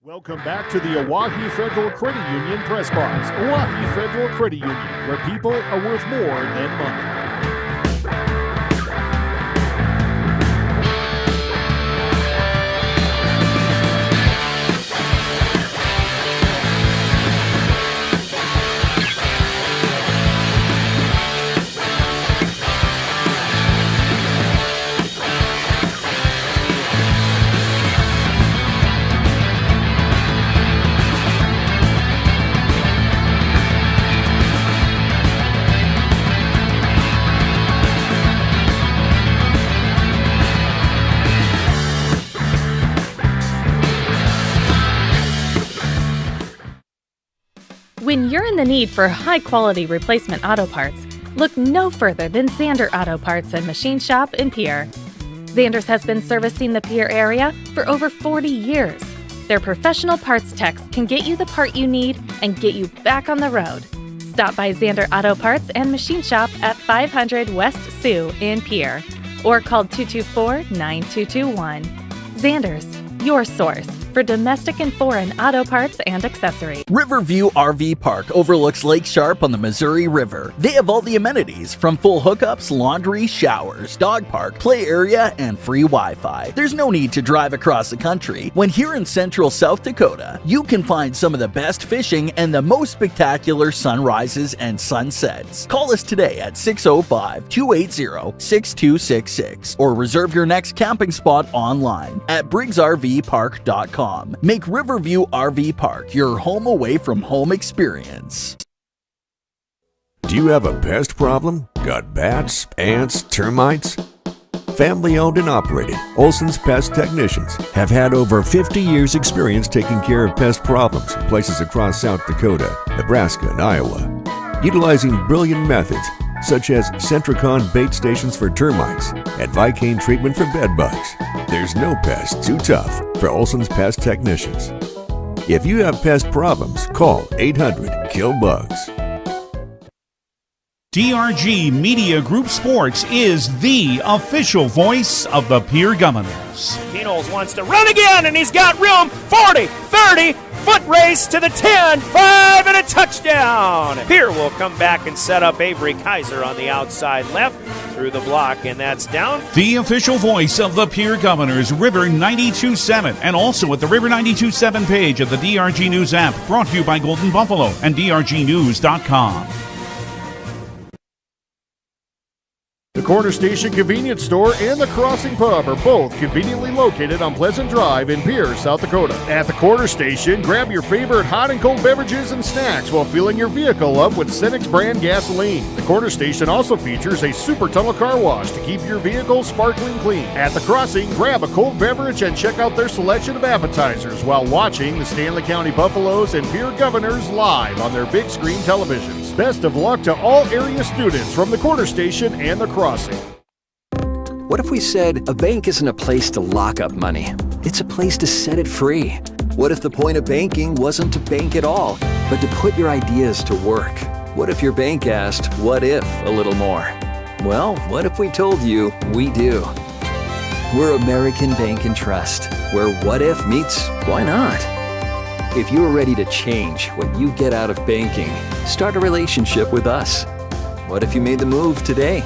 Welcome back to the Oahe Federal Credit Union Press Box. Oahe Federal Credit Union, where people are worth more than money. When you're in the need for high-quality replacement auto parts, look no further than Zander Auto Parts and Machine Shop in Pierre. Zander's has been servicing the Pierre area for over 40 years. Their professional parts techs can get you the part you need and get you back on the road. Stop by Zander Auto Parts and Machine Shop at 500 West Sioux in Pierre or call 224-9221. Zander's, your source for domestic and foreign auto parts and accessories. Riverview RV Park overlooks Lake Sharp on the Missouri River. They have all the amenities from full hookups, laundry, showers, dog park, play area, and free Wi-Fi. There's no need to drive across the country. When here in central South Dakota, you can find some of the best fishing and the most spectacular sunrises and sunsets. Call us today at 605-280-6266 or reserve your next camping spot online at briggsrvpark.com. Make Riverview RV Park your home away from home experience. Do you have a pest problem? Got bats, ants, termites? Family owned and operated, Olson's Pest Technicians have had over 50 years experience taking care of pest problems in places across South Dakota, Nebraska, and Iowa. Utilizing brilliant methods such as Centricon bait stations for termites and Vicane treatment for bed bugs. There's no pest too tough for Olson's Pest Technicians. If you have pest problems, call 800-KILL-BUGS. DRG Media Group Sports is the official voice of the Pierre Governors. Knowles wants to run again, and he's got room. 40, 30, foot race to the 10, 5, and a touchdown. Pierre will come back and set up Avery Kaiser on the outside left through the block, and that's down. The official voice of the Pierre Governors, River 92.7, and also at the River 92.7 page of the DRG News app, brought to you by Golden Buffalo and DRGnews.com. The Corner Station Convenience Store and the Crossing Pub are both conveniently located on Pleasant Drive in Pierre, South Dakota. At the Corner Station, grab your favorite hot and cold beverages and snacks while filling your vehicle up with Cenex brand gasoline. The Corner Station also features a super tunnel car wash to keep your vehicle sparkling clean. At the Crossing, grab a cold beverage and check out their selection of appetizers while watching the Stanley County Buffaloes and Pierre Governors live on their big screen televisions. Best of luck to all area students from the Corner Station and the Crossing. What if we said a bank isn't a place to lock up money? It's a place to set it free. What if the point of banking wasn't to bank at all, but to put your ideas to work? What if your bank asked, what if, a little more? Well, what if we told you we do? We're American Bank and Trust, where what if meets why not? If you're ready to change what you get out of banking, start a relationship with us. What if you made the move today?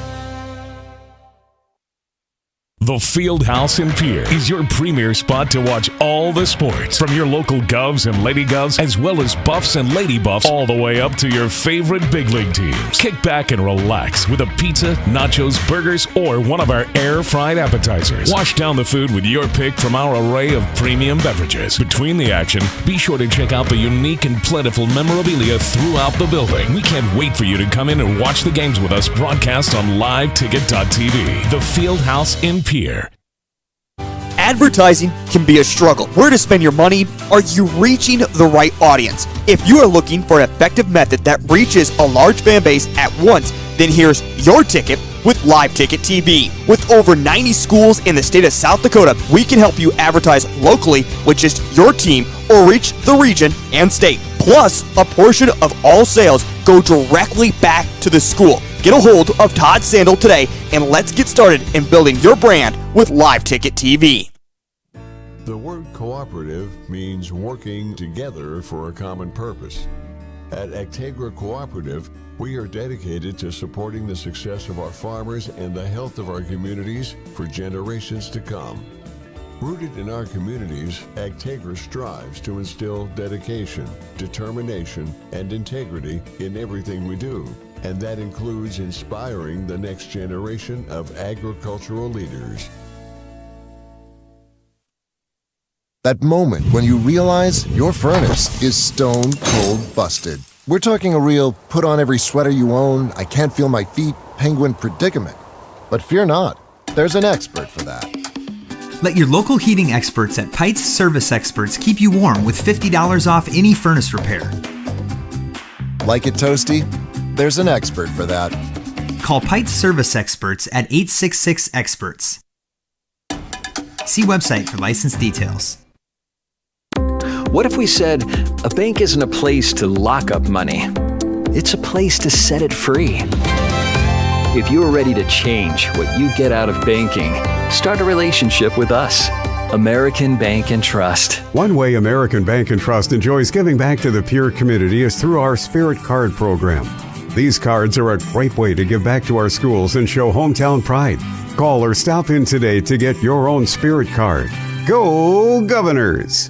The Fieldhouse in Pierre is your premier spot to watch all the sports, from your local Govs and Lady Govs, as well as Buffs and Lady Buffs, all the way up to your favorite big league teams. Kick back and relax with a pizza, nachos, burgers, or one of our air-fried appetizers. Wash down the food with your pick from our array of premium beverages. Between the action, be sure to check out the unique and plentiful memorabilia throughout the building. We can't wait for you to come in and watch the games with us broadcast on liveticket.tv. The Fieldhouse in Pierre. Advertising can be a struggle. Where to spend your money? Are you reaching the right audience? If you are looking for an effective method that reaches a large fan base at once, then here's your ticket with Live Ticket TV. With over 90 schools in the state of South Dakota, we can help you advertise locally with just your team or reach the region and state. Plus, a portion of all sales go directly back to the school. Get a hold of Todd Sandel today and let's get started in building your brand with Live Ticket TV. The word cooperative means working together for a common purpose. At Actegra Cooperative, we are dedicated to supporting the success of our farmers and the health of our communities for generations to come. Rooted in our communities, Actegra strives to instill dedication, determination, and integrity in everything we do, and that includes inspiring the next generation of agricultural leaders. That moment when you realize your furnace is stone cold busted. We're talking a real put on every sweater you own, I can't feel my feet, penguin predicament. But fear not, there's an expert for that. Let your local heating experts at Pites Service Experts keep you warm with $50 off any furnace repair. Like it toasty? There's an expert for that. Call Pites Service Experts at 866-EXPERTS. See website for license details. What if we said a bank isn't a place to lock up money? It's a place to set it free. If you're ready to change what you get out of banking, start a relationship with us. American Bank and Trust. One way American Bank and Trust enjoys giving back to the Pierre community is through our Spirit Card program. These cards are a great way to give back to our schools and show hometown pride. Call or stop in today to get your own Spirit Card. Go Governors!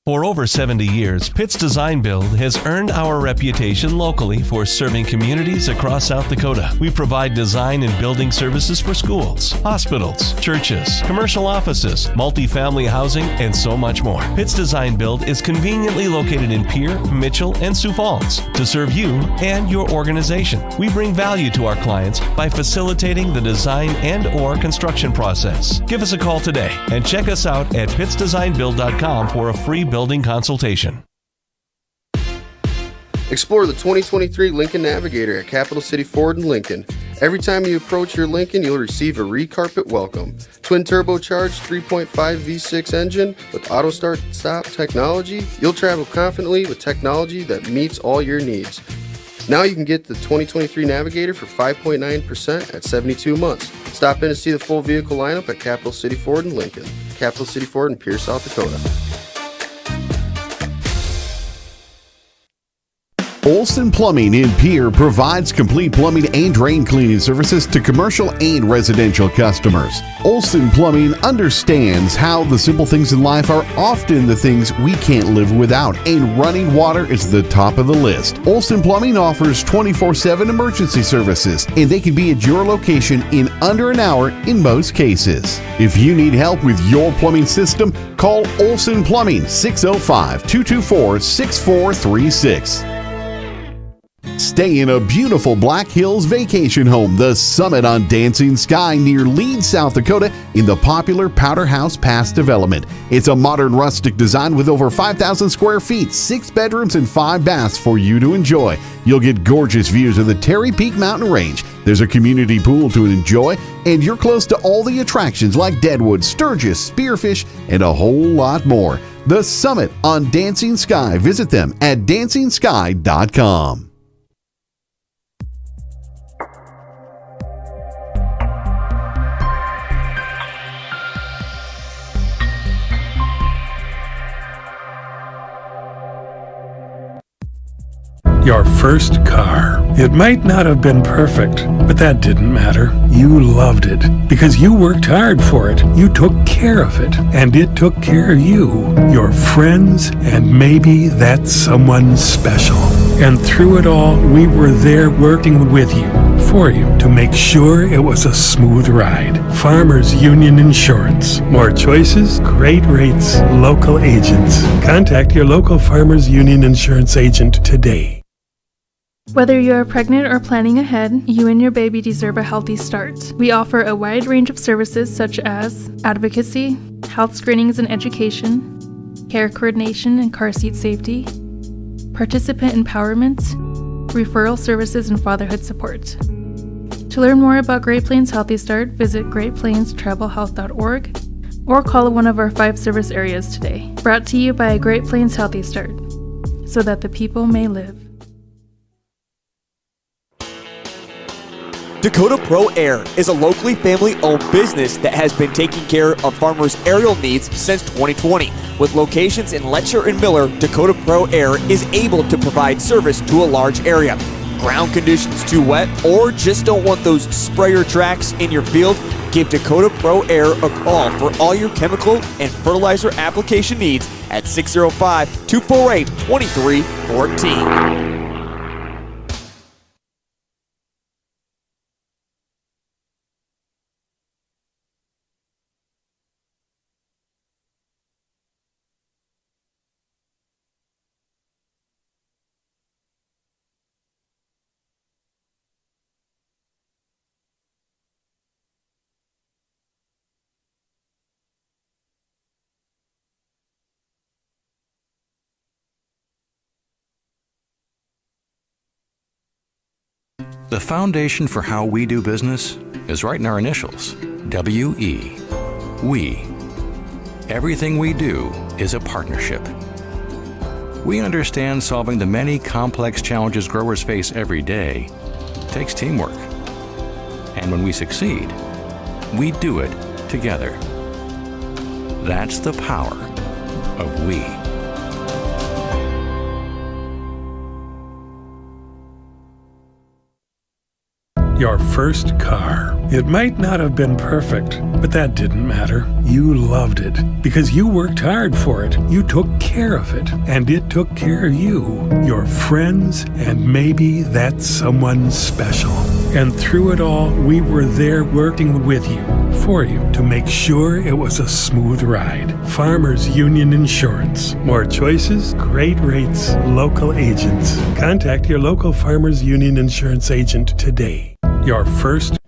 For over 70 years, Pitt's Design Build has earned our reputation locally for serving communities across South Dakota. We provide design and building services for schools, hospitals, churches, commercial offices, multifamily housing, and so much more. Pitt's Design Build is conveniently located in Pierre, Mitchell, and Sioux Falls to serve you and your organization. We bring value to our clients by facilitating the design and/or construction process. Give us a call today and check us out at pittsdesignbuild.com for a free building consultation. Explore the 2023 Lincoln Navigator at Capital City Ford in Lincoln. Every time you approach your Lincoln, you'll receive a re-carpet welcome. Twin turbocharged 3.5 V6 engine with auto start stop technology, you'll travel confidently with technology that meets all your needs. Now you can get the 2023 Navigator for 5.9% at 72 months. Stop in to see the full vehicle lineup at Capital City Ford in Lincoln. Capital City Ford in Pierre, South Dakota. Olson Plumbing in Pierre provides complete plumbing and drain cleaning services to commercial and residential customers. Olson Plumbing understands how the simple things in life are often the things we can't live without, and running water is the top of the list. Olson Plumbing offers 24/7 emergency services, and they can be at your location in under an hour in most cases. If you need help with your plumbing system, call Olson Plumbing 605-224-6436. Stay in a beautiful Black Hills vacation home, the Summit on Dancing Sky near Leeds, South Dakota, in the popular Powder House Pass development. It's a modern rustic design with over 5,000 square feet, 6 bedrooms, and 5 baths for you to enjoy. You'll get gorgeous views of the Terry Peak Mountain Range. There's a community pool to enjoy, and you're close to all the attractions like Deadwood, Sturgis, Spearfish, and a whole lot more. The Summit on Dancing Sky. Visit them at DancingSky.com. Your first car. It might not have been perfect, but that didn't matter. You loved it because you worked hard for it. You took care of it, and it took care of you, your friends, and maybe that someone special. And through it all, we were there working with you, for you, to make sure it was a smooth ride. Farmers Union Insurance. More choices, great rates, local agents. Contact your local Farmers Union Insurance agent today. Whether you are pregnant or planning ahead, you and your baby deserve a healthy start. We offer a wide range of services such as advocacy, health screenings and education, care coordination and car seat safety, participant empowerment, referral services, and fatherhood support. To learn more about Great Plains Healthy Start, visit greatplainstravelhealth.org or call one of our 5 service areas today. Brought to you by Great Plains Healthy Start, so that the people may live. Dakota Pro Air is a locally family-owned business that has been taking care of farmers' aerial needs since 2020. With locations in Letcher and Miller, Dakota Pro Air is able to provide service to a large area. Ground conditions too wet, or just don't want those sprayer tracks in your field? Give Dakota Pro Air a call for all your chemical and fertilizer application needs at 605-248-2314. The foundation for how we do business is right in our initials, W-E. We. Everything we do is a partnership. We understand solving the many complex challenges growers face every day takes teamwork. And when we succeed, we do it together. That's the power of we. Your first car. It might not have been perfect, but that didn't matter. You loved it because you worked hard for it. You took care of it, and it took care of you, your friends, and maybe that someone special. And through it all, we were there working with you, for you, to make sure it was a smooth ride. Farmers Union Insurance. More choices, great rates, local agents. Contact your local Farmers Union Insurance agent today. Your first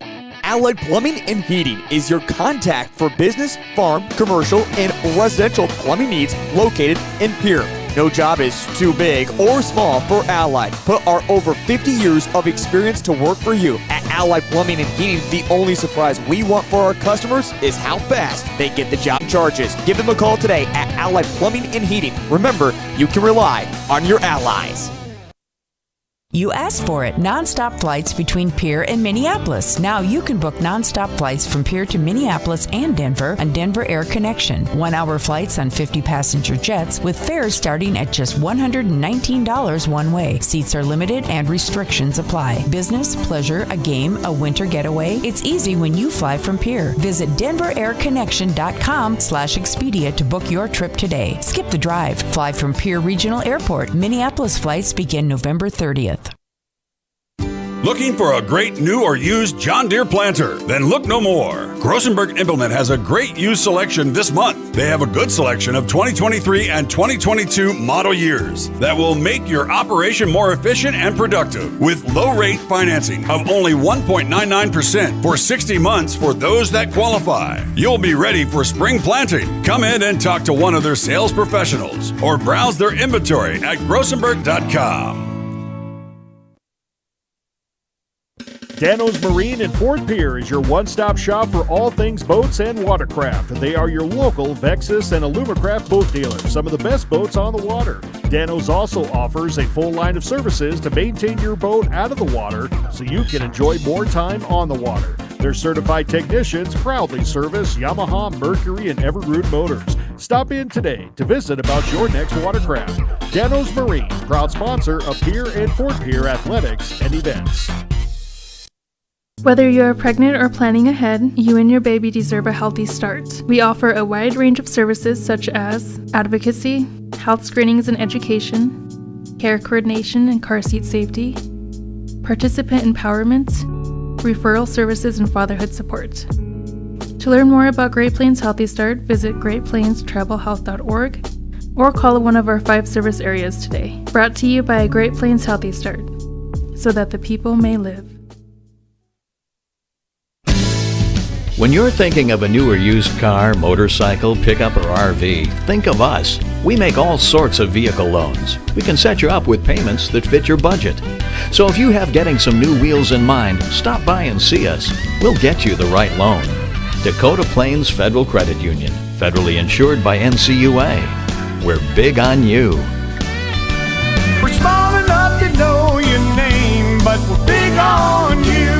Allied Plumbing and Heating is your contact for business, farm, commercial, and residential plumbing needs located in Pierre. No job is too big or small for Allied. Put our over 50 years of experience to work for you. At Allied Plumbing and Heating, the only surprise we want for our customers is how fast they get the job charges. Give them a call today at Allied Plumbing and Heating. Remember, you can rely on your allies. You asked for it. Non-stop flights between Pierre and Minneapolis. Now you can book non-stop flights from Pierre to Minneapolis and Denver on Denver Air Connection. 1-hour flights on 50-passenger jets with fares starting at just $119 one way. Seats are limited and restrictions apply. Business, pleasure, a game, a winter getaway. It's easy when you fly from Pierre. Visit DenverAirConnection.com/Expedia to book your trip today. Skip the drive. Fly from Pierre Regional Airport. Minneapolis flights begin November 30th. Looking for a great new or used John Deere planter? Then look no more. Grosenberg Implement has a great used selection this month. They have a good selection of 2023 and 2022 model years that will make your operation more efficient and productive with low rate financing of only 1.99% for 60 months for those that qualify. You'll be ready for spring planting. Come in and talk to one of their sales professionals or browse their inventory at grosenberg.com. Dano's Marine in Fort Pierre is your one-stop shop for all things boats and watercraft. They are your local Vexus and Alumacraft boat dealer, some of the best boats on the water. Dano's also offers a full line of services to maintain your boat out of the water so you can enjoy more time on the water. Their certified technicians proudly service Yamaha, Mercury, and Everroot motors. Stop in today to visit about your next watercraft. Dano's Marine, proud sponsor of Pierre and Fort Pierre athletics and events. Whether you're pregnant or planning ahead, you and your baby deserve a healthy start. We offer a wide range of services such as advocacy, health screenings and education, care coordination and car seat safety, participant empowerment, referral services, and fatherhood support. To learn more about Great Plains Healthy Start, visit greatplainstravelhealth.org or call one of our 5 service areas today. Brought to you by Great Plains Healthy Start, so that the people may live. When you're thinking of a new or used car, motorcycle, pickup, or RV, think of us. We make all sorts of vehicle loans. We can set you up with payments that fit your budget. So if you have getting some new wheels in mind, stop by and see us. We'll get you the right loan. Dakota Plains Federal Credit Union, federally insured by NCUA. We're big on you. We're small enough to know your name, but we're big on you.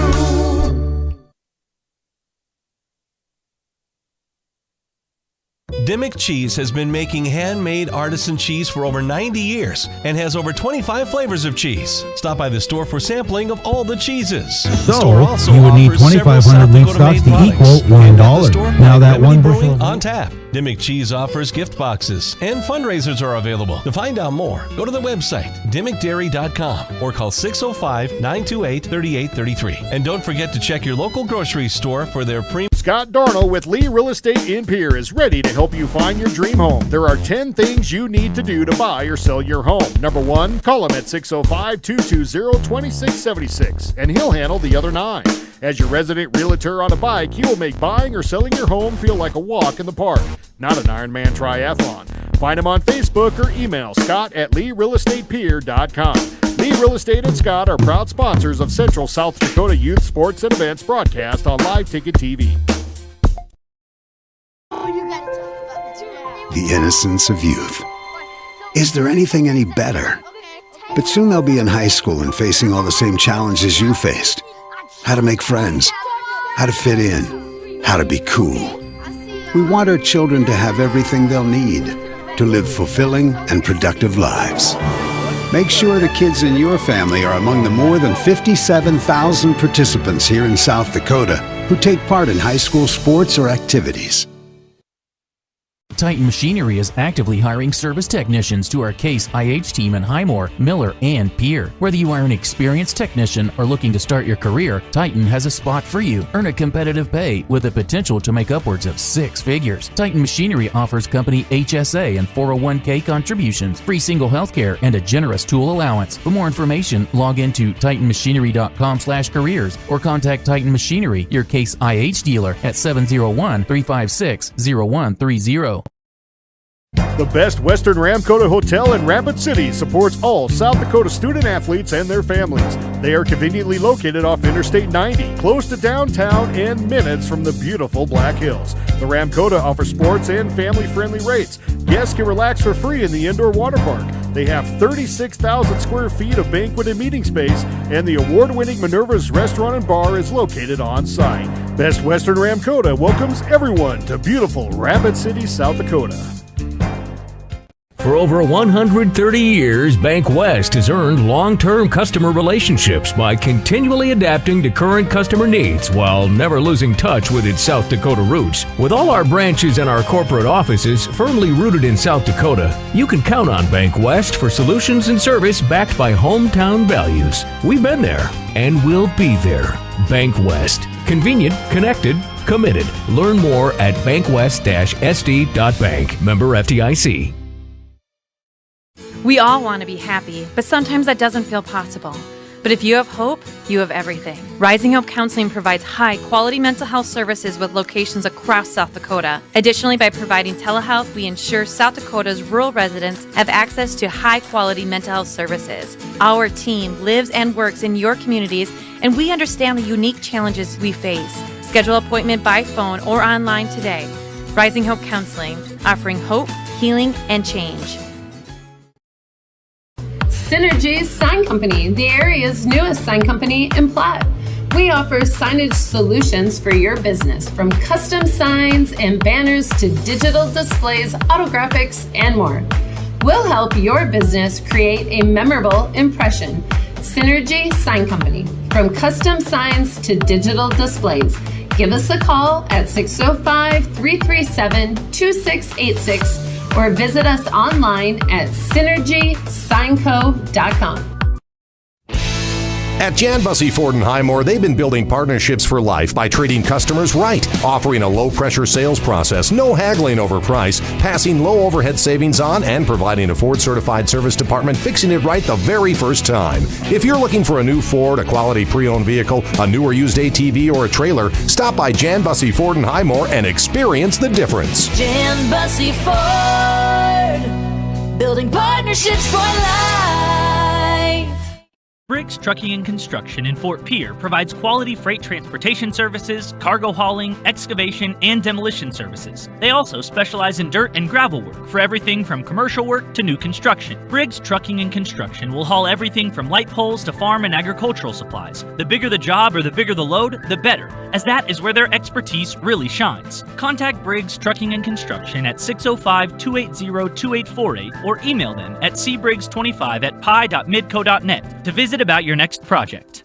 Dimmick Cheese has been making handmade artisan cheese for over 90 years and has over 25 flavors of cheese. Stop by the store for sampling of all the cheeses. The store also you would need offers several 2,500 South leaf Dakota-made stocks to products. equal And at the $1. store, Now that Remedy one Brewing bushel on tap. Dimmick Cheese offers gift boxes and fundraisers are available. To find out more, go to the website dimmickdairy.com or call 605-928-3833. And don't forget to check your local grocery store for their premium. Scott Darnell with Lee Real Estate in Pierre is ready to help you find your dream home. There are 10 things you need to do to buy or sell your home. Number 1, call him at 605-220-2676 and he'll handle the other 9. As your resident realtor on a bike, he will make buying or selling your home feel like a walk in the park, not an Ironman triathlon. Find him on Facebook or email Scott at LeeRealEstatePierre.com. Lee Real Estate and Scott are proud sponsors of Central South Dakota Youth Sports and Events broadcast on Live Ticket TV. The innocence of youth. Is there anything any better? But soon they'll be in high school and facing all the same challenges you faced. How to make friends, how to fit in, how to be cool. We want our children to have everything they'll need to live fulfilling and productive lives. Make sure the kids in your family are among the more than 57,000 participants here in South Dakota who take part in high school sports or activities. Titan Machinery is actively hiring service technicians to our Case IH team in Highmore, Miller, and Pierre. Whether you are an experienced technician or looking to start your career, Titan has a spot for you. Earn a competitive pay with the potential to make upwards of 6 figures. Titan Machinery offers company HSA and 401k contributions, free single health care, and a generous tool allowance. For more information, log into titanmachinery.com/careers or contact Titan Machinery, your Case IH dealer, at 701-356-0130. The Best Western Ramkota Hotel in Rapid City supports all South Dakota student athletes and their families. They are conveniently located off Interstate 90, close to downtown and minutes from the beautiful Black Hills. The Ramkota offers sports and family-friendly rates. Guests can relax for free in the indoor water park. They have 36,000 square feet of banquet and meeting space, and the award-winning Minerva's Restaurant and Bar is located on site. Best Western Ramkota welcomes everyone to beautiful Rapid City, South Dakota. For over 130 years, Bank West has earned long-term customer relationships by continually adapting to current customer needs while never losing touch with its South Dakota roots. With all our branches and our corporate offices firmly rooted in South Dakota, you can count on Bank West for solutions and service backed by hometown values. We've been there and we'll be there. Bank West. Convenient, connected, committed. Learn more at bankwest-sd.bank. Member FDIC. We all want to be happy, but sometimes that doesn't feel possible. But if you have hope, you have everything. Rising Hope Counseling provides high-quality mental health services with locations across South Dakota. Additionally, by providing telehealth, we ensure South Dakota's rural residents have access to high-quality mental health services. Our team lives and works in your communities, and we understand the unique challenges we face. Schedule an appointment by phone or online today. Rising Hope Counseling, offering hope, healing, and change. Synergy Sign Company, the area's newest sign company in Platte. We offer signage solutions for your business, from custom signs and banners to digital displays, autographics, and more. We'll help your business create a memorable impression. Synergy Sign Company, from custom signs to digital displays. Give us a call at 605-337-2686 or visit us online at synergysignco.com. At Jan Bussey Ford in Highmore, they've been building partnerships for life by treating customers right, offering a low-pressure sales process, no haggling over price, passing low overhead savings on, and providing a Ford-certified service department fixing it right the very first time. If you're looking for a new Ford, a quality pre-owned vehicle, a new or used ATV, or a trailer, stop by Jan Bussey Ford in Highmore and experience the difference. Jan Bussey Ford, building partnerships for life. Briggs Trucking and Construction in Fort Pierre provides quality freight transportation services, cargo hauling, excavation, and demolition services. They also specialize in dirt and gravel work for everything from commercial work to new construction. Briggs Trucking and Construction will haul everything from light poles to farm and agricultural supplies. The bigger the job or the bigger the load, the better. as that is where their expertise really shines. Contact Briggs Trucking and Construction at 605-280-2848 or email them at cbriggs25@pi.midco.net to visit about your next project.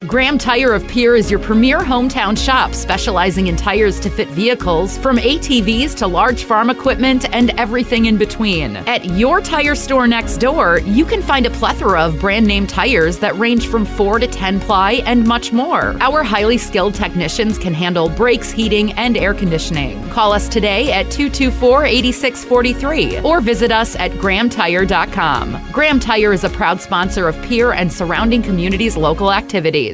Graham Tire of Pierre is your premier hometown shop, specializing in tires to fit vehicles, from ATVs to large farm equipment and everything in between. At your tire store next door, you can find a plethora of brand name tires that range from 4 to 10 ply and much more. Our highly skilled technicians can handle brakes, heating, and air conditioning. Call us today at 224-8643 or visit us at grahamtire.com. Graham Tire is a proud sponsor of Pierre and surrounding communities' local activities.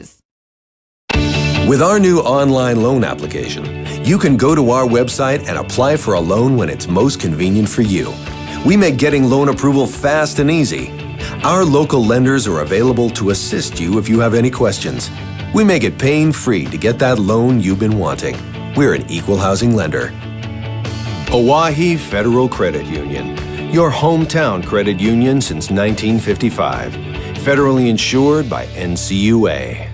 With our new online loan application, you can go to our website and apply for a loan when it's most convenient for you. We make getting loan approval fast and easy. Our local lenders are available to assist you if you have any questions. We make it pain-free to get that loan you've been wanting. We're an equal housing lender. Oahe Federal Credit Union, your hometown credit union since 1955. Federally insured by NCUA.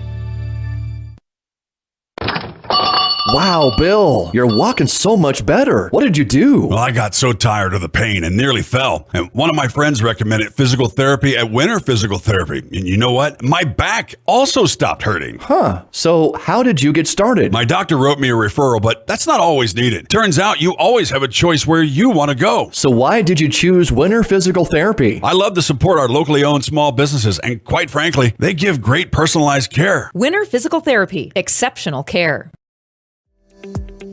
Wow, Bill, you're walking so much better. What did you do? Well, I got so tired of the pain and nearly fell. And one of my friends recommended physical therapy at Winter Physical Therapy. And you know what? My back also stopped hurting. Huh. So how did you get started? My doctor wrote me a referral, but that's not always needed. Turns out you always have a choice where you want to go. So why did you choose Winter Physical Therapy? I love to support our locally owned small businesses, and quite frankly, they give great personalized care. Winter Physical Therapy. Exceptional care.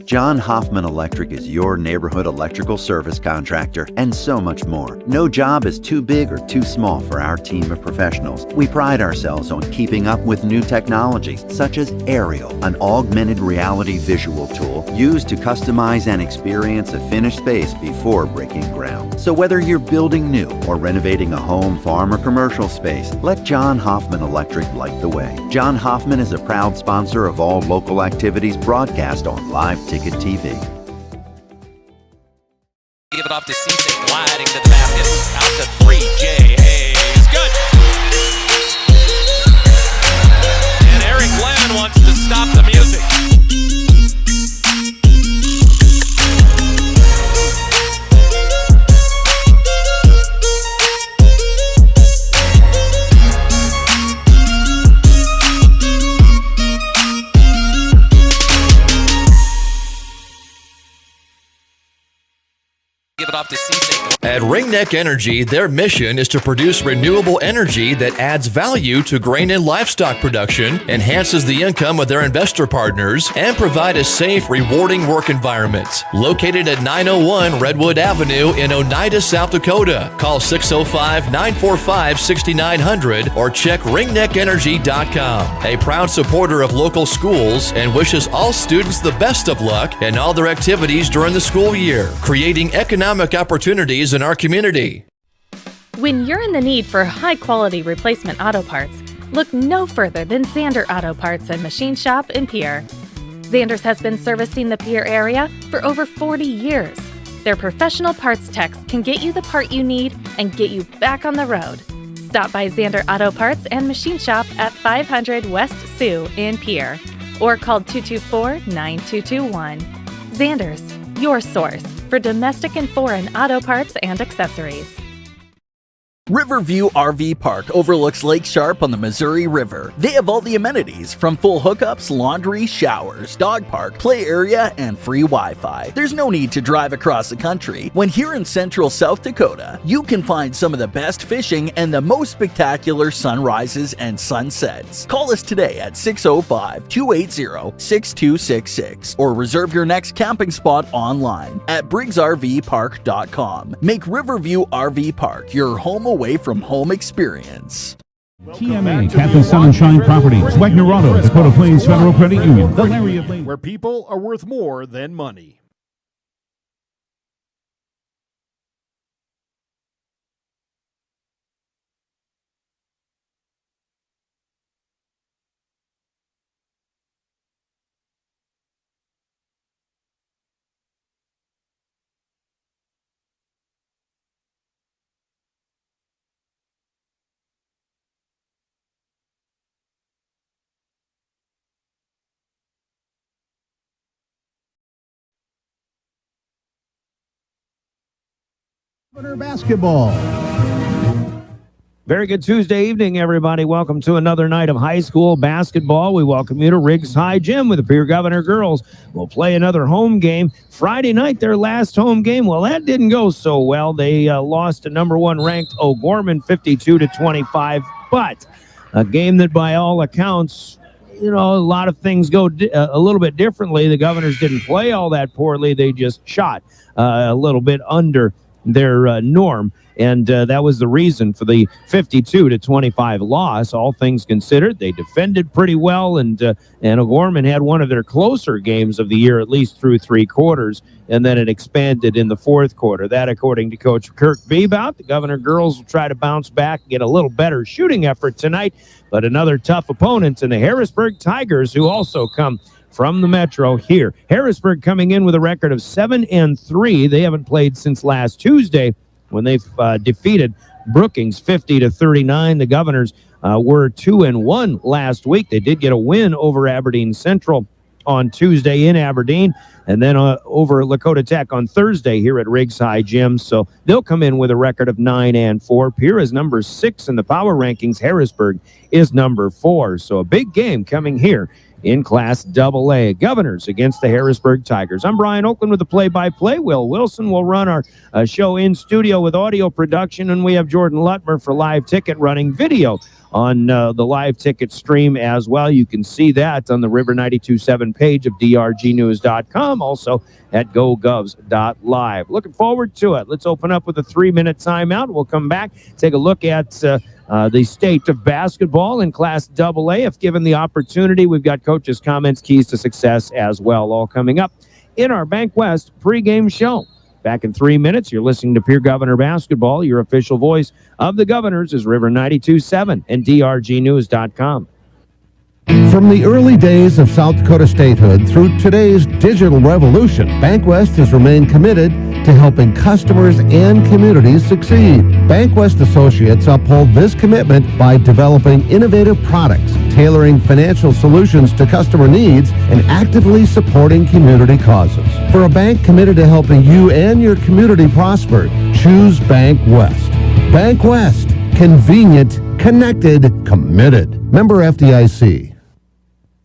John Hoffman Electric is your neighborhood electrical service contractor, and so much more. No job is too big or too small for our team of professionals. We pride ourselves on keeping up with new technologies, such as Aerial, an augmented reality visual tool used to customize and experience a finished space before breaking ground. So whether you're building new or renovating a home, farm, or commercial space, let John Hoffman Electric light the way. John Hoffman is a proud sponsor of all local activities broadcast on Live Ticket TV. Give it off to Cisse, gliding to the basket, out to 3, Jay Hayes, good! And Eric Glenn wants to stop the music. Give it off to Cisse. At Ringneck Energy, their mission is to produce renewable energy that adds value to grain and livestock production, enhances the income of their investor partners, and provide a safe, rewarding work environment. Located at 901 Redwood Avenue in Oneida, South Dakota. Call 605-945-6900 or check ringneckenergy.com. A proud supporter of local schools and wishes all students the best of luck in all their activities during the school year, creating economic opportunities in our community. When you're in the need for high-quality replacement auto parts, look no further than Zander Auto Parts and Machine Shop in Pierre. Zander's has been servicing the Pierre area for over 40 years. Their professional parts techs can get you the part you need and get you back on the road. Stop by Zander Auto Parts and Machine Shop at 500 West Sioux in Pierre or call 224-9221. Zander's, your source for domestic and foreign auto parts and accessories. Riverview RV Park overlooks Lake Sharp on the Missouri River. They have all the amenities from full hookups, laundry, showers, dog park, play area, and free Wi-Fi. There's no need to drive across the country. When here in central South Dakota, you can find some of the best fishing and the most spectacular sunrises and sunsets. Call us today at 605-280-6266 or reserve your next camping spot online at briggsrvpark.com. Make Riverview RV Park your home away from home experience. TMA, Captain Sunshine Properties, Wagner Auto, Dakota Plains Federal Credit Union, where people are worth more than money. Basketball. Very good Tuesday evening, everybody. Welcome to another night of high school basketball. We welcome you to Riggs High Gym with the Pierre Governor girls. We'll play another home game. Friday night, their last home game. Well, that didn't go so well. They lost to number one ranked O'Gorman 52-25, but a game that by all accounts, you know, a lot of things go a little bit differently. The Governors didn't play all that poorly. They just shot a little bit under their norm. And that was the reason for the 52-25 loss. All things considered, they defended pretty well, and O'Gorman had one of their closer games of the year, at least through three quarters, and then it expanded in the fourth quarter. That, according to Coach Kirk Bebout, the Governor girls will try to bounce back and get a little better shooting effort tonight, but another tough opponent in the Harrisburg Tigers, who also come from the Metro here. Harrisburg coming in with a record of 7-3. They haven't played since last Tuesday, when they've defeated Brookings 50-39. The Governors were 2-1 last week. They did get a win over Aberdeen Central on Tuesday in Aberdeen, and then over Lakota Tech on Thursday here at Riggs High Gym. So they'll come in with a record of 9-4. Pierre is number 6 in the power rankings. Harrisburg is number 4. So a big game coming here in Class AA. Governors against the Harrisburg Tigers. I'm Brian Oakland with the play-by-play. Will Wilson will run our show in studio with audio production, and we have Jordan Lutmer for live ticket running video on the live ticket stream as well. You can see that on the River 92.7 page of drgnews.com, also at gogovs.live. Looking forward to it. Let's open up with a 3-minute timeout. We'll come back, take a look at the state of basketball in Class AA. If given the opportunity, we've got coaches' comments, keys to success as well, all coming up in our Bank West pregame show. Back in 3 minutes, you're listening to Pierre Governor Basketball. Your official voice of the Governors is River 92.7 and drgnews.com. From the early days of South Dakota statehood through today's digital revolution, BankWest has remained committed to helping customers and communities succeed. BankWest Associates uphold this commitment by developing innovative products, tailoring financial solutions to customer needs, and actively supporting community causes. For a bank committed to helping you and your community prosper, choose BankWest. BankWest. Convenient, connected, committed. Member FDIC.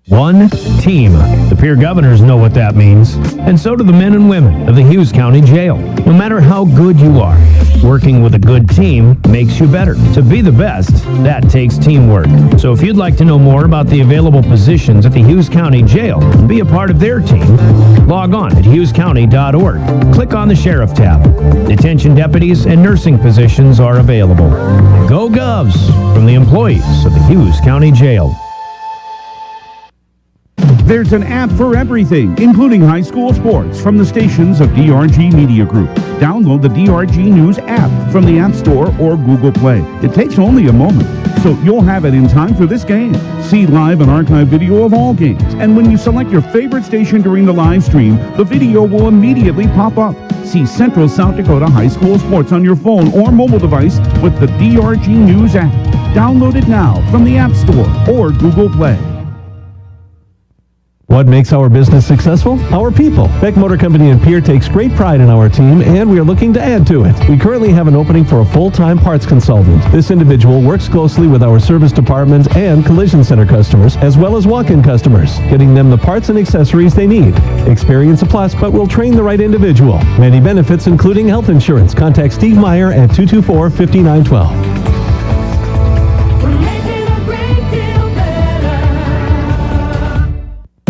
One team. The Pierre Governors know what that means, and so do the men and women of the Hughes County Jail. No matter how good you are, working with a good team makes you better. To be the best, that takes teamwork. So if you'd like to know more about the available positions at the Hughes County Jail and be a part of their team, log on at hughescounty.org. Click on the Sheriff tab. Detention deputies and nursing positions are available. Go Govs from the employees of the Hughes County Jail. There's an app for everything, including high school sports, from the stations of DRG Media Group. Download the DRG News app from the App Store or Google Play. It takes only a moment, so you'll have it in time for this game. See live and archive video of all games, and when you select your favorite station during the live stream, the video will immediately pop up. See Central South Dakota High School Sports on your phone or mobile device with the DRG News app. Download it now from the App Store or Google Play. What makes our business successful? Our people. Beck Motor Company in Pierre takes great pride in our team, and we are looking to add to it. We currently have an opening for a full-time parts consultant. This individual works closely with our service department and collision center customers, as well as walk-in customers, getting them the parts and accessories they need. Experience a plus, but we'll train the right individual. Many benefits, including health insurance. Contact Steve Meyer at 224-5912.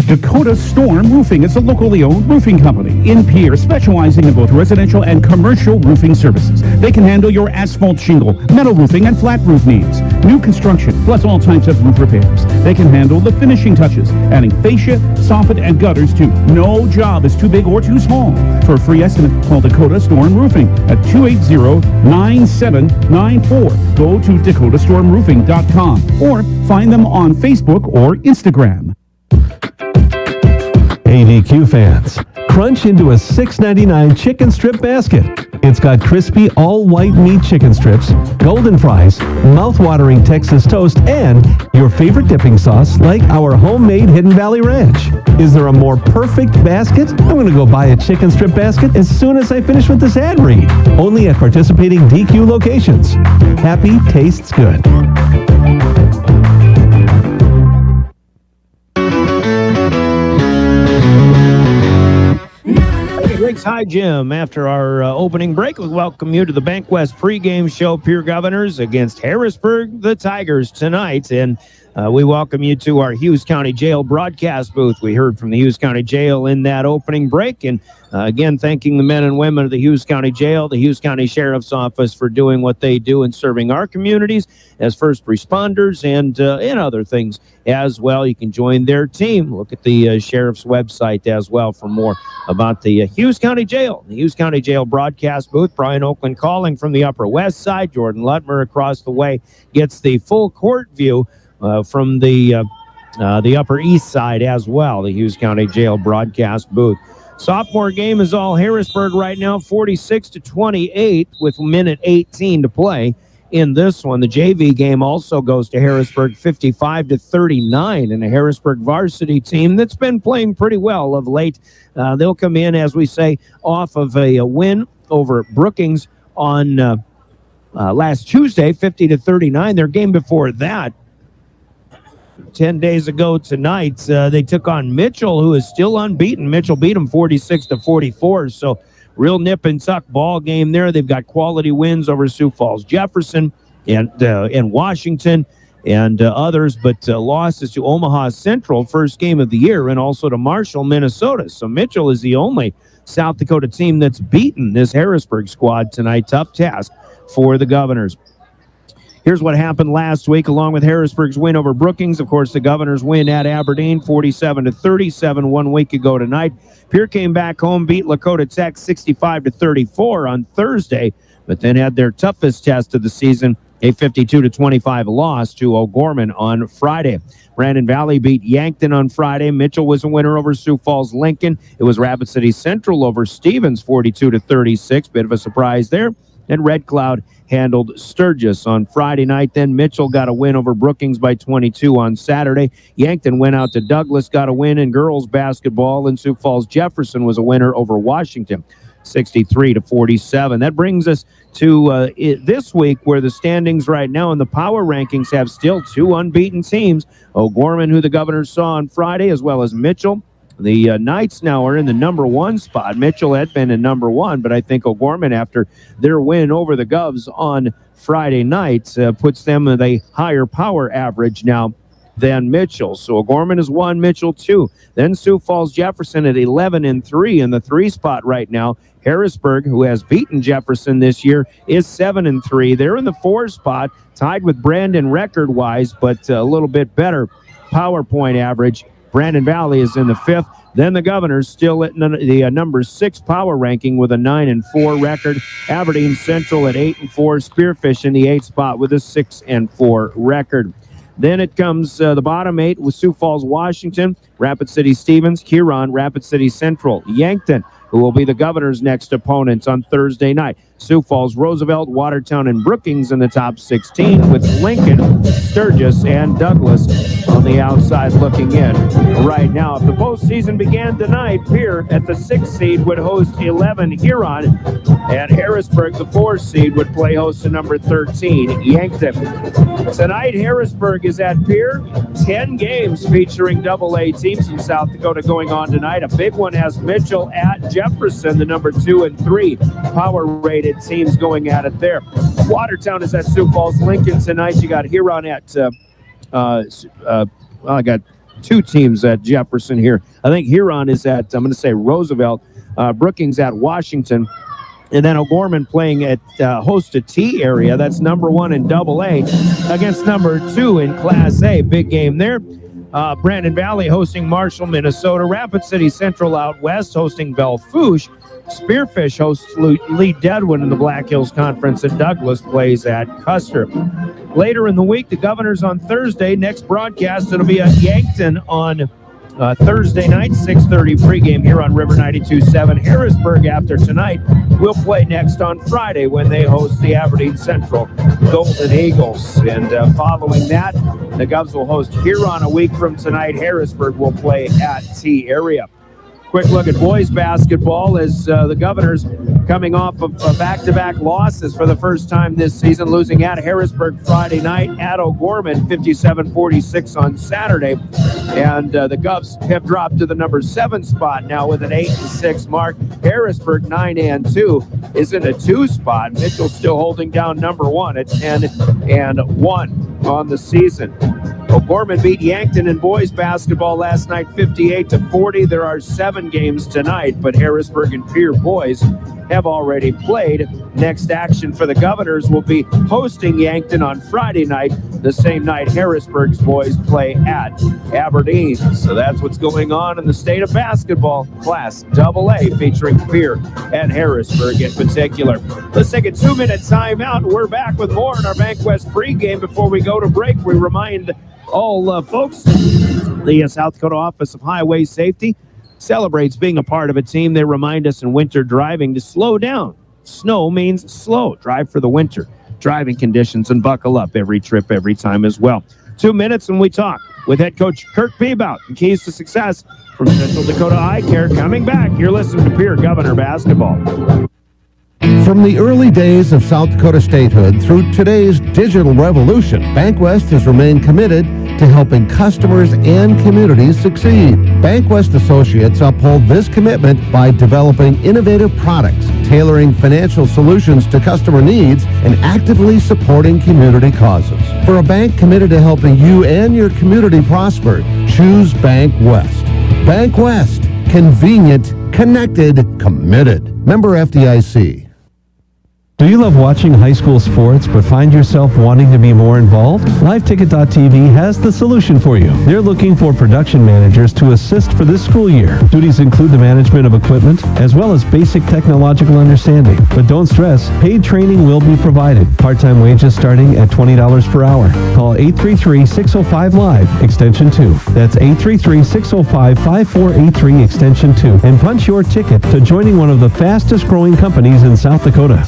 Dakota Storm Roofing is a locally owned roofing company in Pierre, specializing in both residential and commercial roofing services. They can handle your asphalt shingle, metal roofing, and flat roof needs. New construction, plus all types of roof repairs. They can handle the finishing touches, adding fascia, soffit, and gutters too. No job is too big or too small. For a free estimate, call Dakota Storm Roofing at 280-9794. Go to dakotaststormroofing.com or find them on Facebook or Instagram. ADQ fans, crunch into a $6.99 chicken strip basket. It's got crispy all-white meat chicken strips, golden fries, mouth-watering Texas toast, and your favorite dipping sauce like our homemade Hidden Valley Ranch. Is there a more perfect basket? I'm going to go buy a chicken strip basket as soon as I finish with this ad read. Only at participating DQ locations. Happy tastes good. Riggs High Gym. After our opening break, we welcome you to the Bank West pregame show. Pierre Governors against Harrisburg, the Tigers tonight. And we welcome you to our Hughes County Jail broadcast booth. We heard from the Hughes County Jail in that opening break. And again, thanking the men and women of the Hughes County Jail, the Hughes County Sheriff's Office for doing what they do and serving our communities as first responders and other things as well. You can join their team. Look at the Sheriff's website as well for more about the Hughes County Jail. The Hughes County Jail broadcast booth. Brian Oakland calling from the Upper West Side. Jordan Lutmer across the way gets the full court view from the Upper East Side as well, the Hughes County Jail broadcast booth. Sophomore game is all Harrisburg right now, 46-28 with minute 18 to play in this one. The JV game also goes to Harrisburg, 55-39, and a Harrisburg varsity team that's been playing pretty well of late. They'll come in, as we say, off of a win over Brookings on last Tuesday, 50-39. Their game before that, 10 days ago tonight, they took on Mitchell, who is still unbeaten. Mitchell beat them 46-44, so real nip and tuck ball game there. They've got quality wins over Sioux Falls, Jefferson, and Washington, and others, but losses to Omaha Central, first game of the year, and also to Marshall, Minnesota. So Mitchell is the only South Dakota team that's beaten this Harrisburg squad tonight. Tough task for the Governors. Here's what happened last week, along with Harrisburg's win over Brookings. Of course, the Governors win at Aberdeen, 47-37 1 week ago tonight. Pierre came back home, beat Lakota Tech 65-34 on Thursday, but then had their toughest test of the season, a 52-25 loss to O'Gorman on Friday. Brandon Valley beat Yankton on Friday. Mitchell was a winner over Sioux Falls Lincoln. It was Rapid City Central over Stevens, 42-36. Bit of a surprise there. And Red Cloud handled Sturgis on Friday night. Then Mitchell got a win over Brookings by 22 on Saturday. Yankton went out to Douglas, got a win in girls basketball, and Sioux Falls Jefferson was a winner over Washington, 63-47. That brings us to this week, where the standings right now in the power rankings have still two unbeaten teams. O'Gorman, who the Governors saw on Friday, as well as Mitchell. The Knights now are in the number one spot. Mitchell had been in number one, but I think O'Gorman, after their win over the Govs on Friday night, puts them at a higher power average now than Mitchell. So O'Gorman is 1, Mitchell 2. Then Sioux Falls Jefferson at 11-3 in the 3 spot right now. Harrisburg, who has beaten Jefferson this year, is 7-3. They're in the 4 spot, tied with Brandon record-wise, but a little bit better power point average. Brandon Valley is in the 5th. Then the Governors still at the number 6 power ranking with a 9-4 record. Aberdeen Central at 8-4. Spearfish in the 8th spot with a 6-4 record. Then it comes the bottom 8 with Sioux Falls, Washington, Rapid City Stevens, Huron, Rapid City Central, Yankton, who will be the Governors' next opponents on Thursday night. Sioux Falls, Roosevelt, Watertown, and Brookings in the top 16, with Lincoln, Sturgis, and Douglas on the outside looking in. Right now, if the postseason began tonight, Pierre at the 6th seed would host 11 Huron, and Harrisburg, the 4th seed, would play host to number 13, Yankton. Tonight, Harrisburg is at Pierre. 10 games featuring AA teams in South Dakota going on tonight. A big one has Mitchell at Jefferson, the number 2 and 3 power-rated teams going at it there. Watertown is at Sioux Falls Lincoln tonight. You got Huron at I got 2 teams at Jefferson here. I think Huron is at, I'm going to say Roosevelt. Brookings at Washington. And then O'Gorman playing at host to T area. That's number 1 in AA against number 2 in Class A. Big game there. Brandon Valley hosting Marshall, Minnesota. Rapid City Central out west hosting Belfouche. Spearfish hosts Lee Deadwood in the Black Hills Conference, and Douglas plays at Custer. Later in the week, the Governors on Thursday. Next broadcast, it'll be at Yankton on Thursday night, 6:30 pregame here on River 92.7. Harrisburg, after tonight, will play next on Friday when they host the Aberdeen Central Golden Eagles. And following that, the Govs will host Huron a week from tonight. Harrisburg will play at T-Area. Quick look at boys basketball as the Governors coming off of back-to-back losses for the first time this season, losing at Harrisburg Friday night, at O'Gorman 57-46 on Saturday. And the Govs have dropped to the number 7 spot now with an 8-6 mark. Harrisburg 9-2 is in a 2 spot. Mitchell's still holding down number 1 at 10-1 on the season. O'Gorman beat Yankton in boys basketball last night 58-40. There are 7 games tonight, but Harrisburg and Pierre boys have already played. Next action for the Governors will be hosting Yankton on Friday night, the same night Harrisburg's boys play at Aberdeen. So that's what's going on in the state of basketball, Class AA, featuring Pierre and Harrisburg in particular. Let's take a 2-minute timeout. We're back with more in our Bank West pregame. Before we go to break, we remind all folks, the South Dakota Office of Highway Safety celebrates being a part of a team. They remind us in winter driving to slow down. Snow means slow. Drive for the winter driving conditions and buckle up every trip, every time as well. 2 minutes and we talk with head coach Kirk Peabout and keys to success from Central Dakota Eye Care. Coming back, you're listening to Pierre Governor Basketball. From the early days of South Dakota statehood through today's digital revolution, BankWest has remained committed to helping customers and communities succeed. BankWest Associates uphold this commitment by developing innovative products, tailoring financial solutions to customer needs, and actively supporting community causes. For a bank committed to helping you and your community prosper, choose BankWest. BankWest. Convenient, connected, committed. Member FDIC. Do you love watching high school sports but find yourself wanting to be more involved? LiveTicket.tv has the solution for you. They're looking for production managers to assist for this school year. Duties include the management of equipment as well as basic technological understanding. But don't stress, paid training will be provided. Part-time wages starting at $20 per hour. Call 833-605-LIVE, extension 2. That's 833-605-5483, extension 2. And punch your ticket to joining one of the fastest growing companies in South Dakota.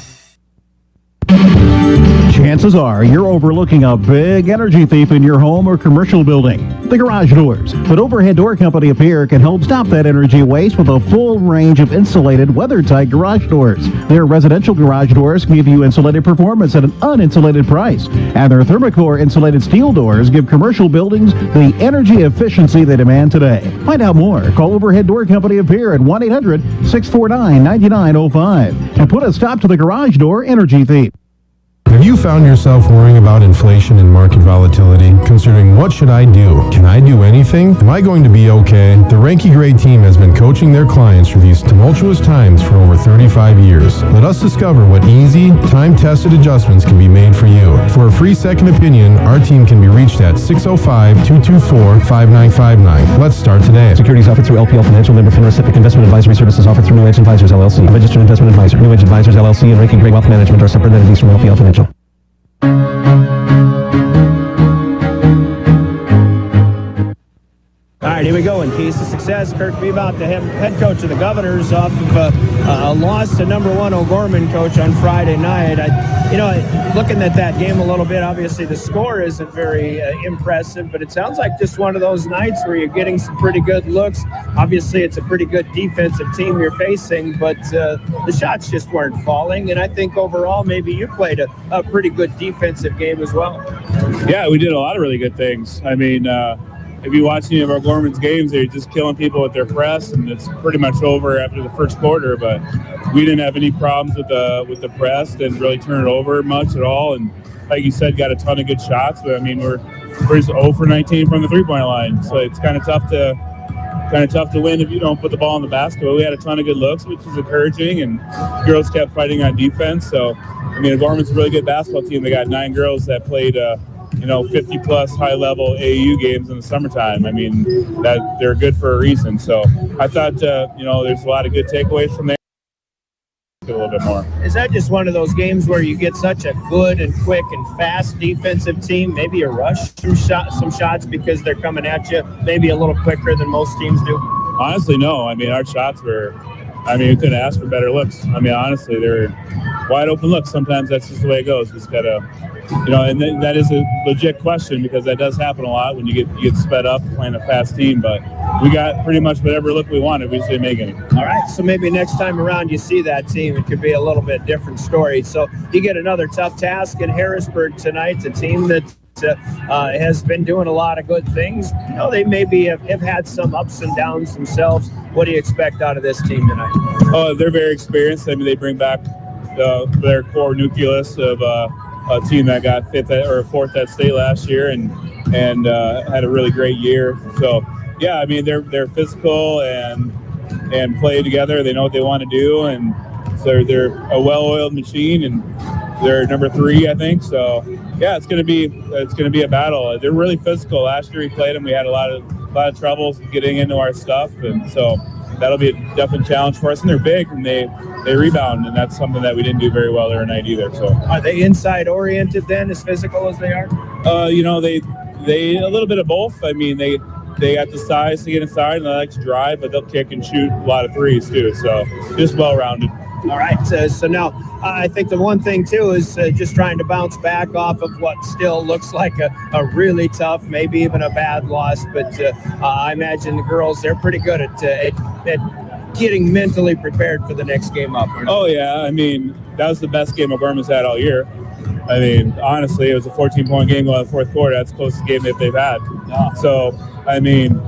Chances are you're overlooking a big energy thief in your home or commercial building, the garage doors. But Overhead Door Company of Pierre can help stop that energy waste with a full range of insulated, weather-tight garage doors. Their residential garage doors give you insulated performance at an uninsulated price. And their Thermocore insulated steel doors give commercial buildings the energy efficiency they demand today. Find out more. Call Overhead Door Company of Pierre at 1-800-649-9905 and put a stop to the garage door energy thief. Have you found yourself worrying about inflation and market volatility, considering what should I do? Can I do anything? Am I going to be okay? The Ranky Gray team has been coaching their clients through these tumultuous times for over 35 years. Let us discover what easy, time-tested adjustments can be made for you. For a free second opinion, our team can be reached at 605-224-5959. Let's start today. Securities offered through LPL Financial, member FINRA. Investment advisory services offered through New Edge Advisors, LLC. A registered investment advisor. New Edge Advisors, LLC and Ranky Gray Wealth Management are separate entities from LPL Financial. All right, here we go. In keys to success, Kirk Peabout, the head coach of the Governors, off of a loss to number 1 O'Gorman coach on Friday night. Looking at that game a little bit, obviously the score isn't very impressive, but it sounds like just one of those nights where you're getting some pretty good looks. Obviously, it's a pretty good defensive team you're facing, but the shots just weren't falling, and I think overall maybe you played a pretty good defensive game as well. Yeah, we did a lot of really good things. I mean, if you watch any of our Gorman's games, they're just killing people with their press, and it's pretty much over after the first quarter. But we didn't have any problems with the press, didn't really turn it over much at all. And like you said, got a ton of good shots. But I mean, we're just 0 for 19 from the 3-point line, so it's kind of tough to win if you don't put the ball in the basket. But we had a ton of good looks, which is encouraging, and girls kept fighting on defense. So I mean, Gorman's a really good basketball team. They got 9 girls that played 50-plus high-level AAU games in the summertime. I mean, that they're good for a reason. So I thought, there's a lot of good takeaways from there. a little bit more. Is that just one of those games where you get such a good and quick and fast defensive team? Maybe you rush some shots because they're coming at you maybe a little quicker than most teams do? Honestly, no. I mean, our shots were, we couldn't ask for better looks. I mean, honestly, they're wide open looks. Sometimes that's just the way it goes. We just got to, and that is a legit question because that does happen a lot when you get sped up playing a fast team. But we got pretty much whatever look we wanted. We just didn't make any. All right, so maybe next time around you see that team, it could be a little bit different story. So you get another tough task in Harrisburg tonight, a team that has been doing a lot of good things. They maybe have had some ups and downs themselves. What do you expect out of this team tonight? Oh, they're very experienced. I mean, they bring back their core nucleus of a team that got fourth at state last year and had a really great year. So, yeah, I mean, they're physical and play together. They know what they want to do, and so they're a well-oiled machine, and they're number 3, I think. So, yeah, it's gonna be a battle. They're really physical. Last year we played them. We had a lot of troubles getting into our stuff, and so that'll be a definite challenge for us. And they're big and they rebound, and that's something that we didn't do very well there tonight either. So, are they inside oriented then, as physical as they are? They a little bit of both. I mean, they got the size to get inside, and they like to drive, but they'll kick and shoot a lot of threes too. So, just well-rounded. All right, so now I think the one thing, too, is just trying to bounce back off of what still looks like a really tough, maybe even a bad loss. But I imagine the girls, they're pretty good at getting mentally prepared for the next game up. Oh, yeah. I mean, that was the best game O'Gorman's had all year. I mean, honestly, it was a 14-point game going in the fourth quarter. That's the closest game that they've had. So, I mean,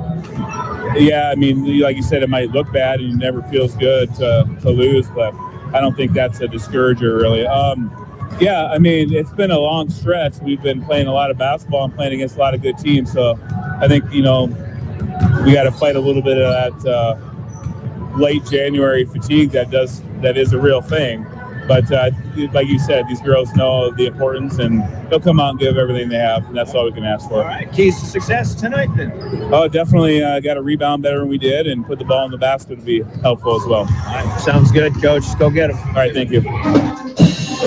yeah, I mean, like you said, it might look bad and it never feels good to lose, but I don't think that's a discourager, really. Yeah, I mean, it's been a long stretch. We've been playing a lot of basketball and playing against a lot of good teams, so I think, we got to fight a little bit of that late January fatigue that is a real thing. But like you said, these girls know the importance, and they'll come out and give everything they have, and that's all we can ask for. All right, keys to success tonight then? Oh, definitely got to rebound better than we did, and put the ball in the basket to be helpful as well. All right, sounds good, Coach. Go get them. All right, thank you.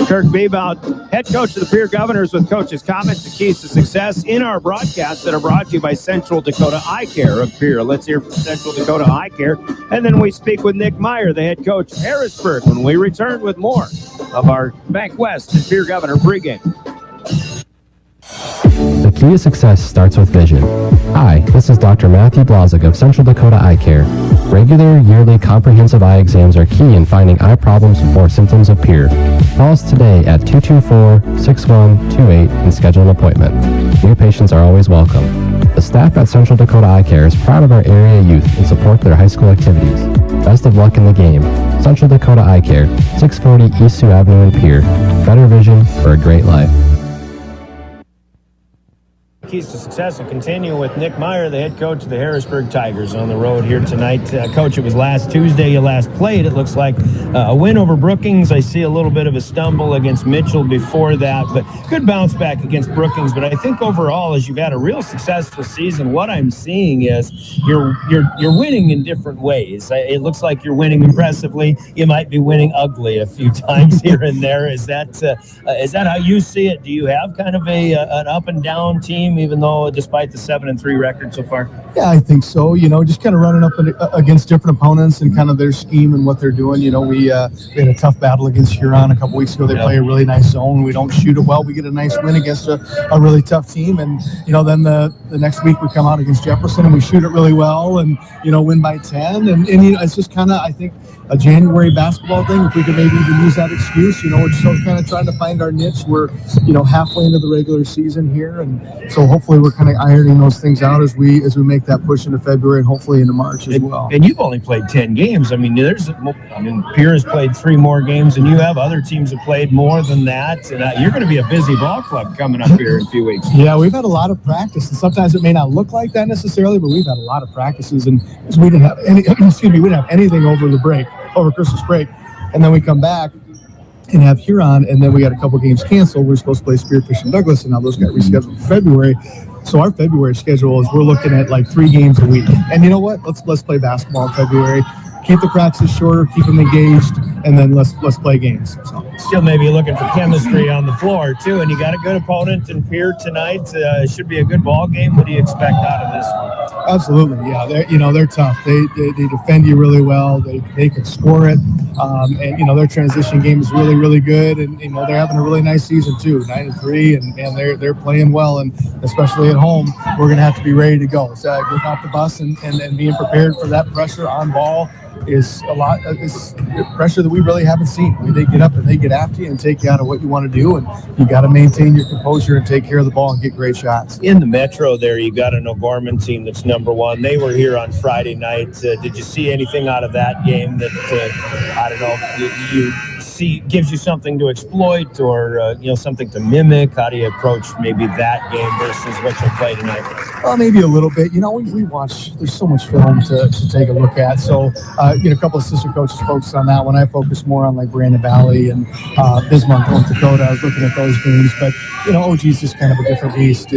Kirk Bebout, head coach of the Pierre Governors, with Coach's comments, the keys to success in our broadcasts that are brought to you by Central Dakota Eye Care of Pierre. Let's hear from Central Dakota Eye Care, and then we speak with Nick Meyer, the head coach of Harrisburg, when we return with more of our Bank West and Pierre Governor pregame. The key to success starts with vision. Hi, this is Dr. Matthew Blazek of Central Dakota Eye Care. Regular, yearly, comprehensive eye exams are key in finding eye problems or symptoms of Pierre. Call us today at 224-6128 and schedule an appointment. New patients are always welcome. The staff at Central Dakota Eye Care is proud of our area youth and support their high school activities. Best of luck in the game. Central Dakota Eye Care, 640 East Sioux Avenue in Pierre. Better vision for a great life. Keys to success will continue with Nick Meyer, the head coach of the Harrisburg Tigers, on the road here tonight. Coach, it was last Tuesday you last played. It looks like a win over Brookings. I see a little bit of a stumble against Mitchell before that, but good bounce back against Brookings. But I think overall, as you've had a real successful season, what I'm seeing is you're winning in different ways. It looks like you're winning impressively. You might be winning ugly a few times here and there. Is that how you see it? Do you have kind of an up and down team, even though despite the 7-3 record so far? Yeah, I think so. Just kind of running up against different opponents and kind of their scheme and what they're doing. We had a tough battle against Huron a couple weeks ago. They play a really nice zone. We don't shoot it well. We get a nice win against a really tough team. And, then the next week we come out against Jefferson and we shoot it really well and, win by 10. And it's just kind of, I think, a January basketball thing. If we could maybe even use that excuse, we're still kind of trying to find our niche. We're, halfway into the regular season here. And so hopefully we're kind of ironing those things out as we make that push into February and hopefully into March as well. And you've only played 10 games. Pierre has played 3 more games than you have. Other teams have played more than that. And you're going to be a busy ball club coming up here in a few weeks. Yeah, we've had a lot of practice, and sometimes it may not look like that necessarily, but we've had a lot of practices, and we didn't have any. We didn't have anything over Christmas break, and then we come back and have Huron, and then we got a couple games canceled. We're supposed to play Spearfish and Douglas, and now those got rescheduled for February. So our February schedule is we're looking at like 3 games a week. And you know what? Let's play basketball in February. Keep the practices shorter, keep them engaged, and then let's play games. So. Still maybe looking for chemistry on the floor, too, and you got a good opponent in Pierre tonight. Should be a good ball game. What do you expect out of this one? Absolutely, yeah. They're tough. They defend you really well. They can score it, and their transition game is really, really good. And they're having a really nice season too, 9-3, and they're playing well. And especially at home, we're gonna have to be ready to go. So getting off the bus and being prepared for that pressure on ball is a lot. It's pressure that we really haven't seen. I mean, they get up and they get after you and take you out of what you want to do, and you got to maintain your composure and take care of the ball and get great shots. In the Metro there, you got an O'Gorman team that's number one. They were here on Friday night. Did you see anything out of that game that, I don't know, you see gives you something to exploit or, something to mimic? How do you approach maybe that game versus what you'll play tonight? Well, maybe a little bit. We watch, there's so much film to take a look at. So, a couple of assistant coaches focus on that one. I focus more on like Brandon Valley and Bismarck, North Dakota. I was looking at those games, but OG's just kind of a different beast.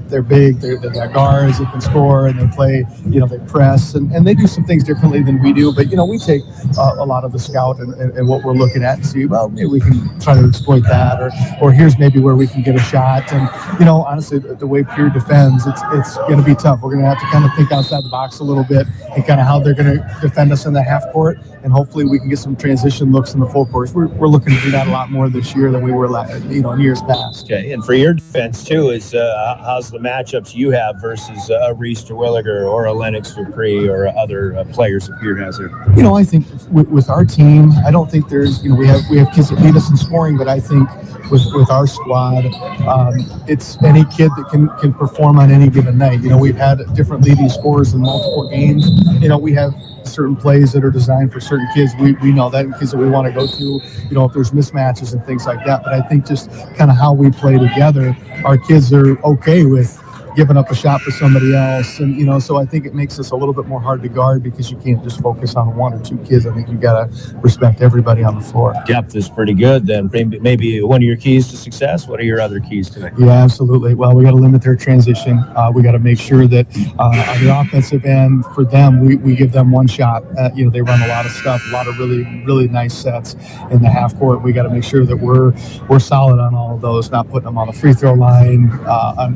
They're big, they've got guards that can score, and they play, they press, and they do some things differently than we do. But we take a lot of the scout and what we're looking at and see, well, maybe we can try to exploit that, or here's maybe where we can get a shot. And honestly, the way Pierre defends, it's going to be tough. We're going to have to kind of think outside the box a little bit and kind of how they're going to defend us in the half court, and hopefully we can get some transition looks in the full court. We're looking to do that a lot more this year than we were in years past. Okay, and for your defense too, is how's the matchups you have versus a Reese Terwilliger or a Lennox Dupree or other players that Pierre has there? I think with our team, I don't think there's we have kids that lead us in scoring, but I think with our squad, it's any kid that can perform on any given night. We've had different leading scorers in multiple games. We have certain plays that are designed for certain kids. We know that, kids that we want to go to, if there's mismatches and things like that. But I think just kind of how we play together, our kids are okay with giving up a shot for somebody else. And, so I think it makes us a little bit more hard to guard because you can't just focus on one or two kids. I think you got to respect everybody on the floor. Depth is pretty good then. Maybe one of your keys to success. What are your other keys today? Yeah, absolutely. Well, we got to limit their transition. We got to make sure that on the offensive end, for them, we give them one shot. They run a lot of stuff, a lot of really, really nice sets in the half court. We got to make sure that we're solid on all of those, not putting them on the free throw line.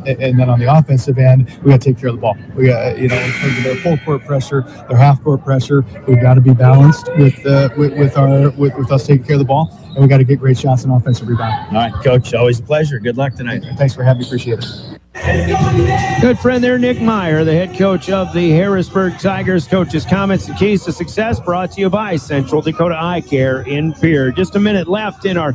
And then on the offensive end, we got to take care of the ball. We got, in terms of their full court pressure, their half court pressure, we've got to be balanced with us taking care of the ball, and we got to get great shots and offensive rebound. All right, Coach, always a pleasure. Good luck tonight. Thanks for having me. Appreciate it. Good friend there, Nick Meyer, the head coach of the Harrisburg Tigers. Coach's comments and keys to success brought to you by Central Dakota Eye Care in Pierre. Just a minute left in our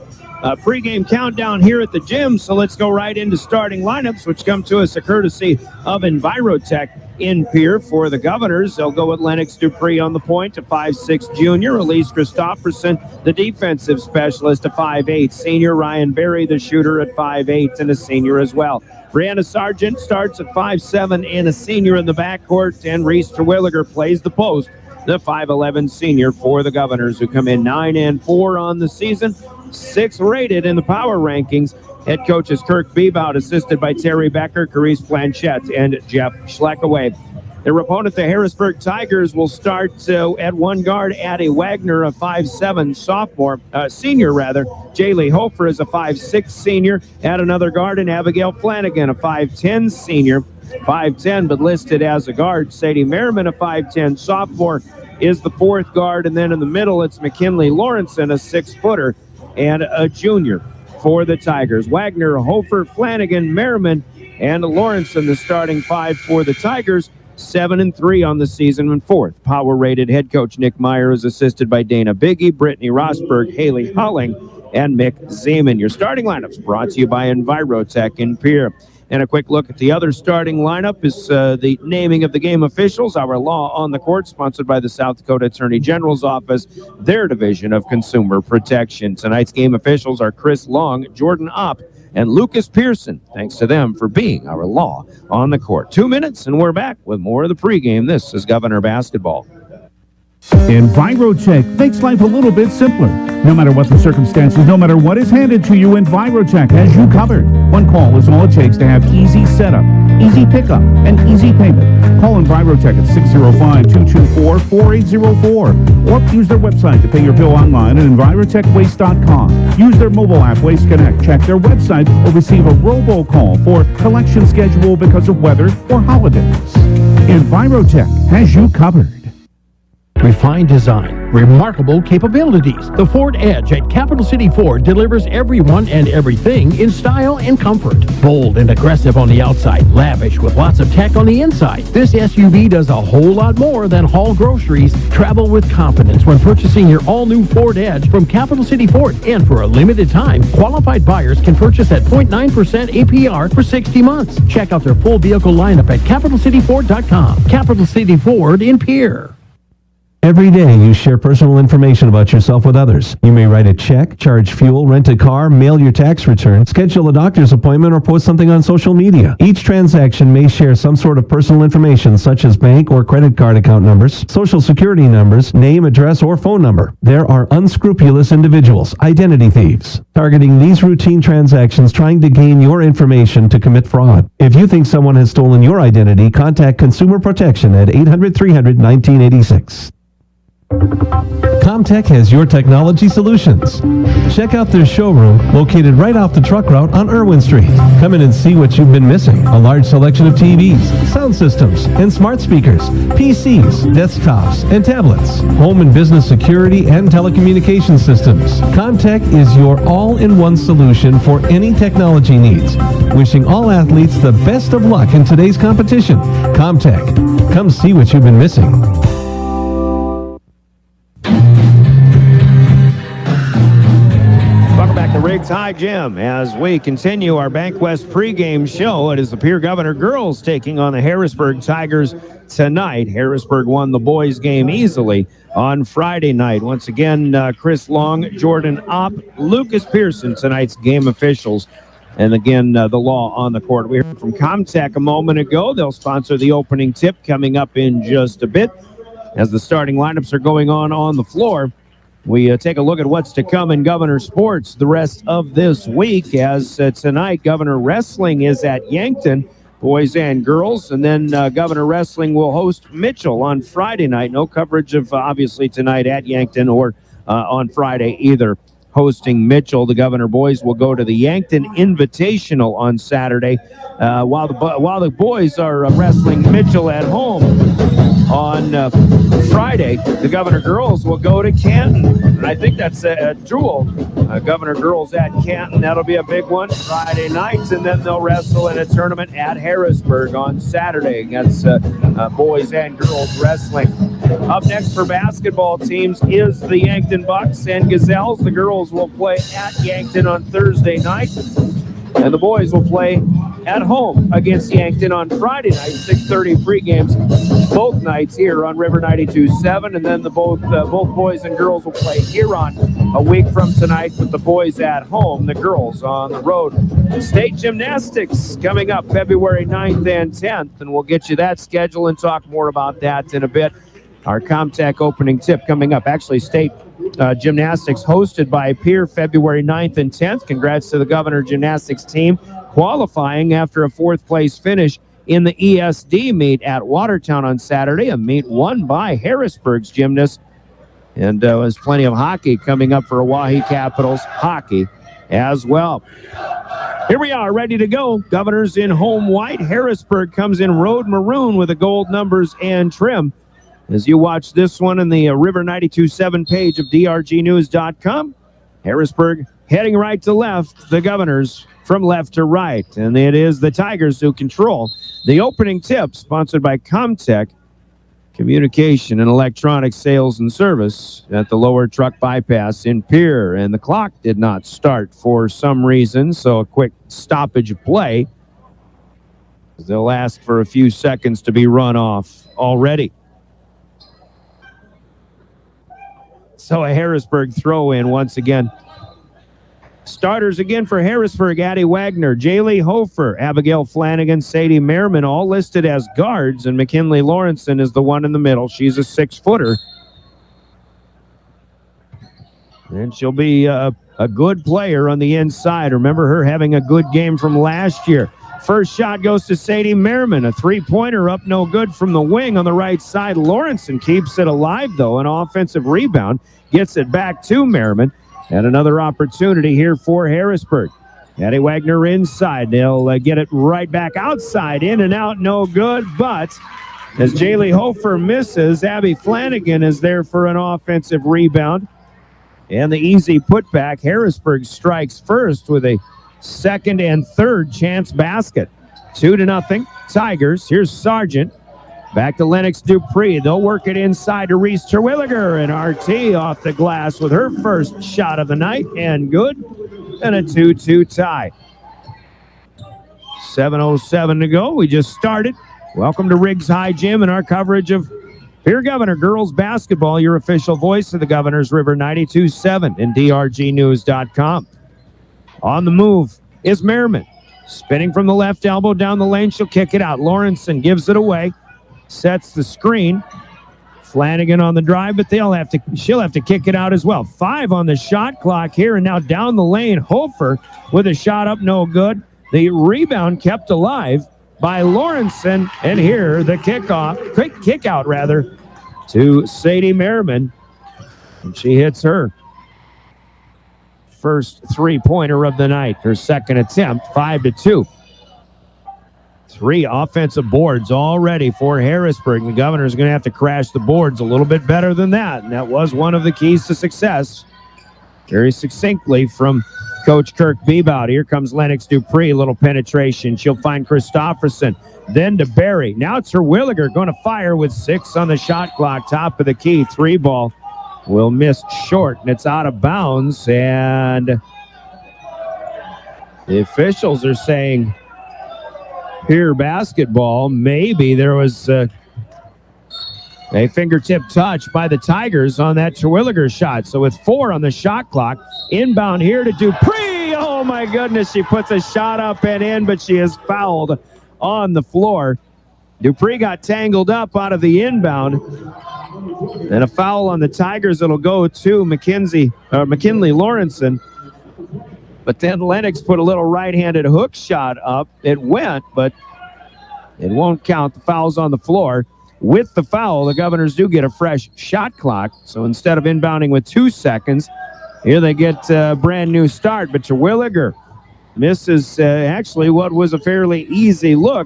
pregame countdown here at the gym, so let's go right into starting lineups, which come to us a courtesy of Envirotech in Pierre. For the Governors, they'll go with Lennox Dupree on the point, a 5'6" junior. Elise Christopherson, the defensive specialist, a 5'8" senior. Ryan Berry, the shooter, at 5'8" and a senior as well. Brianna Sargent starts at 5'7" and a senior in the backcourt, and Reese Terwilliger plays the post, the 5'11" senior for the Governors, who come in 9-4 on the season, 6th rated in the power rankings. Head coach is Kirk Bebout, assisted by Terry Becker, Carice Blanchette, and Jeff Schleckaway. Their opponent, the Harrisburg Tigers, will start at one guard. Addie Wagner, a 5'7" senior. Jaylee Hofer is a 5'6" senior. At another guard, and Abigail Flanagan, a 5'10" senior. 5'10", but listed as a guard. Sadie Merriman, a 5'10" sophomore, is the fourth guard. And then in the middle, it's McKinley Lawrenson, a 6-footer, and a junior for the Tigers. Wagner, Hofer, Flanagan, Merriman, and Lawrenson, the starting five for the Tigers. 7-3 on the season, and fourth power-rated. Head coach Nick Meyer is assisted by Dana Biggie, Brittany Rosberg, Haley Hulling, and Mick Zeman. Your starting lineups brought to you by Envirotech in Pierre. And a quick look at the other starting lineup is the naming of the game officials. Our Law on the Court, sponsored by the South Dakota Attorney General's Office, their Division of Consumer Protection. Tonight's game officials are Chris Long, Jordan Opp, and Lucas Pearson. Thanks to them for being our Law on the Court. 2 minutes, and we're back with more of the pregame. This is Governor Basketball. Envirotech makes life a little bit simpler. No matter what the circumstances, no matter what is handed to you, Envirotech has you covered. One call is all it takes to have easy setup. easy pickup, and easy payment. Call Envirotech at 605-224-4804 or use their website to pay your bill online at envirotechwaste.com. Use their mobile app Waste Connect, check their website, or receive a robocall for collection schedule because of weather or holidays. Envirotech has you covered. Refined design, remarkable capabilities. The Ford Edge at Capital City Ford delivers everyone and everything in style and comfort. Bold and aggressive on the outside, lavish with lots of tech on the inside. This SUV does a whole lot more than haul groceries. Travel with confidence when purchasing your all-new Ford Edge from Capital City Ford. And for a limited time, qualified buyers can purchase at 0.9% APR for 60 months. Check out their full vehicle lineup at CapitalCityFord.com. Capital City Ford in Pierre. Every day you share personal information about yourself with others. You may write a check, charge fuel, rent a car, mail your tax return, schedule a doctor's appointment, or post something on social media. Each transaction may share some sort of personal information such as bank or credit card account numbers, social security numbers, name, address, or phone number. There are unscrupulous individuals, identity thieves, targeting these routine transactions trying to gain your information to commit fraud. If you think someone has stolen your identity, contact Consumer Protection at 800-300-1986. Comtech has your technology solutions. Check out their showroom located right off the truck route on Irwin Street. Come in and see what you've been missing. A large selection of TVs, sound systems, and smart speakers, PCs, desktops, and tablets, home and business security, and telecommunication systems. Comtech is your all-in-one solution for any technology needs. Wishing all athletes the best of luck in today's competition. Comtech. Come see what you've been missing. The Riggs High Gym as we continue our Bank West pregame show. It is the Pierre Governor girls taking on the Harrisburg Tigers tonight. Harrisburg won the boys game easily on Friday night. Once again, Chris Long, Jordan Opp, Lucas Pearson, tonight's game officials. And again, the law on the court. We heard from Comtech a moment ago. They'll sponsor the opening tip coming up in just a bit as the starting lineups are going on the floor. We take a look at what's to come in Governor Sports the rest of this week, as tonight Governor Wrestling is at Yankton, boys and girls, and then Governor Wrestling will host Mitchell on Friday night. No coverage of obviously tonight at Yankton or on Friday either. Hosting Mitchell, the Governor boys will go to the Yankton Invitational on Saturday, while the boys are wrestling Mitchell at home. On Friday, the Governor girls will go to Canton. And I think that's a duel. Governor girls at Canton, that'll be a big one Friday night. And then they'll wrestle in a tournament at Harrisburg on Saturday against boys and girls wrestling. Up next for basketball teams is the Yankton Bucks and Gazelles. The girls will play at Yankton on Thursday night. And the boys will play at home against Yankton on Friday night, 6:30 pregames, both nights here on River 92.7. And then both boys and girls will play Huron a week from tonight, with the boys at home, the girls on the road. State gymnastics coming up February 9th and 10th, and we'll get you that schedule and talk more about that in a bit. Our Comtech opening tip coming up. Actually, state gymnastics hosted by Pierre February 9th and 10th. Congrats to the Governor gymnastics team qualifying after a fourth-place finish in the ESD meet at Watertown on Saturday, a meet won by Harrisburg's gymnasts. And there's plenty of hockey coming up for Oahe Capitals hockey as well. Here we are, ready to go. Governors in home white. Harrisburg comes in road maroon with the gold numbers and trim. As you watch this one in the River 92.7 page of drgnews.com, Harrisburg heading right to left, the Governors from left to right. And it is the Tigers who control the opening tip, sponsored by Comtech Communication and Electronic Sales and Service at the lower truck bypass in Pierre. And the clock did not start for some reason, so a quick stoppage of play. They'll ask for a few seconds to be run off already. So a Harrisburg throw-in once again. Starters again for Harrisburg: Addie Wagner, Jaylee Hofer, Abigail Flanagan, Sadie Merriman, all listed as guards, and McKinley Lawrenson is the one in the middle. She's a 6-footer. And she'll be a good player on the inside. Remember her having a good game from last year. First shot goes to Sadie Merriman. A three-pointer up no good from the wing on the right side. Lawrenson keeps it alive, though. An offensive rebound gets it back to Merriman. And another opportunity here for Harrisburg. Addie Wagner inside. They'll get it right back outside. In and out, no good. But as Jaylee Hofer misses, Abby Flanagan is there for an offensive rebound. And the easy putback. Harrisburg strikes first with a second and third chance basket. 2-0 Tigers. Here's Sargent. Back to Lennox Dupree. They'll work it inside to Reese Terwilliger, and RT off the glass with her first shot of the night, and good. And a 2-2 tie. 7:07 to go. We just started. Welcome to Riggs High Gym and our coverage of Pierre Governor girls basketball, your official voice of the Governors River 92.7 and drgnews.com. On the move is Merriman. Spinning from the left elbow down the lane. She'll kick it out. Lawrenson gives it away. Sets the screen. Flanagan on the drive, but she'll have to kick it out as well. 5 on the shot clock here, and now down the lane, Hofer with a shot up, no good. The rebound kept alive by Lawrenson, and here the quick kick out to Sadie Merriman, and she hits her first three-pointer of the night, her second attempt, 5-2. 3 offensive boards already for Harrisburg. The Governors are going to have to crash the boards a little bit better than that, and that was one of the keys to success. Very succinctly from Coach Kirk Bebout. Here comes Lennox Dupree, little penetration. She'll find Christofferson, then to Barry. Now it's Terwilliger going to fire with 6 on the shot clock, top of the key. 3 ball will miss short, and it's out of bounds, and the officials are saying Pierre basketball. Maybe there was a fingertip touch by the Tigers on that Terwilliger shot. So with 4 on the shot clock, inbound here to Dupree. Oh my goodness, she puts a shot up and in, but she is fouled on the floor. Dupree got tangled up out of the inbound. And a foul on the Tigers. It'll go to McKinley Lawrenson. But then Lennox put a little right-handed hook shot up. It went, but it won't count. The foul's on the floor. With the foul, the Governors do get a fresh shot clock. So instead of inbounding with 2 seconds, here they get a brand new start. But Terwilliger misses actually what was a fairly easy look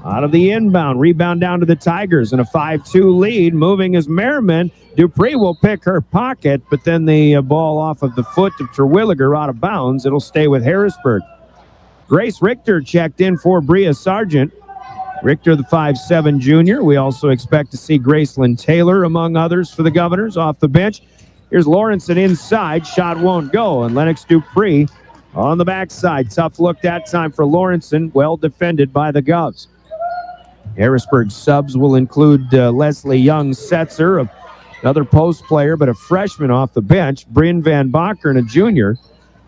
out of the inbound. Rebound down to the Tigers and a 5-2 lead. Moving is Merriman. Dupree will pick her pocket, but then the ball off of the foot of Terwilliger out of bounds. It'll stay with Harrisburg. Grace Richter checked in for Bria Sargent. Richter, the 5'7" junior. We also expect to see Gracelyn Taylor, among others, for the Governors off the bench. Here's Lawrenson inside. Shot won't go. And Lennox Dupree on the backside. Tough look that time for Lawrenson. Well defended by the Govs. Harrisburg subs will include Leslie Young-Setzer, another post player, but a freshman off the bench. Bryn Van Bakker, a junior.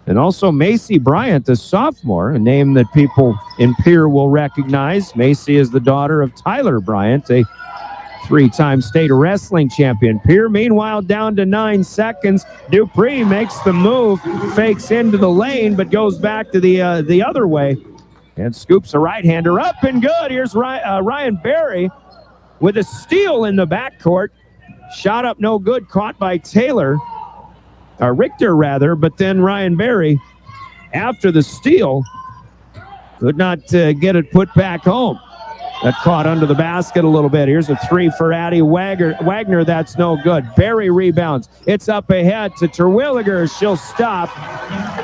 And also Macy Bryant, a sophomore, a name that people in Pierre will recognize. Macy is the daughter of Tyler Bryant, a 3-time state wrestling champion. Pierre, meanwhile, down to 9 seconds. Dupree makes the move, fakes into the lane, but goes back to the other way and scoops a right-hander up and good. Here's Ryan Barry with a steal in the backcourt. Shot up no good, caught by Richter rather, but then Ryan Barry, after the steal, could not get it put back home. Got caught under the basket a little bit. Here's a 3 for Addie Wagner. That's no good. Barry rebounds. It's up ahead to Terwilliger. She'll stop.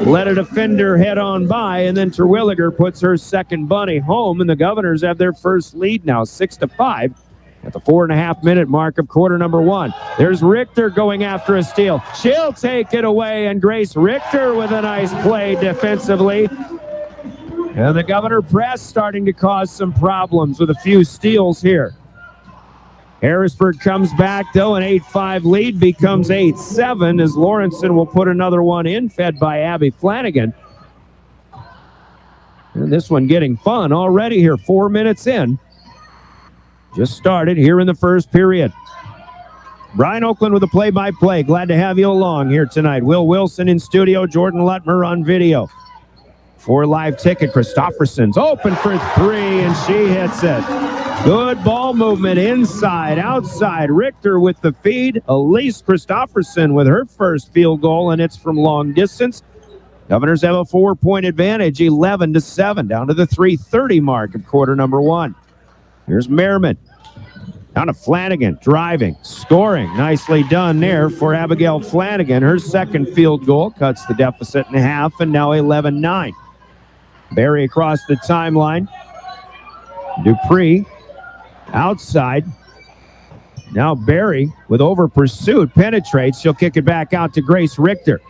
Let a defender head on by, and then Terwilliger puts her second bunny home, and the Governors have their first lead now, 6-5. At the 4.5-minute mark of quarter number 1. There's Richter going after a steal. She'll take it away, and Grace Richter with a nice play defensively. And the Governor press starting to cause some problems with a few steals here. Harrisburg comes back, though. An 8-5 lead becomes 8-7 as Lawrenson will put another one in, fed by Abby Flanagan. And this one getting fun already here, 4 minutes in. Just started here in the first period. Brian Oakland with a play-by-play. Glad to have you along here tonight. Will Wilson in studio, Jordan Lutmer on video. for a live ticket. Christofferson's open for three, and she hits it. Good ball movement inside, outside. Richter with the feed. Elise Christofferson with her first field goal, and it's from long distance. Governors have a 4-point advantage, 11-7, down to the 3:30 mark of quarter number 1. Here's Merriman. Down to Flanagan, driving, scoring. Nicely done there for Abigail Flanagan. Her second field goal cuts the deficit in half, and now 11-9. Barry across the timeline. Dupree outside. Now Barry with over pursuit penetrates. She'll kick it back out to Grace Richter.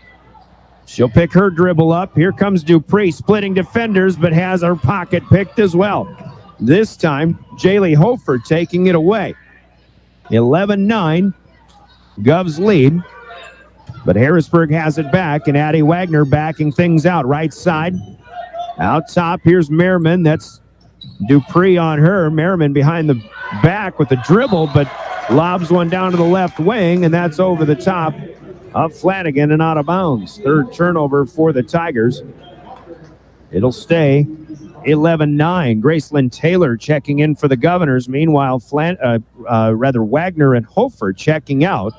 She'll pick her dribble up. Here comes Dupree splitting defenders, but has her pocket picked as well. This time, Jaylee Hofer taking it away. 11-9, Govs lead, but Harrisburg has it back, and Addie Wagner backing things out. Right side, out top, here's Merriman. That's Dupree on her. Merriman behind the back with the dribble, but lobs one down to the left wing, and that's over the top of Flanagan and out of bounds. Third turnover for the Tigers. It'll stay 11-9. Gracelyn Taylor checking in for the Governors. Meanwhile, Wagner and Hofer checking out.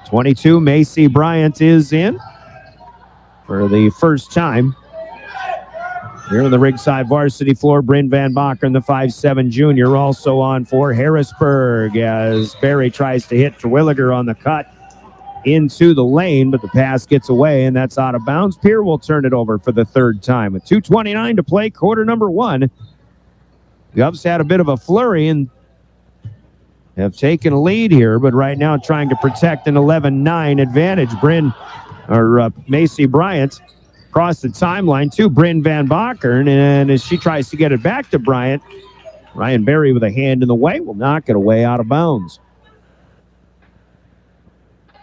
22, Macy Bryant is in for the first time. Here on the Rigside varsity floor, Bryn Van Bakken, the 5'7" junior, also on for Harrisburg as Barry tries to hit Terwilliger on the cut into the lane, but the pass gets away, and that's out of bounds. Pierre will turn it over for the third time. With 2:29 to play, quarter number 1. Govs had a bit of a flurry and have taken a lead here, but right now trying to protect an 11-9 advantage. Macy Bryant across the timeline to Bryn Van Bakken, and as she tries to get it back to Bryant, Ryan Barry with a hand in the way will knock it away out of bounds.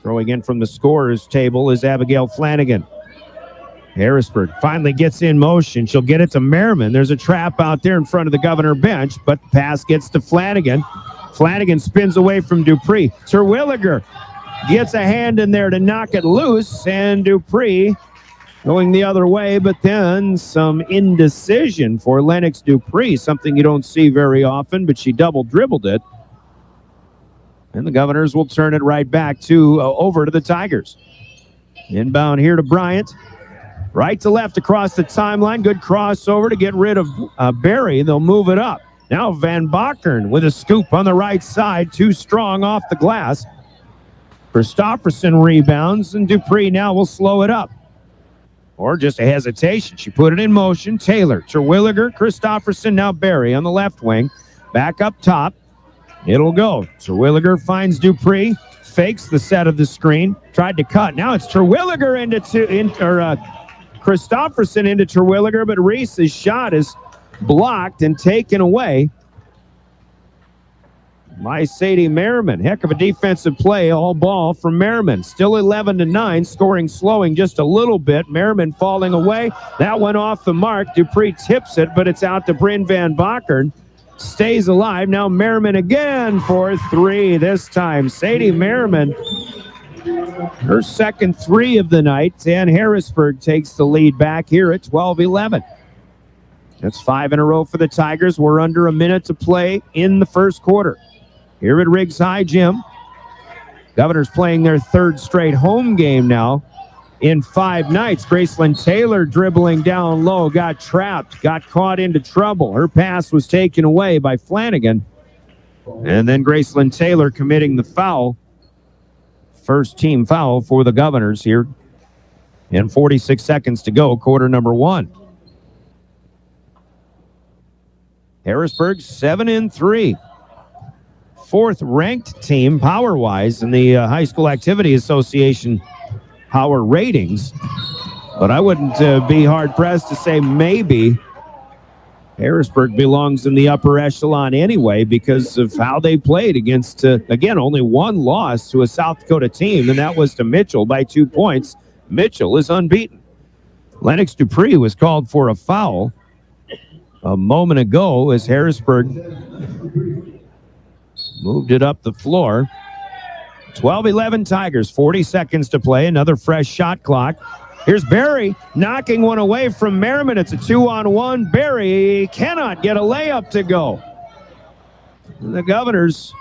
Throwing in from the scorer's table is Abigail Flanagan. Harrisburg finally gets in motion. She'll get it to Merriman. There's a trap out there in front of the Governor bench, but the pass gets to Flanagan. Flanagan spins away from Dupree. Terwilliger gets a hand in there to knock it loose, and Dupree going the other way, but then some indecision for Lennox Dupree, something you don't see very often, but she double dribbled it. And the Governors will turn it right back over to the Tigers. Inbound here to Bryant. Right to left across the timeline. Good crossover to get rid of Barry. They'll move it up. Now Van Bakken with a scoop on the right side. Too strong off the glass. Christofferson rebounds, and Dupree now will slow it up. Or just a hesitation. She put it in motion. Taylor, Terwilliger, Christofferson, now Barry on the left wing. Back up top. It'll go. Terwilliger finds Dupree, fakes the set of the screen, tried to cut. Now it's Terwilliger Christofferson into Terwilliger, but Reese's shot is blocked and taken away by Sadie Merriman. Heck of a defensive play, all ball from Merriman. Still 11-9, scoring slowing just a little bit. Merriman falling away. That went off the mark. Dupree tips it, but it's out to Bryn Van Bakken. Stays alive. Now Merriman again for three. This time Sadie Merriman, her second three of the night, and Harrisburg takes the lead back here at 12-11. That's 5 in a row for the Tigers. We're under a minute to play in the first quarter. Here at Riggs High Gym, Governors playing their third straight home game now in 5 nights. Gracelyn Taylor dribbling down low, got trapped, got caught into trouble. Her pass was taken away by Flanagan. And then Gracelyn Taylor committing the foul. First team foul for the Governors here. And 46 seconds to go, quarter number 1. Harrisburg 7-3. 4th ranked team power-wise in the High School Activity Association power ratings, but I wouldn't be hard-pressed to say maybe Harrisburg belongs in the upper echelon anyway because of how they played against, again, only one loss to a South Dakota team, and that was to Mitchell by 2 points. Mitchell is unbeaten. Lennox Dupree was called for a foul a moment ago as Harrisburg moved it up the floor. 12-11 Tigers, 40 seconds to play. Another fresh shot clock. Here's Barry knocking one away from Merriman. It's a 2-on-1. Barry cannot get a layup to go. The Governors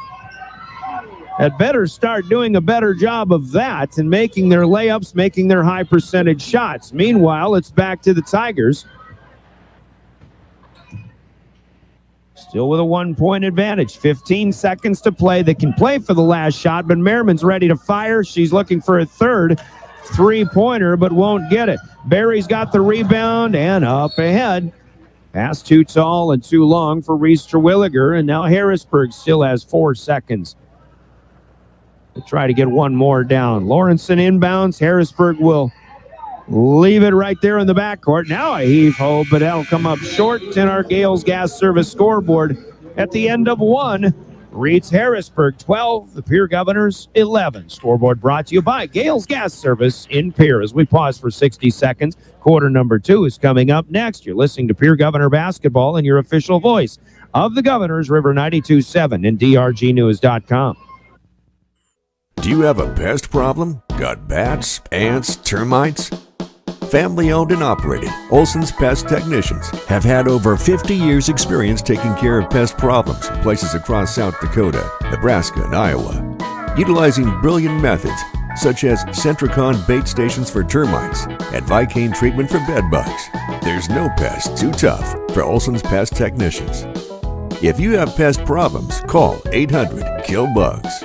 had better start doing a better job of that and making their layups, making their high percentage shots. Meanwhile, it's back to the Tigers. Still with a 1-point advantage. 15 seconds to play. They can play for the last shot, but Merriman's ready to fire. She's looking for a third three-pointer, but won't get it. Barry's got the rebound and up ahead. Pass too tall and too long for Reese Terwilliger, and now Harrisburg still has 4 seconds to try to get one more down. Lawrenson inbounds. Harrisburg will leave it right there in the backcourt. Now a heave-ho, but that'll come up short, and our Gales Gas Service scoreboard at the end of one reads Harrisburg 12, the Pierre Governors 11. Scoreboard brought to you by Gales Gas Service in Pierre. As we pause for 60 seconds, quarter number 2 is coming up next. You're listening to Pierre Governor Basketball and your official voice of the Governors, River 92.7 and drgnews.com. Do you have a pest problem? Got bats, ants, termites? Family owned and operated, Olson's Pest Technicians have had over 50 years experience taking care of pest problems in places across South Dakota, Nebraska, and Iowa. Utilizing brilliant methods such as Centricon bait stations for termites and Vicane treatment for bed bugs. There's no pest too tough for Olson's Pest Technicians. If you have pest problems, call 800-KILL-BUGS.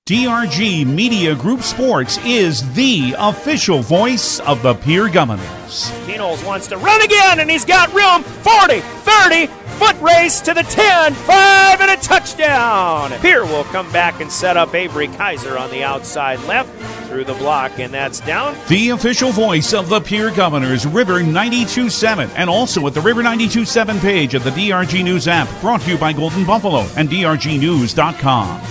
DRG Media Group Sports is the official voice of the Pierre Governors. Knowles wants to run again, and he's got room. 40, 30, foot race to the 10, 5, and a touchdown. Pierre will come back and set up Avery Kaiser on the outside left through the block, and that's down. The official voice of the Pierre Governors, River 92.7, and also at the River 92.7 page of the DRG News app, brought to you by Golden Buffalo and drgnews.com.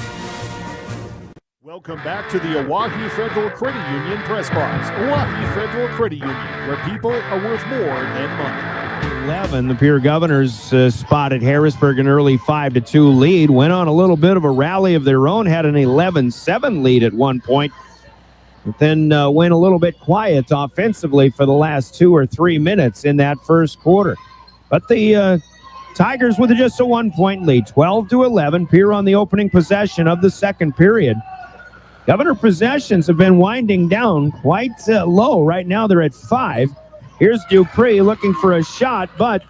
Welcome back to the Oahe Federal Credit Union Press Box. Oahe Federal Credit Union, where people are worth more than money. 11, the Pierre Governors spotted Harrisburg an early 5-2 lead, went on a little bit of a rally of their own, had an 11-7 lead at one point, but then went a little bit quiet offensively for the last 2 or 3 minutes in that first quarter. But the Tigers with just a 1-point lead, 12-11, Pierre on the opening possession of the second period. Governor possessions have been winding down quite low. Right now they're at 5. Here's Dupree looking for a shot, but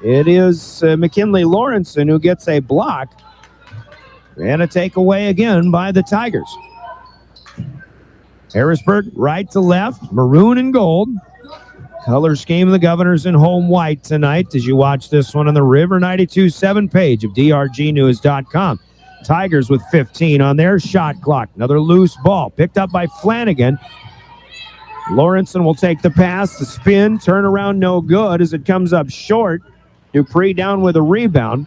it is McKinley Lawrenson who gets a block. And a takeaway again by the Tigers. Harrisburg right to left, maroon and gold. Color scheme of the Governors in home white tonight as you watch this one on the River 92.7 page of drgnews.com. Tigers with 15 on their shot clock. Another loose ball picked up by Flanagan. Lawrenson will take the pass, the spin, turn around, no good as it comes up short. Dupree down with a rebound.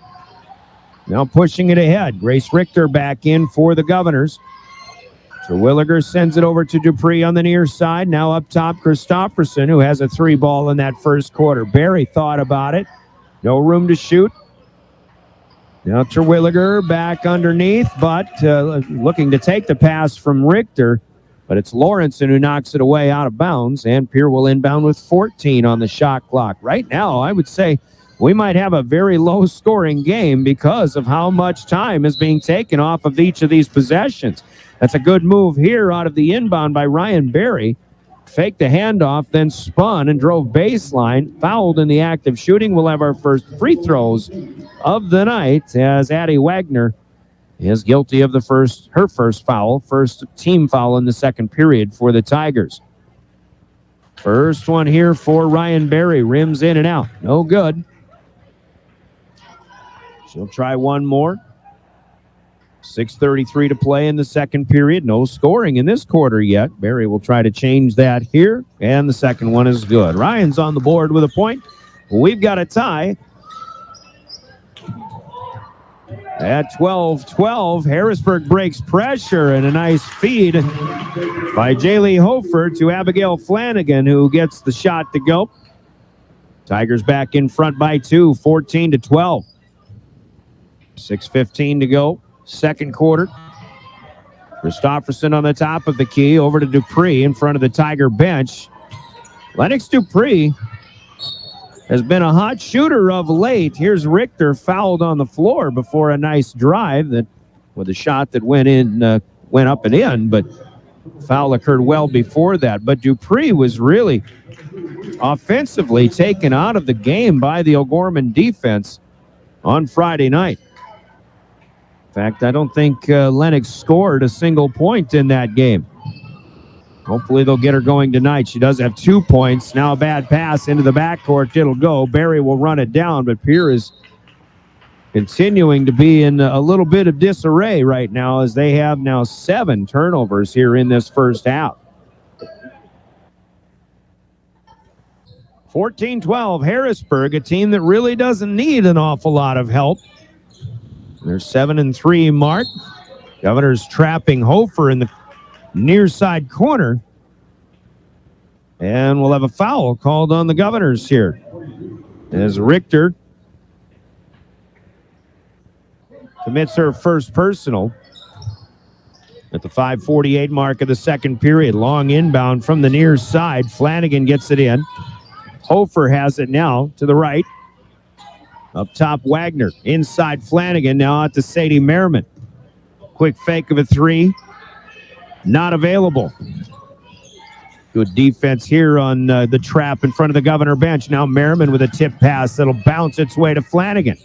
Now pushing it ahead. Grace Richter back in for the Governors. Terwilliger sends it over to Dupree on the near side. Now up top, Christofferson, who has a 3-ball in that first quarter. Barry thought about it. No room to shoot. Now Terwilliger back underneath, but looking to take the pass from Richter. But it's Lawrenson who knocks it away out of bounds, and Pierre will inbound with 14 on the shot clock. Right now, I would say we might have a very low-scoring game because of how much time is being taken off of each of these possessions. That's a good move here out of the inbound by Ryan Barry. Faked the handoff, then spun and drove baseline. Fouled in the act of shooting. We'll have our first free throws of the night as Addie Wagner is guilty of her first foul, first team foul in the second period for the Tigers. First one here for Ryan Barry. Rims in and out. No good. She'll try one more. 6:33 to play in the second period. No scoring in this quarter yet. Barry will try to change that here, and the second one is good. Ryan's on the board with a point. We've got a tie at 12-12. Harrisburg breaks pressure, and a nice feed by Jaylee Hofer to Abigail Flanagan, who gets the shot to go. Tigers back in front by 2, 14-12. 6:15 to go. Second quarter. Christofferson on the top of the key, over to Dupree in front of the Tiger bench. Lennox Dupree has been a hot shooter of late. Here's Richter fouled on the floor before a nice drive that, with a shot that went up and in, but foul occurred well before that. But Dupree was really offensively taken out of the game by the O'Gorman defense on Friday night. In fact, I don't think Lennox scored a single point in that game. Hopefully they'll get her going tonight. She does have 2 points. Now a bad pass into the backcourt. It'll go. Barry will run it down, but Pierre is continuing to be in a little bit of disarray right now, as they have now 7 turnovers here in this first half. 14-12, Harrisburg, a team that really doesn't need an awful lot of help. They're 7-3 mark. Governors trapping Hofer in the near side corner. And we'll have a foul called on the Governors here, as Richter commits her first personal at the 5:48 mark of the second period. Long inbound from the near side. Flanagan gets it in. Hofer has it now to the right. Up top, Wagner. Inside, Flanagan. Now out to Sadie Merriman. Quick fake of a three. Not available. Good defense here on the trap in front of the Governor bench. Now Merriman with a tip pass that'll bounce its way to Flanagan.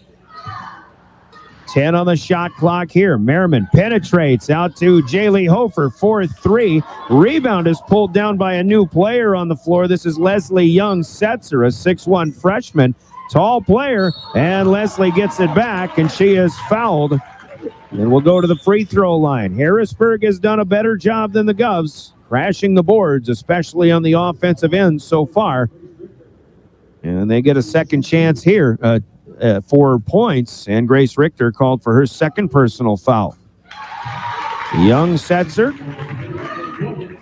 10 on the shot clock here. Merriman penetrates out to Jaylee Hofer. 4-3. Rebound is pulled down by a new player on the floor. This is Leslie Young-Setzer, a 6'1 freshman. Tall player, and Leslie gets it back, and she is fouled. And we'll go to the free throw line. Harrisburg has done a better job than the Govs, crashing the boards, especially on the offensive end so far. And they get a second chance here. 4 points, and Grace Richter called for her second personal foul. Young-Setzer,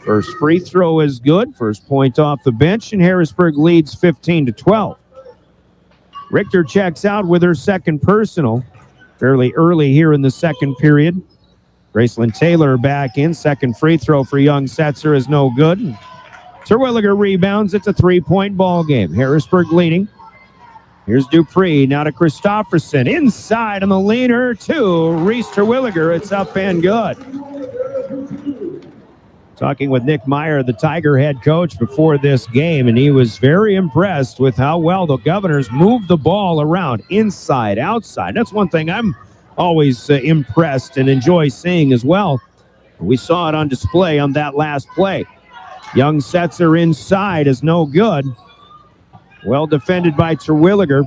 first free throw is good. First point off the bench, and Harrisburg leads 15-12. Richter checks out with her second personal fairly early here in the second period. Gracelyn Taylor back in. Second free throw for Young-Setzer is no good. Terwilliger rebounds. It's a 3-point ball game. Harrisburg leading. Here's Dupree, now to Christofferson. Inside on the leaner to Reese Terwilliger. It's up and good. Talking with Nick Meyer, the Tiger head coach, before this game, and he was very impressed with how well the Governors moved the ball around, inside, outside. That's one thing I'm always impressed and enjoy seeing as well. We saw it on display on that last play. Young-Setzer inside is no good. Well defended by Terwilliger.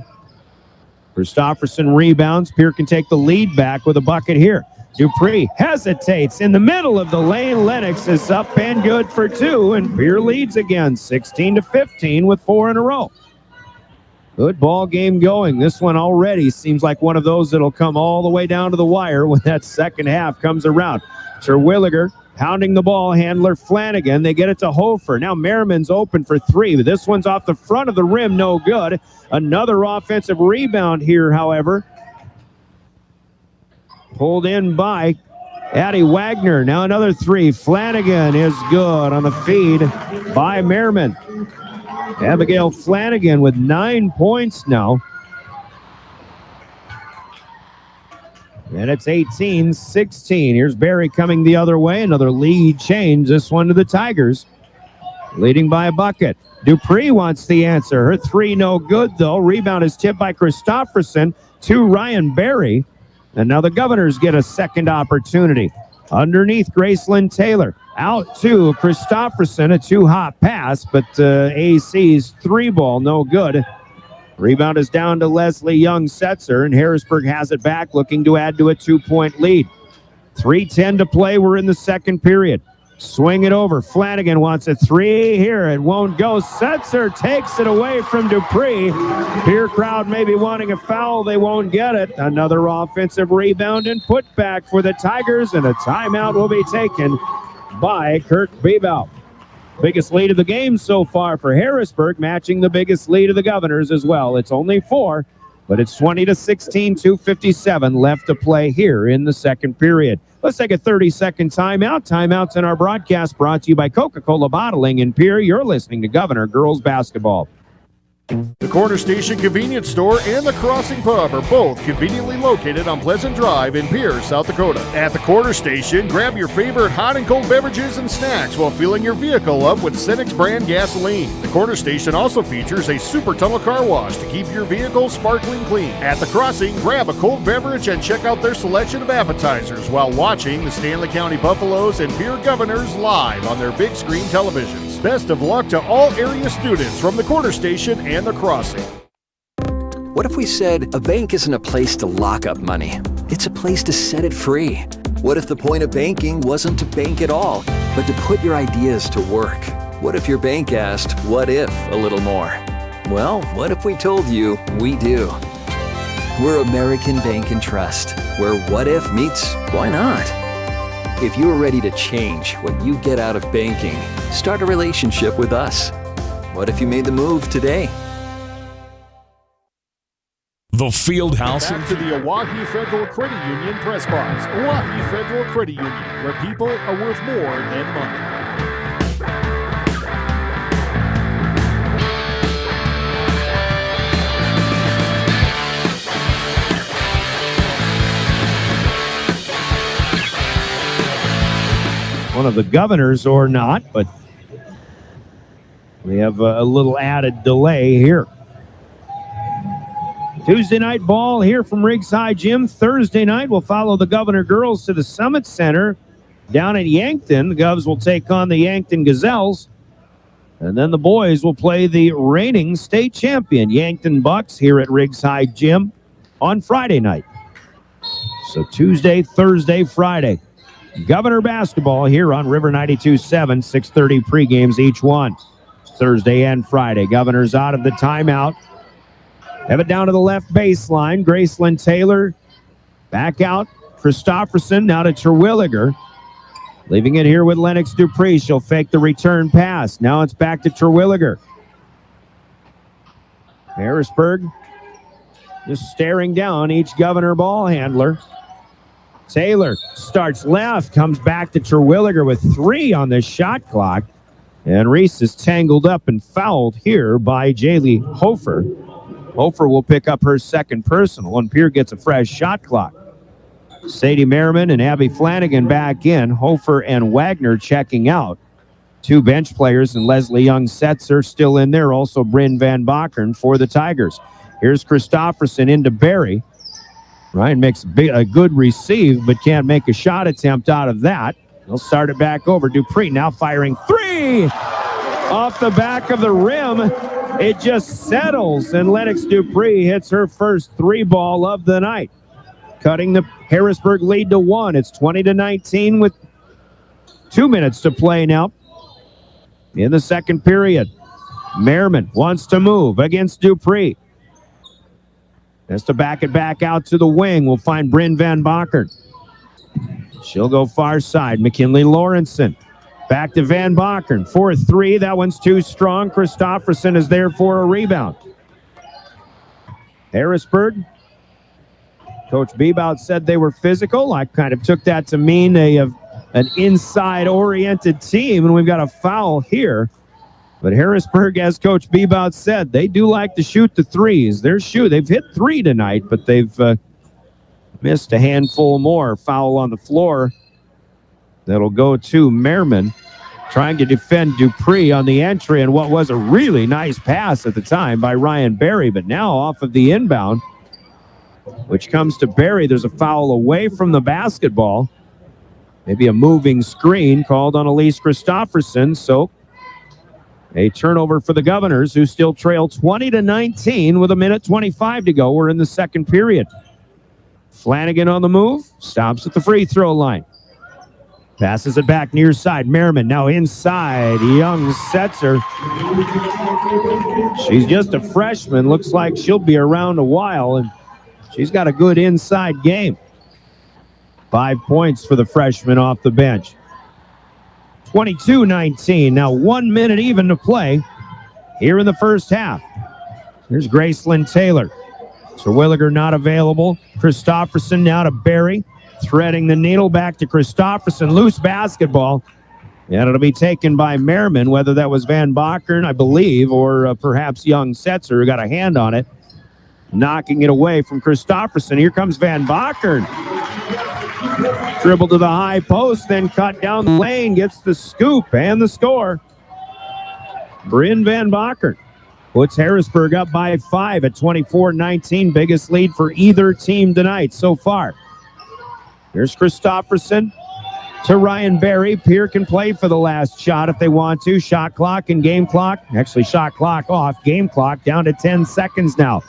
Christofferson rebounds. Pierre can take the lead back with a bucket here. Dupree hesitates in the middle of the lane. Lennox is up and good for 2, and Pierre leads again, 16-15 with 4 in a row. Good ball game going. This one already seems like one of those that'll come all the way down to the wire when that second half comes around. Terwilliger pounding the ball handler Flanagan. They get it to Hofer. Now Merriman's open for 3, but this one's off the front of the rim, no good. Another offensive rebound here, however. Pulled in by Addie Wagner. Now another 3. Flanagan is good on the feed by Merriman. Abigail Flanagan with 9 points now. And it's 18-16. Here's Barry coming the other way. Another lead change. This one to the Tigers. Leading by a bucket. Dupree wants the answer. Her 3 no good, though. Rebound is tipped by Christofferson to Ryan Barry. And now the Governors get a second opportunity. Underneath, Gracelyn Taylor. Out to Christofferson. A too-hot pass, but AC's 3 ball no good. Rebound is down to Leslie Young-Setzer, and Harrisburg has it back, looking to add to a 2-point lead. 3:10 to play. We're in the second period. Swing it over. Flanagan wants a 3 here. It won't go. Setzer takes it away from Dupree. Pierre crowd maybe wanting a foul. They won't get it. Another offensive rebound and put back for the Tigers, and a timeout will be taken by Kirk Bebout. Biggest lead of the game so far for Harrisburg, matching the biggest lead of the Governors as well. It's only 4. But it's 20-16, 2:57 left to play here in the second period. Let's take a 30-second timeout. Timeouts in our broadcast brought to you by Coca-Cola Bottling in Pierre. You're listening to Governor Girls Basketball. The Corner Station Convenience Store and the Crossing Pub are both conveniently located on Pleasant Drive in Pierre, South Dakota. At the Corner Station, grab your favorite hot and cold beverages and snacks while filling your vehicle up with Cenex brand gasoline. The Corner Station also features a super tunnel car wash to keep your vehicle sparkling clean. At the Crossing, grab a cold beverage and check out their selection of appetizers while watching the Stanley County Buffaloes and Pierre Governors live on their big screen televisions. Best of luck to all area students from the Corner Station and the Crossing. What if we said a bank isn't a place to lock up money? It's a place to set it free. What if the point of banking wasn't to bank at all, but to put your ideas to work? What if your bank asked, what if, a little more? Well, what if we told you we do? We're American Bank and Trust, where what if meets why not? If you're ready to change what you get out of banking, start a relationship with us. What if you made the move today? The Field House. Back to the Oahe Federal Credit Union press box. Oahe Federal Credit Union, where people are worth more than money. One of the governors or not, but we have a little added delay here. Tuesday night ball here from Riggs High Gym. Thursday night we'll follow the Governor girls to the Summit Center down at Yankton. The Govs will take on the Yankton Gazelles. And then the boys will play the reigning state champion, Yankton Bucks, here at Riggs High Gym on Friday night. So Tuesday, Thursday, Friday. Governor basketball here on River 92.7, 6:30 pregames each one. Thursday and Friday. Governors out of the timeout. Have it down to the left baseline. Graceland Taylor back out. Christofferson now to Terwilliger. Leaving it here with Lennox Dupree. She'll fake the return pass. Now it's back to Terwilliger. Harrisburg just staring down each Governor ball handler. Taylor starts left, comes back to Terwilliger with 3 on the shot clock. And Reese is tangled up and fouled here by Jaylee Hofer. Hofer will pick up her second personal, and Pierre gets a fresh shot clock. Sadie Merriman and Abby Flanagan back in. Hofer and Wagner checking out. 2 bench players, and Leslie Young-Setzer still in there. Also Bryn Van Bakern for the Tigers. Here's Christofferson into Barry. Ryan makes a good receive, but can't make a shot attempt out of that. He'll start it back over. Dupree now firing 3 off the back of the rim. It just settles, and Lennox Dupree hits her first 3 ball of the night, cutting the Harrisburg lead to 1. It's 20-19 with 2 minutes to play now in the second period. Merriman wants to move against Dupree. Has to back it back out to the wing. We'll find Bryn Van Bakern. She'll go far side. McKinley Lawrenson. Back to Van Bakern. 4-3. That one's too strong. Christofferson is there for a rebound. Harrisburg. Coach Bebout said they were physical. I kind of took that to mean an inside-oriented team, and we've got a foul here. But Harrisburg, as Coach Bebout said, they do like to shoot the threes. They've hit 3 tonight, but they've missed a handful more. Foul on the floor. That'll go to Merriman, trying to defend Dupree on the entry, and what was a really nice pass at the time by Ryan Berry. But now off of the inbound, which comes to Berry, there's a foul away from the basketball. Maybe a moving screen called on Elise Christofferson. So a turnover for the Governors, who still trail 20-19 with 1:25 to go. We're in the second period. Flanagan on the move, stops at the free throw line. Passes it back near side. Merriman now inside. Young-Setzer. She's just a freshman. Looks like she'll be around a while, and she's got a good inside game. 5 points for the freshman off the bench. 22-19. Now 1 minute even to play here in the first half. Here's Graceland Taylor. Terwilliger not available. Christofferson now to Barry. Threading the needle back to Christofferson. Loose basketball. And it'll be taken by Merriman, whether that was Van Bakern, I believe, or perhaps young Setzer, who got a hand on it. Knocking it away from Christofferson. Here comes Van Bakern. Dribble to the high post, then cut down the lane. Gets the scoop and the score. Bryn Van Bakern puts Harrisburg up by 5 at 24-19. Biggest lead for either team tonight so far. Here's Christofferson to Ryan Barry. Pierre can play for the last shot if they want to. Shot clock and game clock. Actually, shot clock off. Game clock down to 10 seconds now.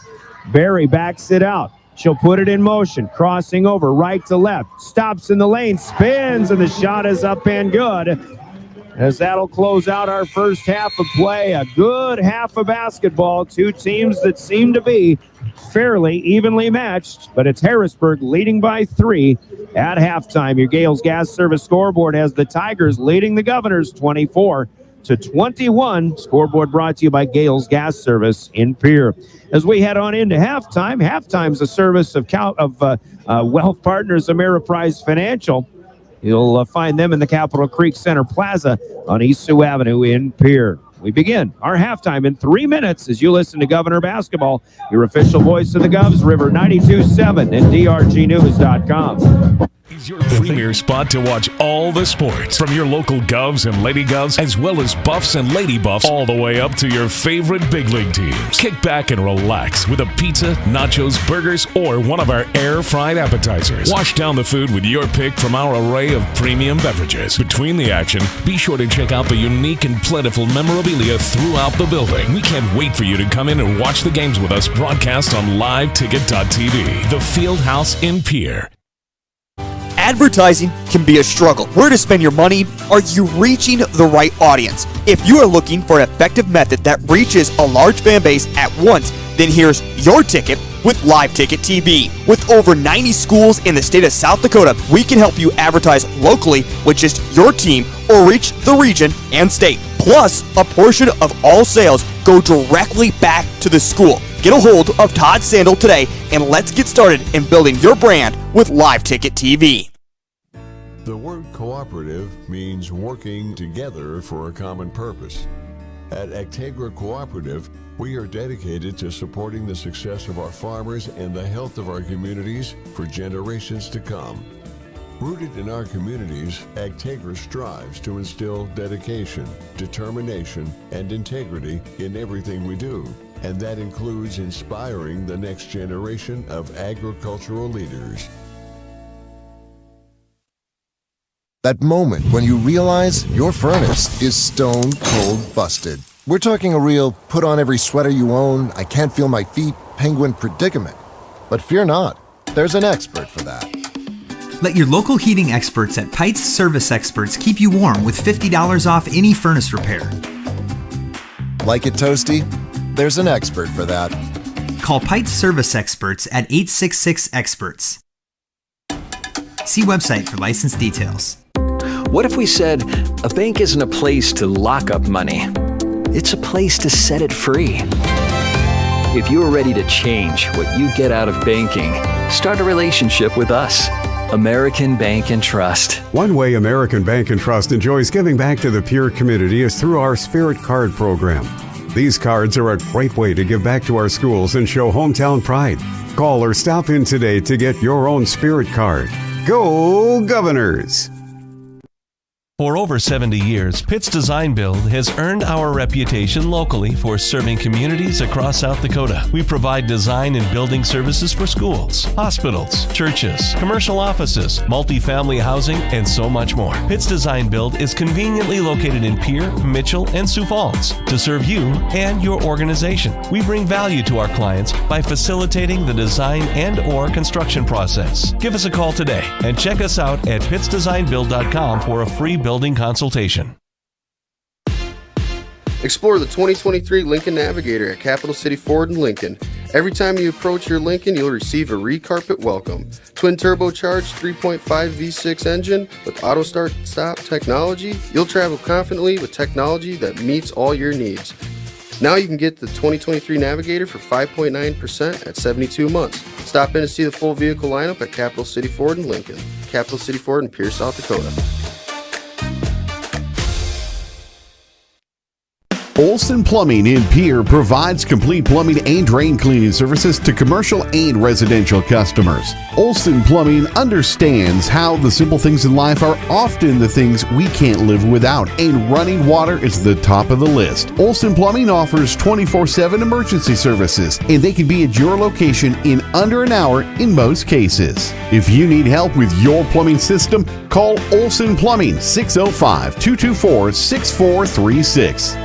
Barry backs it out. She'll put it in motion. Crossing over right to left. Stops in the lane. Spins, and the shot is up and good. As that'll close out our first half of play. A good half of basketball. Two teams that seem to be fairly evenly matched, but it's Harrisburg leading by 3 at halftime. Your Gales Gas Service scoreboard has the Tigers leading the Governors 24-21. Scoreboard brought to you by Gales Gas Service in Pierre. As we head on into halftime, halftime's a service of Wealth Partners Ameriprise Financial. You'll find them in the Capitol Creek Center Plaza on East Sioux Avenue in Pierre. We begin our halftime in 3 minutes as you listen to Governor Basketball, your official voice of the Govs, River 92.7 and drgnews.com. Is your premier spot to watch all the sports from your local Govs and Lady Govs, as well as Buffs and Lady Buffs, all the way up to your favorite big league teams. Kick back and relax with a pizza, nachos, burgers, or one of our air-fried appetizers. Wash down the food with your pick from our array of premium beverages. Between the action, be sure to check out the unique and plentiful memorabilia throughout the building. We can't wait for you to come in and watch the games with us broadcast on liveticket.tv. The Field House in Pierre. Advertising can be a struggle. Where to spend your money? Are you reaching the right audience? If you are looking for an effective method that reaches a large fan base at once, then here's your ticket with Live Ticket TV. With over 90 schools in the state of South Dakota, we can help you advertise locally with just your team or reach the region and state. Plus, a portion of all sales go directly back to the school. Get a hold of Todd Sandel today and let's get started in building your brand with Live Ticket TV. The word cooperative means working together for a common purpose. At Actegra Cooperative, we are dedicated to supporting the success of our farmers and the health of our communities for generations to come. Rooted in our communities, Actegra strives to instill dedication, determination, and integrity in everything we do. And that includes inspiring the next generation of agricultural leaders. That moment when you realize your furnace is stone cold busted. We're talking a real put on every sweater you own, I can't feel my feet, penguin predicament. But fear not, there's an expert for that. Let your local heating experts at Pites Service Experts keep you warm with $50 off any furnace repair. Like it toasty? There's an expert for that. Call Pites Service Experts at 866-EXPERTS. See website for license details. What if we said a bank isn't a place to lock up money? It's a place to set it free. If you're ready to change what you get out of banking, start a relationship with us. American Bank and Trust. One way American Bank and Trust enjoys giving back to the Pierre community is through our Spirit Card program. These cards are a great way to give back to our schools and show hometown pride. Call or stop in today to get your own Spirit Card. Go Governors! For over 70 years, Pitt's Design Build has earned our reputation locally for serving communities across South Dakota. We provide design and building services for schools, hospitals, churches, commercial offices, multifamily housing, and so much more. Pitt's Design Build is conveniently located in Pierre, Mitchell, and Sioux Falls to serve you and your organization. We bring value to our clients by facilitating the design and/or construction process. Give us a call today and check us out at pittsdesignbuild.com for a free building consultation. Explore the 2023 Lincoln Navigator at Capital City Ford in Lincoln. Every time you approach your Lincoln, you'll receive a re-carpet welcome. Twin turbocharged 3.5 V6 engine with auto start-stop technology. You'll travel confidently with technology that meets all your needs. Now you can get the 2023 Navigator for 5.9% at 72 months. Stop in to see the full vehicle lineup at Capital City Ford in Lincoln. Capital City Ford in Pierce, South Dakota. Olson Plumbing in Pierre provides complete plumbing and drain cleaning services to commercial and residential customers. Olson Plumbing understands how the simple things in life are often the things we can't live without, and running water is the top of the list. Olson Plumbing offers 24/7 emergency services, and they can be at your location in under an hour in most cases. If you need help with your plumbing system, call Olson Plumbing 605-224-6436.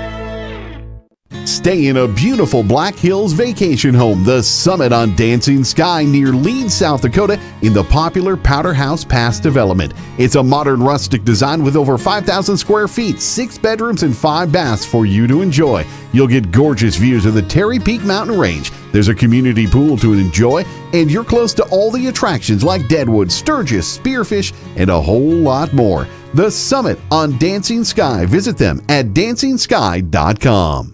Stay in a beautiful Black Hills vacation home, the Summit on Dancing Sky near Leeds, South Dakota, in the popular Powder House Pass development. It's a modern rustic design with over 5,000 square feet, 6 bedrooms, and 5 baths for you to enjoy. You'll get gorgeous views of the Terry Peak Mountain Range. There's a community pool to enjoy, and you're close to all the attractions like Deadwood, Sturgis, Spearfish, and a whole lot more. The Summit on Dancing Sky. Visit them at DancingSky.com.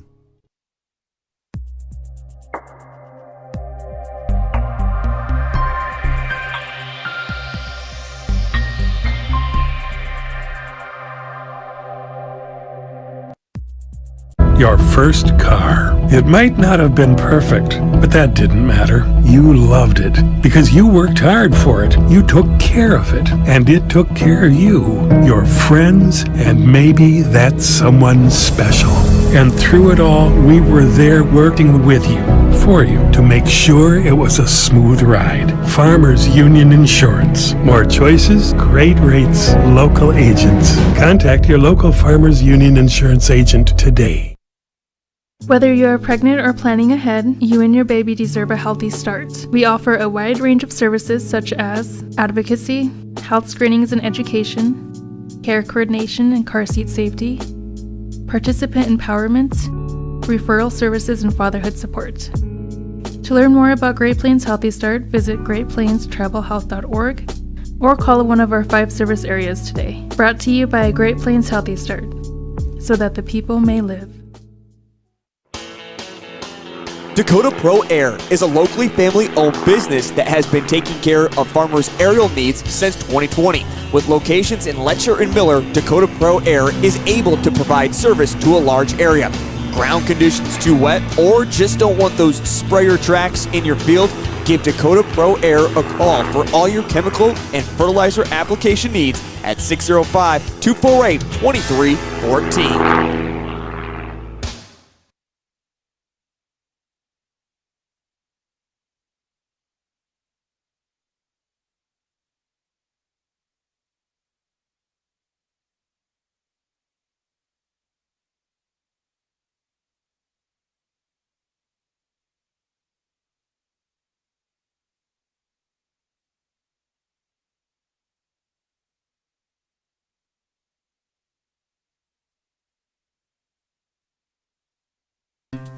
Your first car. It might not have been perfect, but that didn't matter. You loved it because you worked hard for it. You took care of it, and it took care of you, your friends, and maybe that someone special. And through it all, we were there working with you, for you, to make sure it was a smooth ride. Farmers Union Insurance. More choices, great rates, local agents. Contact your local Farmers Union Insurance agent today. Whether you're pregnant or planning ahead, you and your baby deserve a healthy start. We offer a wide range of services such as advocacy, health screenings and education, care coordination and car seat safety, participant empowerment, referral services, and fatherhood support. To learn more about Great Plains Healthy Start, visit greatplainstravelhealth.org or call one of our 5 service areas today. Brought to you by Great Plains Healthy Start, so that the people may live. Dakota Pro Air is a locally family-owned business that has been taking care of farmers' aerial needs since 2020. With locations in Letcher and Miller, Dakota Pro Air is able to provide service to a large area. Ground conditions too wet, or just don't want those sprayer tracks in your field? Give Dakota Pro Air a call for all your chemical and fertilizer application needs at 605-248-2314.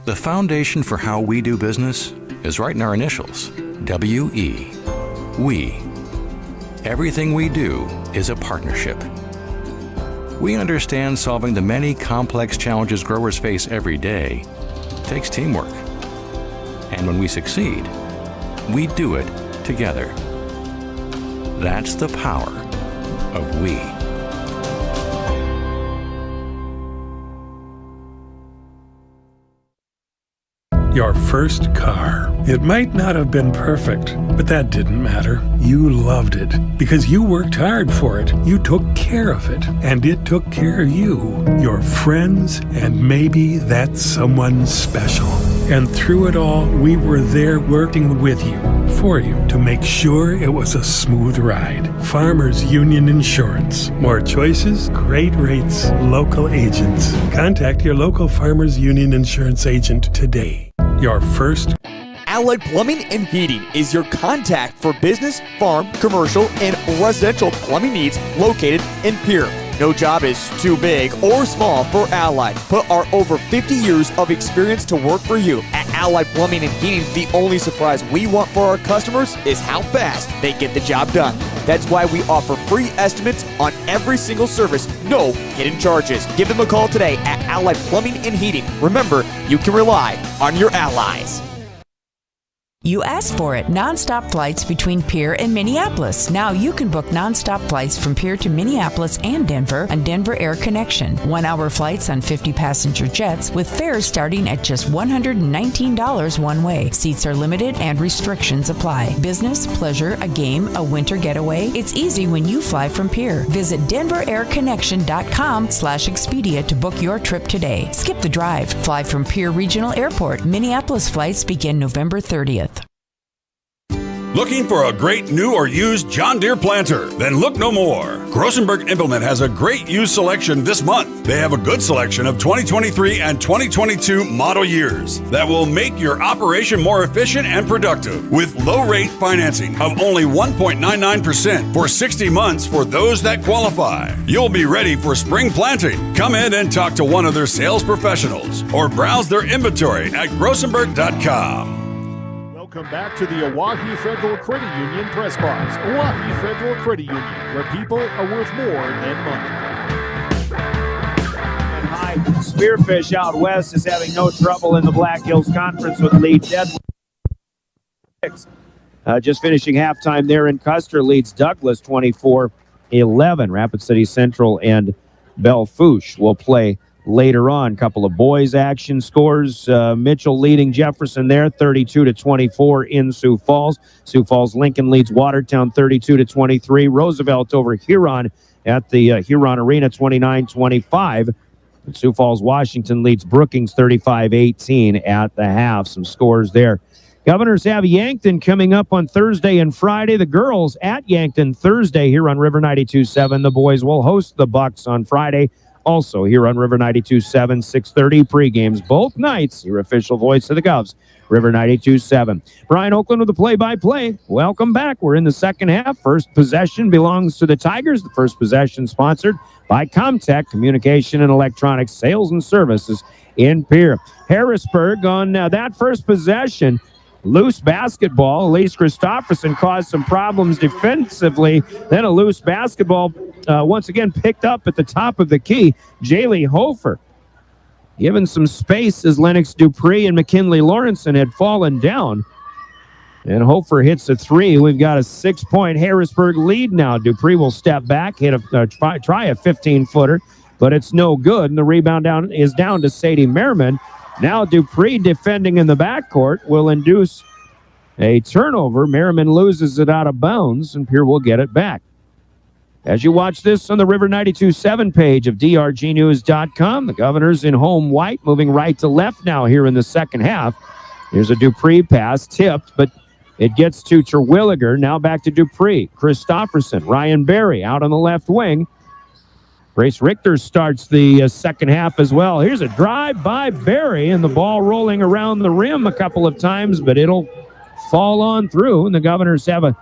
The foundation for how we do business is right in our initials, W-E. We. Everything we do is a partnership. We understand solving the many complex challenges growers face every day takes teamwork. And when we succeed, we do it together. That's the power of we. Your first car. It might not have been perfect, but that didn't matter. You loved it because you worked hard for it. You took care of it, and it took care of you, your friends, and maybe that someone special. And through it all, we were there working with you, for you, to make sure it was a smooth ride. Farmers Union Insurance. More choices, great rates, local agents. Contact your local Farmers Union Insurance agent today. Your first. Allied Plumbing and Heating is your contact for business, farm, commercial, and residential plumbing needs located in Pierre. No job is too big or small for Allied. Put our over 50 years of experience to work for you. At Allied Plumbing and Heating, the only surprise we want for our customers is how fast they get the job done. That's why we offer free estimates on every single service, no hidden charges. Give them a call today at Allied Plumbing and Heating. Remember, you can rely on your allies. You asked for it. Nonstop flights between Pierre and Minneapolis. Now you can book nonstop flights from Pierre to Minneapolis and Denver on Denver Air Connection. 1-hour flights on 50-passenger jets with fares starting at just $119 one way. Seats are limited and restrictions apply. Business, pleasure, a game, a winter getaway. It's easy when you fly from Pierre. Visit DenverAirConnection.com/Expedia to book your trip today. Skip the drive. Fly from Pierre Regional Airport. Minneapolis flights begin November 30th. Looking for a great new or used John Deere planter? Then look no more. Grossenberg Implement has a great used selection this month. They have a good selection of 2023 and 2022 model years that will make your operation more efficient and productive with low rate financing of only 1.99% for 60 months for those that qualify. You'll be ready for spring planting. Come in and talk to one of their sales professionals or browse their inventory at grossenberg.com. Welcome back to the Oahe Federal Credit Union Press Box. Oahe Federal Credit Union, where people are worth more than money. And high Spearfish out west is having no trouble in the Black Hills Conference with lead dead. Just finishing halftime there in Custer leads Douglas 24-11. Rapid City Central and Belle-Fourche will play later on. Couple of boys action scores. Mitchell leading Jefferson there 32-24 in Sioux Falls. Sioux Falls Lincoln leads Watertown 32-23. Roosevelt over Huron at the Huron Arena 29-25. And Sioux Falls Washington leads Brookings 35-18 at the half. Some scores there. Governors have Yankton coming up on Thursday and Friday. The girls at Yankton Thursday here on River 92.7. The boys will host the Bucks on Friday. Also here on River 92.7, 6:30 pregames both nights. Your official voice of the Govs, River 92.7. Brian Oakland with the play-by-play. Welcome back. We're in the second half. First possession belongs to the Tigers. The first possession sponsored by Comtech, Communication and Electronics Sales and Services in Pierre. Harrisburg on that first possession. Loose basketball. Elise Christofferson caused some problems defensively. Then a loose basketball once again picked up at the top of the key. Jaylee Hofer given some space as Lennox Dupree and McKinley Lawrenson had fallen down. And Hofer hits a three. We've got a 6-point Harrisburg lead now. Dupree will step back, hit a try a 15-footer, but it's no good. And the rebound is down to Sadie Merriman. Now Dupree defending in the backcourt will induce a turnover. Merriman loses it out of bounds, and Pierre will get it back. As you watch this on the River 92.7 page of drgnews.com, the Governors in home white, moving right to left now here in the second half. Here's a Dupree pass, tipped, but it gets to Terwilliger. Now back to Dupree. Christofferson, Ryan Berry out on the left wing. Grace Richter starts the second half as well. Here's a drive by Berry, and the ball rolling around the rim a couple of times, but it'll fall on through, and the Governors have a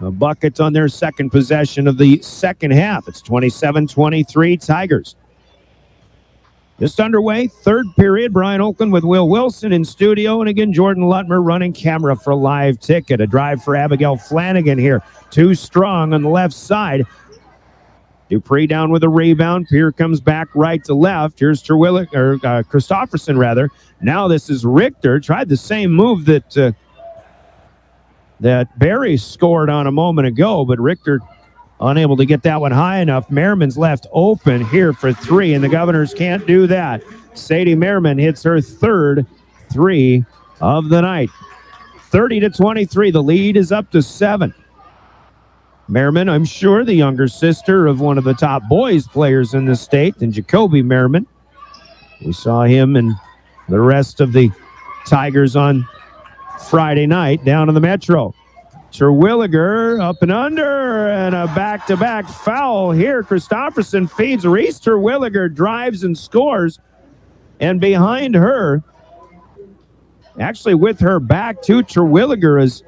bucket on their second possession of the second half. It's 27-23 Tigers. Just underway, third period. Brian Oakland with Will Wilson in studio, and again, Jordan Lutmer running camera for Live Ticket. A drive for Abigail Flanagan here. Too strong on the left side. Dupree down with a rebound. Pierre comes back right to left. Here's Christofferson, rather. Now this is Richter. Tried the same move that Berry scored on a moment ago, but Richter unable to get that one high enough. Merriman's left open here for three, and the Governors can't do that. Sadie Merriman hits her third three of the night. 30-23. The lead is up to 7. Merriman, I'm sure, the younger sister of one of the top boys players in the state, and Jacoby Merriman. We saw him and the rest of the Tigers on Friday night down in the Metro. Terwilliger up and under, and a back-to-back foul here. Christofferson feeds Reese Terwilliger, drives and scores. And behind her, actually with her back to Terwilliger, is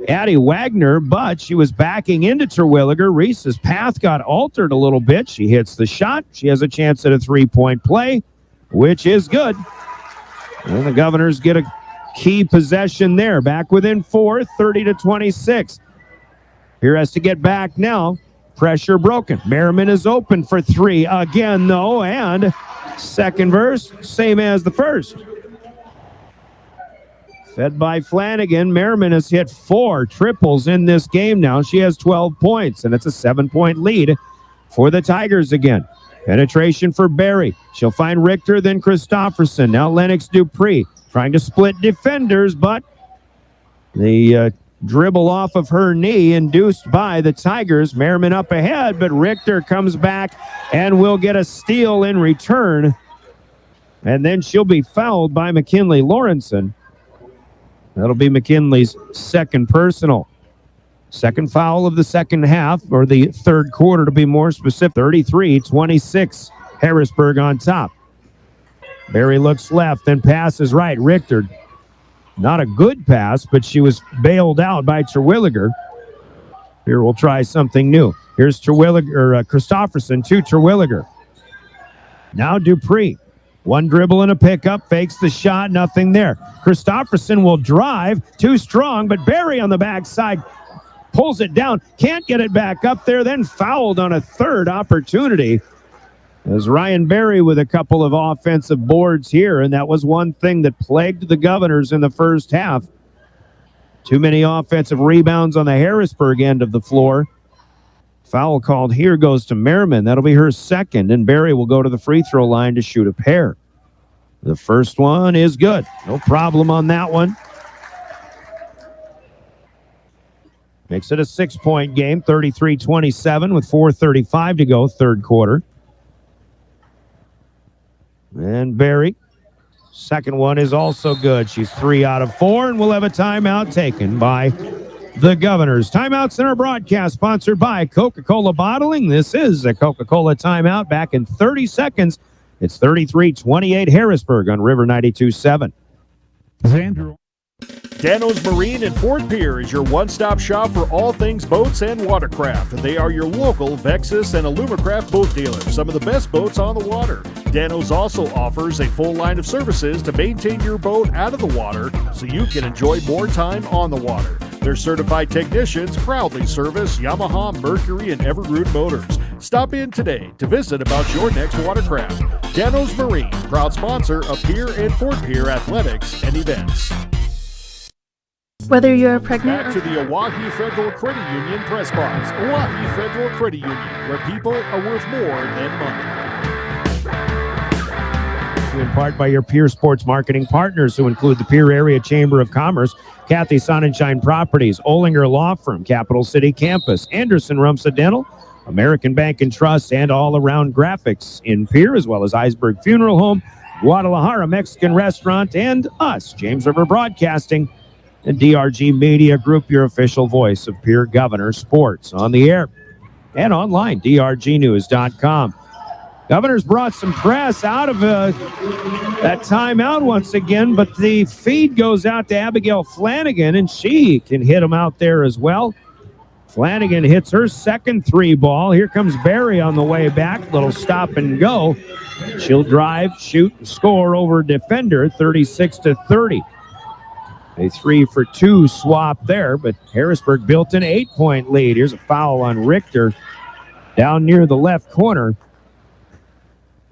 Addie Wagner, but she was backing into Terwilliger. Reese's path got altered a little bit. She hits the shot. She has a chance at a three-point play, which is good. And the Governors get a key possession there. Back within 4, 30-26. Here has to get back now. Pressure broken. Merriman is open for three again, though, and second verse, same as the first. Fed by Flanagan. Merriman has hit 4 triples in this game now. She has 12 points, and it's a 7-point lead for the Tigers again. Penetration for Barry. She'll find Richter, then Christofferson. Now Lennox Dupree trying to split defenders, but the dribble off of her knee induced by the Tigers. Merriman up ahead, but Richter comes back and will get a steal in return. And then she'll be fouled by McKinley Lawrenson. That'll be McKinley's second personal. Second foul of the second half, or the third quarter to be more specific. 33-26, Harrisburg on top. Barry looks left, then passes right. Richter, not a good pass, but she was bailed out by Terwilliger. Here we'll try something new. Here's Christofferson to Terwilliger. Now Dupree. One dribble and a pickup, fakes the shot, nothing there. Christofferson will drive, too strong, but Barry on the backside pulls it down, can't get it back up there, then fouled on a third opportunity. As Ryan Barry with a couple of offensive boards here, and that was one thing that plagued the Governors in the first half. Too many offensive rebounds on the Harrisburg end of the floor. Foul called here goes to Merriman. That'll be her second, and Barry will go to the free throw line to shoot a pair. The first one is good. No problem on that one. Makes it a 6-point game, 33-27 with 4:35 to go, third quarter. And Barry, second one is also good. She's 3 out of 4, and we'll have a timeout taken by the Governors. Timeouts in our broadcast sponsored by Coca-Cola Bottling. This is a Coca-Cola timeout. Back in 30 seconds. It's 33-28 Harrisburg on River 92.7. Andrew. Dano's Marine in Fort Pierre is your one-stop shop for all things boats and watercraft. They are your local Vexus and Alumacraft boat dealer. Some of the best boats on the water. Dano's also offers a full line of services to maintain your boat out of the water so you can enjoy more time on the water. Their certified technicians proudly service Yamaha, Mercury, and Evergreen motors. Stop in today to visit about your next watercraft. Dano's Marine, proud sponsor of Pierre and Fort Pierre athletics and events. Whether you're pregnant Back to the Oahe Federal Credit Union press box. Oahe Federal Credit Union, where people are worth more than money. In part by your Pierre Sports marketing partners, who include the Pierre Area Chamber of Commerce, Kathy Sonnenschein Properties, Olinger Law Firm, Capital City Campus, Anderson Rumsa Dental, American Bank and Trust, and All Around Graphics in Pierre, as well as Eisberg Funeral Home, Guadalajara Mexican Restaurant, and us, James River Broadcasting, and DRG Media Group, your official voice of Pierre Governor Sports, on the air and online, drgnews.com. Governors brought some press out of that timeout once again, but the feed goes out to Abigail Flanagan, and she can hit him out there as well. Flanagan hits her second 3 ball. Here comes Barry on the way back. Little stop and go. She'll drive, shoot, and score over defender, 36-30. A 3-for-2 swap there, but Harrisburg built an 8-point lead. Here's a foul on Richter down near the left corner.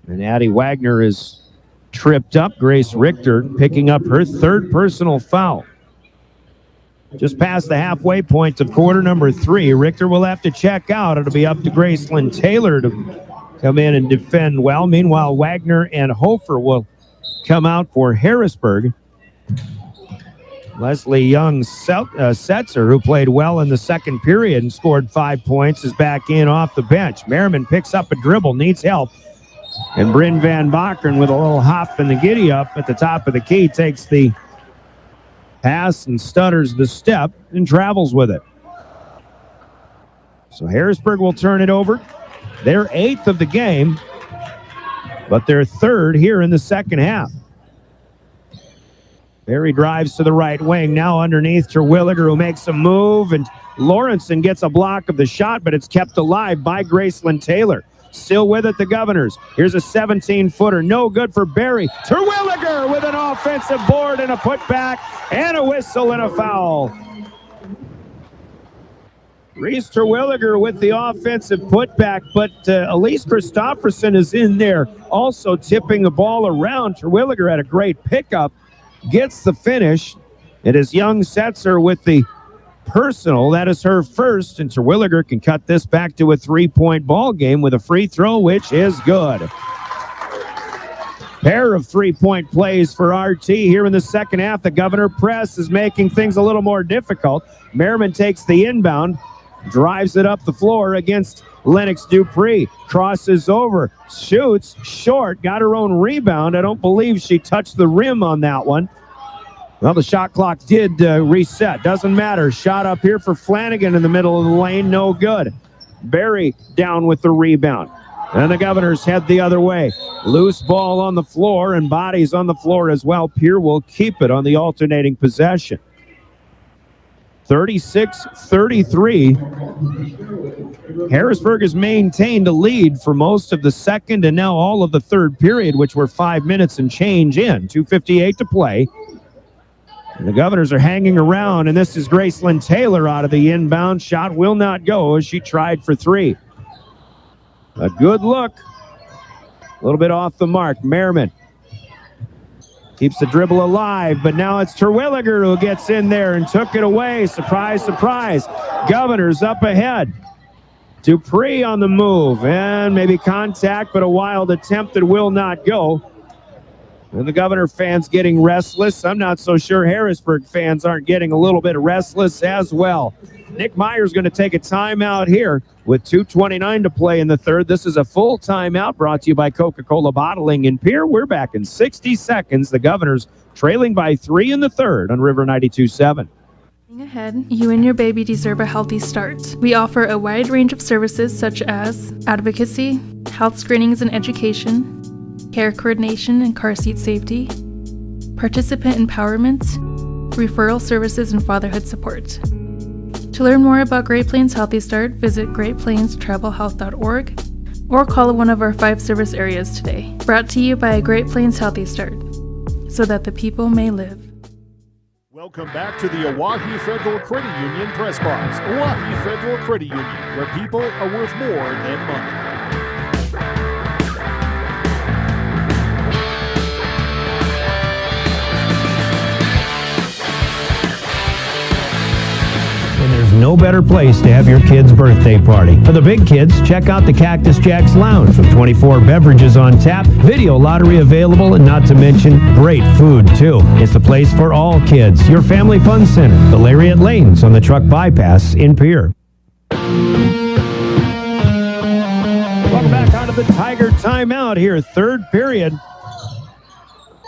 And Addie Wagner is tripped up. Grace Richter picking up her third personal foul. Just past the halfway point of quarter number 3. Richter will have to check out. It'll be up to Graceland Taylor to come in and defend well. Meanwhile, Wagner and Hofer will come out for Harrisburg. Leslie Young Setzer, who played well in the second period and scored 5 points, is back in off the bench. Merriman picks up a dribble, needs help. And Bryn Van Bakeren with a little hop and the giddy up at the top of the key takes the pass and stutters the step and travels with it. So Harrisburg will turn it over. They're 8th of the game, but they're 3rd here in the second half. Barry drives to the right wing. Now underneath Terwilliger, who makes a move, and Lawrenson gets a block of the shot, but it's kept alive by Graceland Taylor. Still with it, the Governors. Here's a 17-footer. No good for Barry. Terwilliger with an offensive board and a putback and a whistle and a foul. Reese Terwilliger with the offensive putback, but Elise Christofferson is in there also tipping the ball around. Terwilliger had a great pickup, gets the finish. It is Young Setzer with the personal. That is her first, and Terwilliger can cut this back to a 3-point ball game with a free throw, which is good. Pair of 3-point plays for RT here in the second half. The Governor press is making things a little more difficult. Merriman takes the inbound, drives it up the floor against Lennox Dupree. Crosses over, shoots, short, got her own rebound. I don't believe she touched the rim on that one. Well, the shot clock did reset. Doesn't matter. Shot up here for Flanagan in the middle of the lane. No good. Barry down with the rebound. And the Governors head the other way. Loose ball on the floor and bodies on the floor as well. Pierre will keep it on the alternating possession. 36-33. Harrisburg has maintained a lead for most of the second and now all of the third period, which were 5 minutes and change in. 2:58 to play. And the Governors are hanging around, and this is Gracelyn Taylor out of the inbound. Shot will not go as she tried for three. A good look. A little bit off the mark. Merriman keeps the dribble alive, but now it's Terwilliger who gets in there and took it away. Surprise, surprise. Governors up ahead. Dupree on the move, and maybe contact, but a wild attempt that will not go. And the Governor fans getting restless. I'm not so sure Harrisburg fans aren't getting a little bit restless as well. Nick Meyer's going to take a timeout here with 2:29 to play in the third. This is a full timeout brought to you by Coca-Cola Bottling in Pierre. We're back in 60 seconds. The Governors trailing by 3 in the third on River 92.7. Ahead, you and your baby deserve a healthy start. We offer a wide range of services such as advocacy, health screenings and education, care coordination and car seat safety, participant empowerment, referral services, and fatherhood support. To learn more about Great Plains Healthy Start, visit greatplainstravelhealth.org or call one of our 5 service areas today. Brought to you by Great Plains Healthy Start, so that the people may live. Welcome back to the Oahe Federal Credit Union Press Box. Oahe Federal Credit Union, where people are worth more than money. There's no better place to have your kid's birthday party. For the big kids, check out the Cactus Jack's Lounge with 24 beverages on tap, video lottery available, and not to mention great food, too. It's the place for all kids. Your Family Fun Center, the Lariat Lanes on the Truck Bypass in Pierre. Welcome back out of the Tiger timeout here, third period.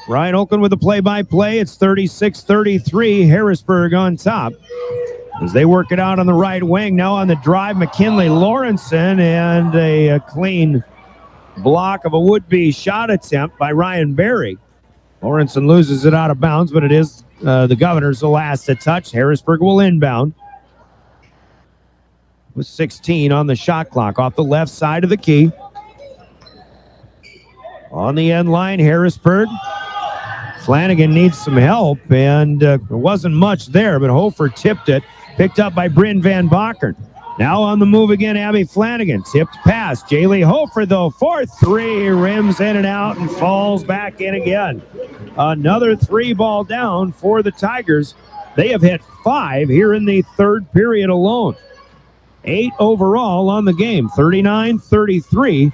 Ryan Oakland with the play-by-play. It's 36-33, Harrisburg on top. As they work it out on the right wing. Now on the drive, McKinley Lawrenson, and a clean block of a would-be shot attempt by Ryan Berry. Lawrenson loses it out of bounds, but it is the Governors the last to touch. Harrisburg will inbound with 16 on the shot clock off the left side of the key. On the end line, Harrisburg. Flanagan needs some help, and there wasn't much there, but Hofer tipped it. Picked up by Bryn Van Bakken. Now on the move again, Abby Flanagan. Tipped pass. Jaylee Hofer, though, for three. Rims in and out and falls back in again. Another 3-ball down for the Tigers. They have hit 5 here in the third period alone. 8 overall on the game. 39-33.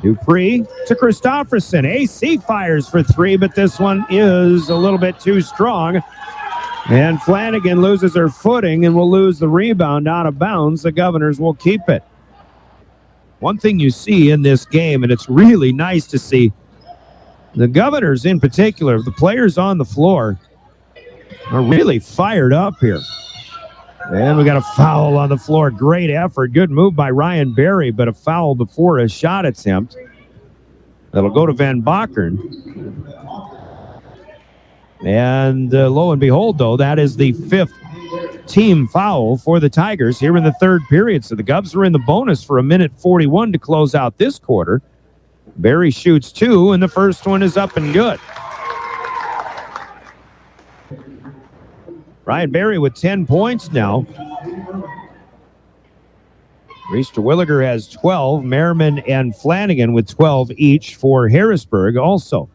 Dupree to Christofferson. AC fires for 3, but this one is a little bit too strong. And Flanagan loses her footing and will lose the rebound out of bounds. The Governors will keep it. One thing you see in this game, and it's really nice to see, the Governors in particular, the players on the floor, are really fired up here. And we got a foul on the floor. Great effort. Good move by Ryan Berry, but a foul before a shot attempt. That'll go to Van Bakken. And lo and behold, though, that is the 5th team foul for the Tigers here in the third period. So the Govs are in the bonus for 1:41 to close out this quarter. Berry shoots 2, and the first one is up and good. Ryan Berry with 10 points now. Reese Terwilliger has 12. Merriman and Flanagan with 12 each for Harrisburg also.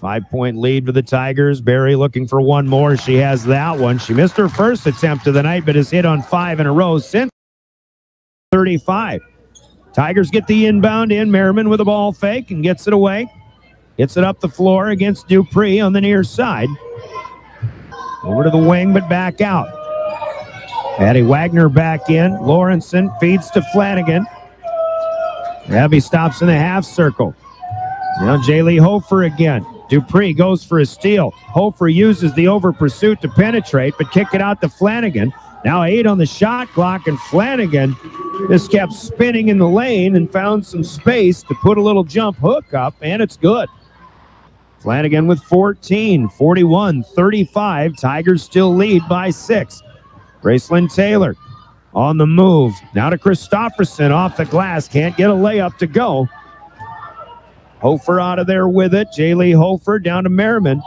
5-point lead for the Tigers. Berry looking for one more. She has that one. She missed her first attempt of the night, but has hit on 5 in a row since 35. Tigers get the inbound in. Merriman with a ball fake and gets it away. Gets it up the floor against Dupree on the near side. Over to the wing, but back out. Addie Wagner back in. Lawrenson feeds to Flanagan. Abby stops in the half circle. Now Jaylee Hofer again. Dupree goes for a steal. Hofer uses the over pursuit to penetrate, but kick it out to Flanagan. Now 8 on the shot clock, and Flanagan just kept spinning in the lane and found some space to put a little jump hook up, and it's good. Flanagan with 14, 41-35. Tigers still lead by 6. Gracelyn Taylor on the move. Now to Christofferson off the glass. Can't get a layup to go. Hofer out of there with it. Jaylee Hofer down to Merriman.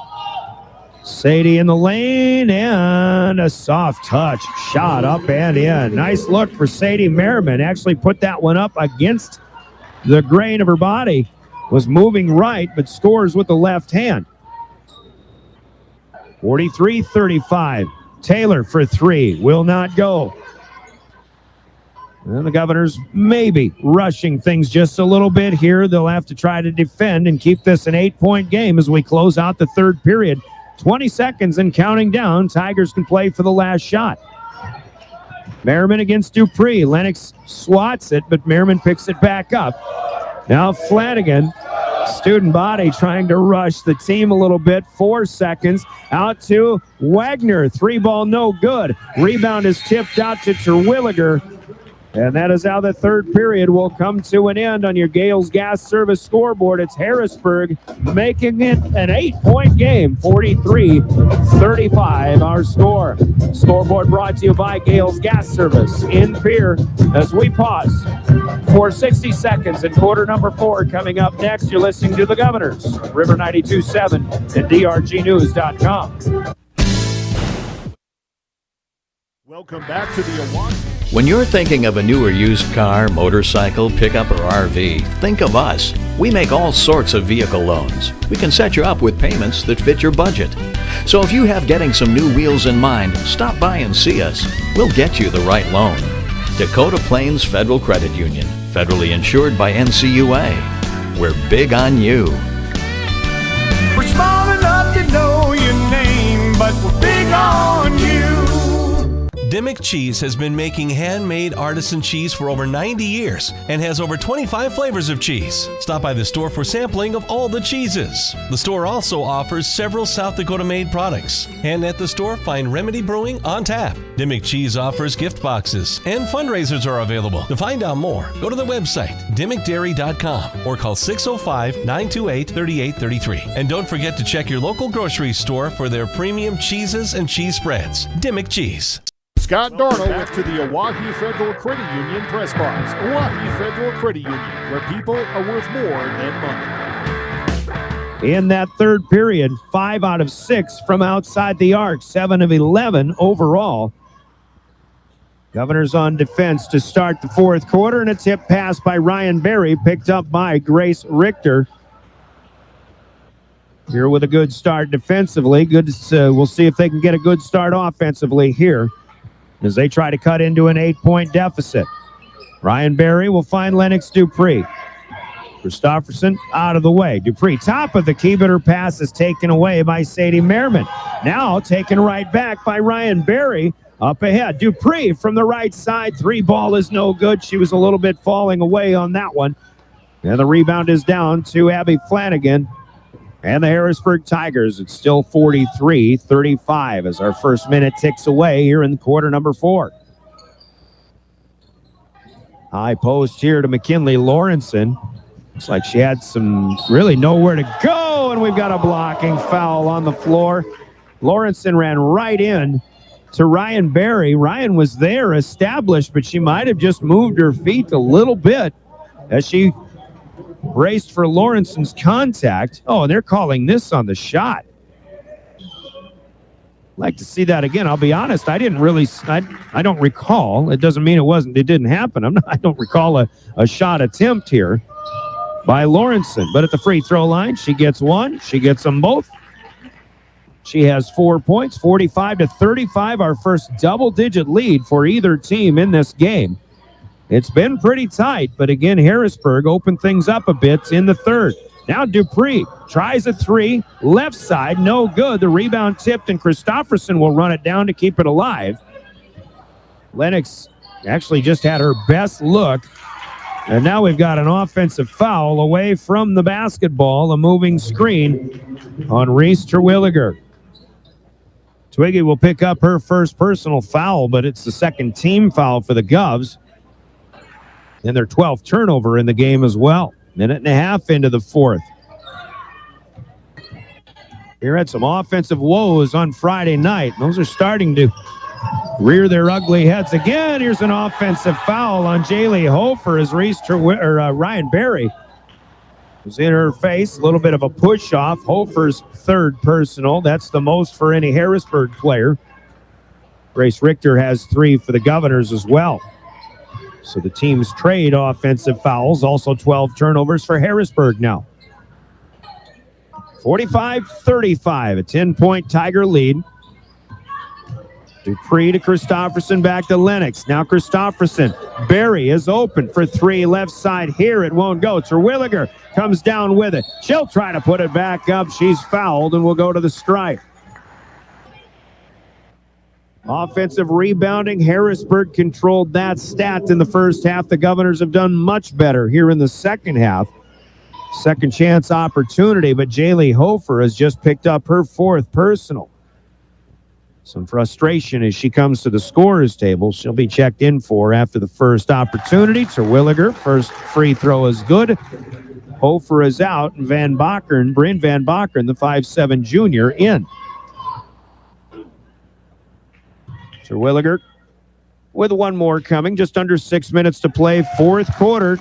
Sadie in the lane, and a soft touch. Shot up and in. Nice look for Sadie Merriman. Actually put that one up against the grain of her body. Was moving right, but scores with the left hand. 43-35. Taylor for 3. Will not go. And the Governors maybe rushing things just a little bit here. They'll have to try to defend and keep this an 8-point game as we close out the third period. 20 seconds and counting down. Tigers can play for the last shot. Merriman against Dupree. Lennox swats it, but Merriman picks it back up. Now Flanagan, student body trying to rush the team a little bit. 4 seconds. Out to Wagner. 3-ball no good. Rebound is tipped out to Terwilliger. And that is how the third period will come to an end on your Gales Gas Service scoreboard. It's Harrisburg making it an 8-point game, 43-35 our score. Scoreboard brought to you by Gales Gas Service in Pierre as we pause for 60 seconds in quarter number 4. Coming up next, you're listening to the Governors, River 92.7 and drgnews.com. Welcome back to the Awani. When you're thinking of a new or used car, motorcycle, pickup, or RV, think of us. We make all sorts of vehicle loans. We can set you up with payments that fit your budget. So if you have getting some new wheels in mind, stop by and see us. We'll get you the right loan. Dakota Plains Federal Credit Union, federally insured by NCUA. We're big on you. We're small enough to know your name, but we're big on you. Dimmick Cheese has been making handmade artisan cheese for over 90 years and has over 25 flavors of cheese. Stop by the store for sampling of all the cheeses. The store also offers several South Dakota made products. And at the store, find Remedy Brewing on tap. Dimmick Cheese offers gift boxes and fundraisers are available. To find out more, go to the website dimmickdairy.com or call 605-928-3833. And don't forget to check your local grocery store for their premium cheeses and cheese spreads. Dimmick Cheese. Scott Darnold to the Oahe Federal Credit Union press box. Oahe Federal Credit Union, where people are worth more than money. In that third period, 5 out of 6 from outside the arc, 7 of 11 overall. Governors on defense to start the fourth quarter, and a tip pass by Ryan Berry, picked up by Grace Richter. Here with a good start defensively. We'll see if they can get a good start offensively here as they try to cut into an 8-point deficit. Ryan Berry will find Lennox Dupree. Christofferson out of the way. Dupree, top of the key, but her pass is taken away by Sadie Merriman. Now taken right back by Ryan Berry. Up ahead, Dupree from the right side. 3-ball is no good. She was a little bit falling away on that one. And the rebound is down to Abby Flanagan and the Harrisburg Tigers. It's still 43-35 as our first minute ticks away here in quarter number 4. High post here to McKinley Lawrenson. Looks like she had some really nowhere to go, and we've got a blocking foul on the floor. Lawrenson ran right in to Ryan Berry. Ryan was there established, but she might have just moved her feet a little bit as she raced for Lawrenson's contact. Oh, and they're calling this on the shot. like to see that again. I'll be honest, I don't recall. It doesn't mean it didn't happen. I don't recall a shot attempt here by Lawrenson. But at the free throw line, she gets one. She gets them both. She has 4 points, 45-35, our first double-digit lead for either team in this game. It's been pretty tight, but again, Harrisburg opened things up a bit in the third. Now Dupree tries a three, left side, no good. The rebound tipped, and Christofferson will run it down to keep it alive. Lennox actually just had her best look, and now we've got an offensive foul away from the basketball, a moving screen on Reese Terwilliger. Twiggy will pick up her first personal foul, but it's the second team foul for the Govs, and their 12th turnover in the game as well. Minute and a half into the fourth. Here had some offensive woes on Friday night. Those are starting to rear their ugly heads again. Here's an offensive foul on Jaylee Hofer as Ryan Berry was in her face. A little bit of a push-off. Hofer's third personal. That's the most for any Harrisburg player. Grace Richter has 3 for the Governors as well. So the teams trade offensive fouls. Also 12 turnovers for Harrisburg now. 45-35, a 10-point Tiger lead. Dupree to Christofferson, back to Lennox. Now Christofferson. Berry is open for 3 left side here. It won't go. Terwilliger comes down with it. She'll try to put it back up. She's fouled and will go to the stripe. Offensive rebounding. Harrisburg controlled that stat in the first half. The Governors have done much better here in the second half. Second chance opportunity, but Jaylee Hofer has just picked up her 4th personal. Some frustration as she comes to the scorer's table. She'll be checked in for after the first opportunity. Terwilliger, first free throw is good. Hofer is out, and Bryn Van Bakern, the 5'7" junior, in. Terwilliger with one more coming. Just under 6 minutes to play, fourth quarter.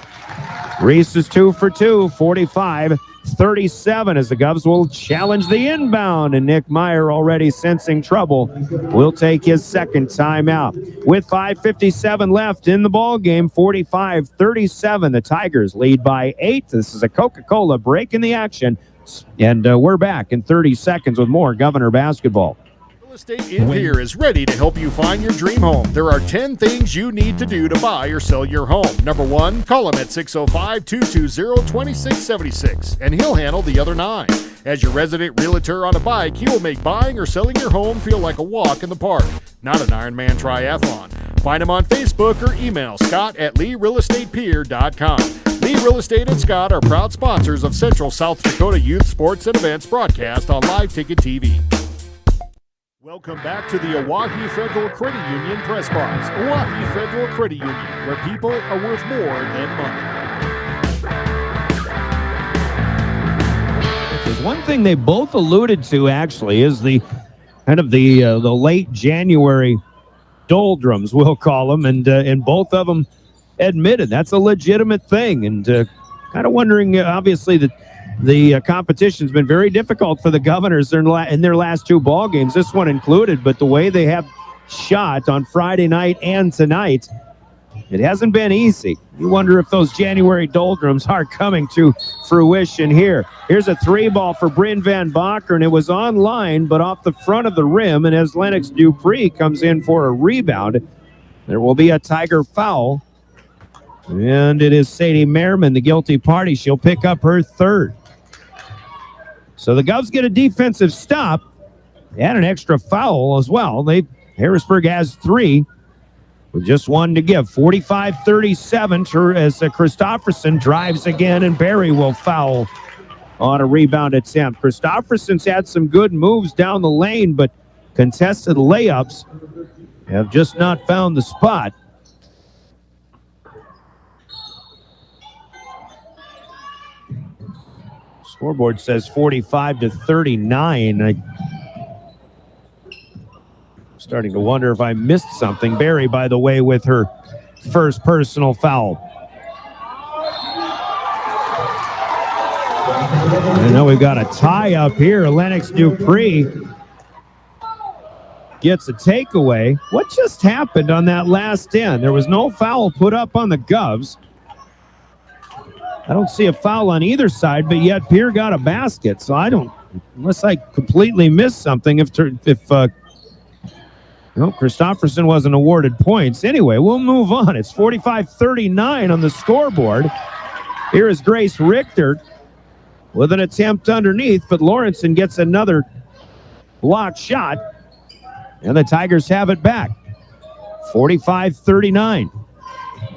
Reese is 2 for 2, 45-37 as the Govs will challenge the inbound, and Nick Meyer, already sensing trouble, will take his second timeout. With 5:57 left in the ball game, 45-37, the Tigers lead by 8. This is a Coca-Cola break in the action, and we're back in 30 seconds with more Governor basketball. Real Estate in Pierre is ready to help you find your dream home. There are 10 things you need to do to buy or sell your home. Number 1, call him at 605-220-2676, and he'll handle the other 9. As your resident realtor on a bike, he will make buying or selling your home feel like a walk in the park, not an Ironman triathlon. Find him on Facebook or email scott@LeeRealEstatePierre.com. Lee Real Estate and Scott are proud sponsors of Central South Dakota Youth Sports and Events broadcast on Live Ticket TV. Welcome back to the Oahe Federal Credit Union Press Box. Oahe Federal Credit Union, where people are worth more than money. There's one thing they both alluded to, actually, is the kind of the late January doldrums, we'll call them, and both of them admitted that's a legitimate thing, and kind of wondering, obviously, that the competition's been very difficult for the Governors in their last 2 ball games, this one included, but the way they have shot on Friday night and tonight, it hasn't been easy. You wonder if those January doldrums are coming to fruition here. Here's a 3-ball for Bryn Van Bakern. It was online, but off the front of the rim, and as Lennox Dupree comes in for a rebound, there will be a Tiger foul, and it is Sadie Merriman, the guilty party. She'll pick up her 3rd. So the Govs get a defensive stop and an extra foul as well. Harrisburg has 3 with just 1 to give. 45-37 as Christofferson drives again, and Berry will foul on a rebound attempt. Christofferson's had some good moves down the lane, but contested layups have just not found the spot. Scoreboard says 45-39. I'm starting to wonder if I missed something. Berry, by the way, with her first personal foul. And now we've got a tie up here. Lennox Dupree gets a takeaway. What just happened on that last end? There was no foul put up on the Govs. I don't see a foul on either side, but yet Pierre got a basket. So I don't, unless I completely missed something, Christofferson wasn't awarded points. Anyway, we'll move on. It's 45-39 on the scoreboard. Here is Grace Richter with an attempt underneath, but Lawrenson gets another blocked shot, and the Tigers have it back. 45-39.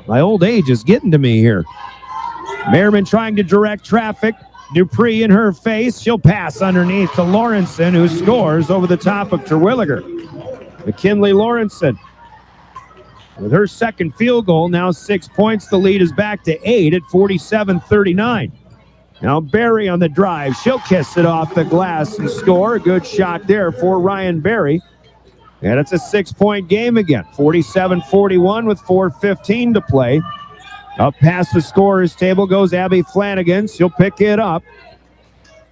My old age is getting to me here. Merriman trying to direct traffic. Dupree in her face. She'll pass underneath to Lawrenson, who scores over the top of Terwilliger. McKinley Lawrenson with her second field goal, now 6 points. The lead is back to 8 at 47-39. Now Berry on the drive. She'll kiss it off the glass and score. A good shot there for Ryan Berry. And it's a 6-point game again. 47-41 with 4:15 to play. Up past the scorer's table goes Abby Flanagan. She'll pick it up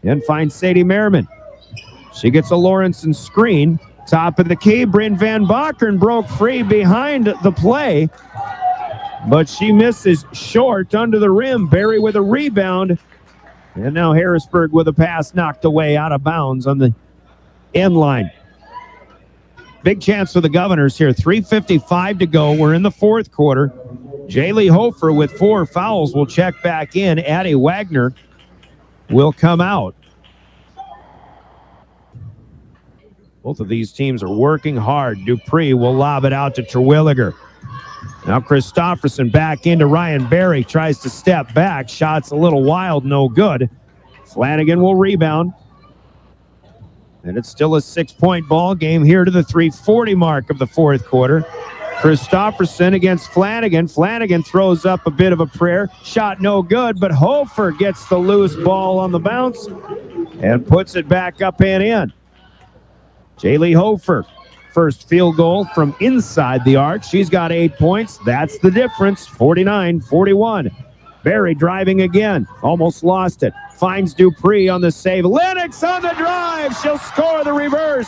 and find Sadie Merriman. She gets a Lawrenson screen. Top of the key, Bryn Van Bakern broke free behind the play, but she misses short under the rim. Berry with a rebound. And now Harrisburg with a pass knocked away out of bounds on the end line. Big chance for the Governors here. 3:55 to go. We're in the fourth quarter. Jaylee Hofer with 4 fouls will check back in. Addie Wagner will come out. Both of these teams are working hard. Dupree will lob it out to Terwilliger. Now Christofferson back into Ryan Berry. Tries to step back. Shot's a little wild, no good. Flanagan will rebound. And it's still a 6-point ball game here to the 3:40 mark of the fourth quarter. Christofferson against Flanagan. Flanagan throws up a bit of a prayer. Shot no good, but Hofer gets the loose ball on the bounce and puts it back up and in. Jaylee Hofer, first field goal from inside the arc. She's got 8 points. That's the difference, 49-41. Berry driving again. Almost lost it. Finds Dupree on the save. Lennox on the drive. She'll score the reverse.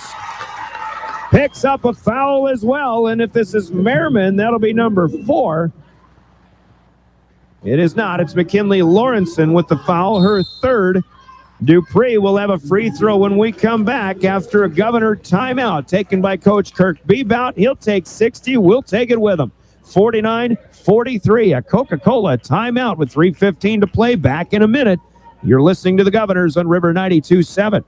Picks up a foul as well. And if this is Merriman, that'll be number 4. It is not. It's McKinley Lawrenson with the foul, her third. Dupree will have a free throw when we come back after a Governor timeout taken by Coach Kirk Bebout. He'll take 60. We'll take it with him. 49-43. A Coca-Cola timeout with 3:15 to play. Back in a minute. You're listening to the Governors on River 92.7.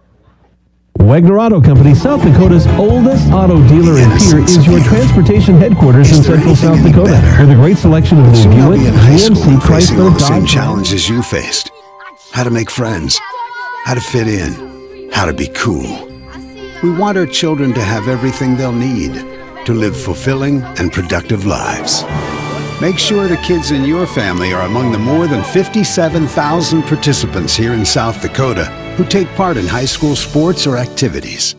Wagner Auto Company, South Dakota's oldest auto dealer and Pierre, is your transportation headquarters in central South Dakota. With a great selection of new Buick, GMC, Chrysler, Dodge. Challenges you faced. How to make friends. How to fit in. How to be cool. We want our children to have everything they'll need to live fulfilling and productive lives. Make sure the kids in your family are among the more than 57,000 participants here in South Dakota who take part in high school sports or activities.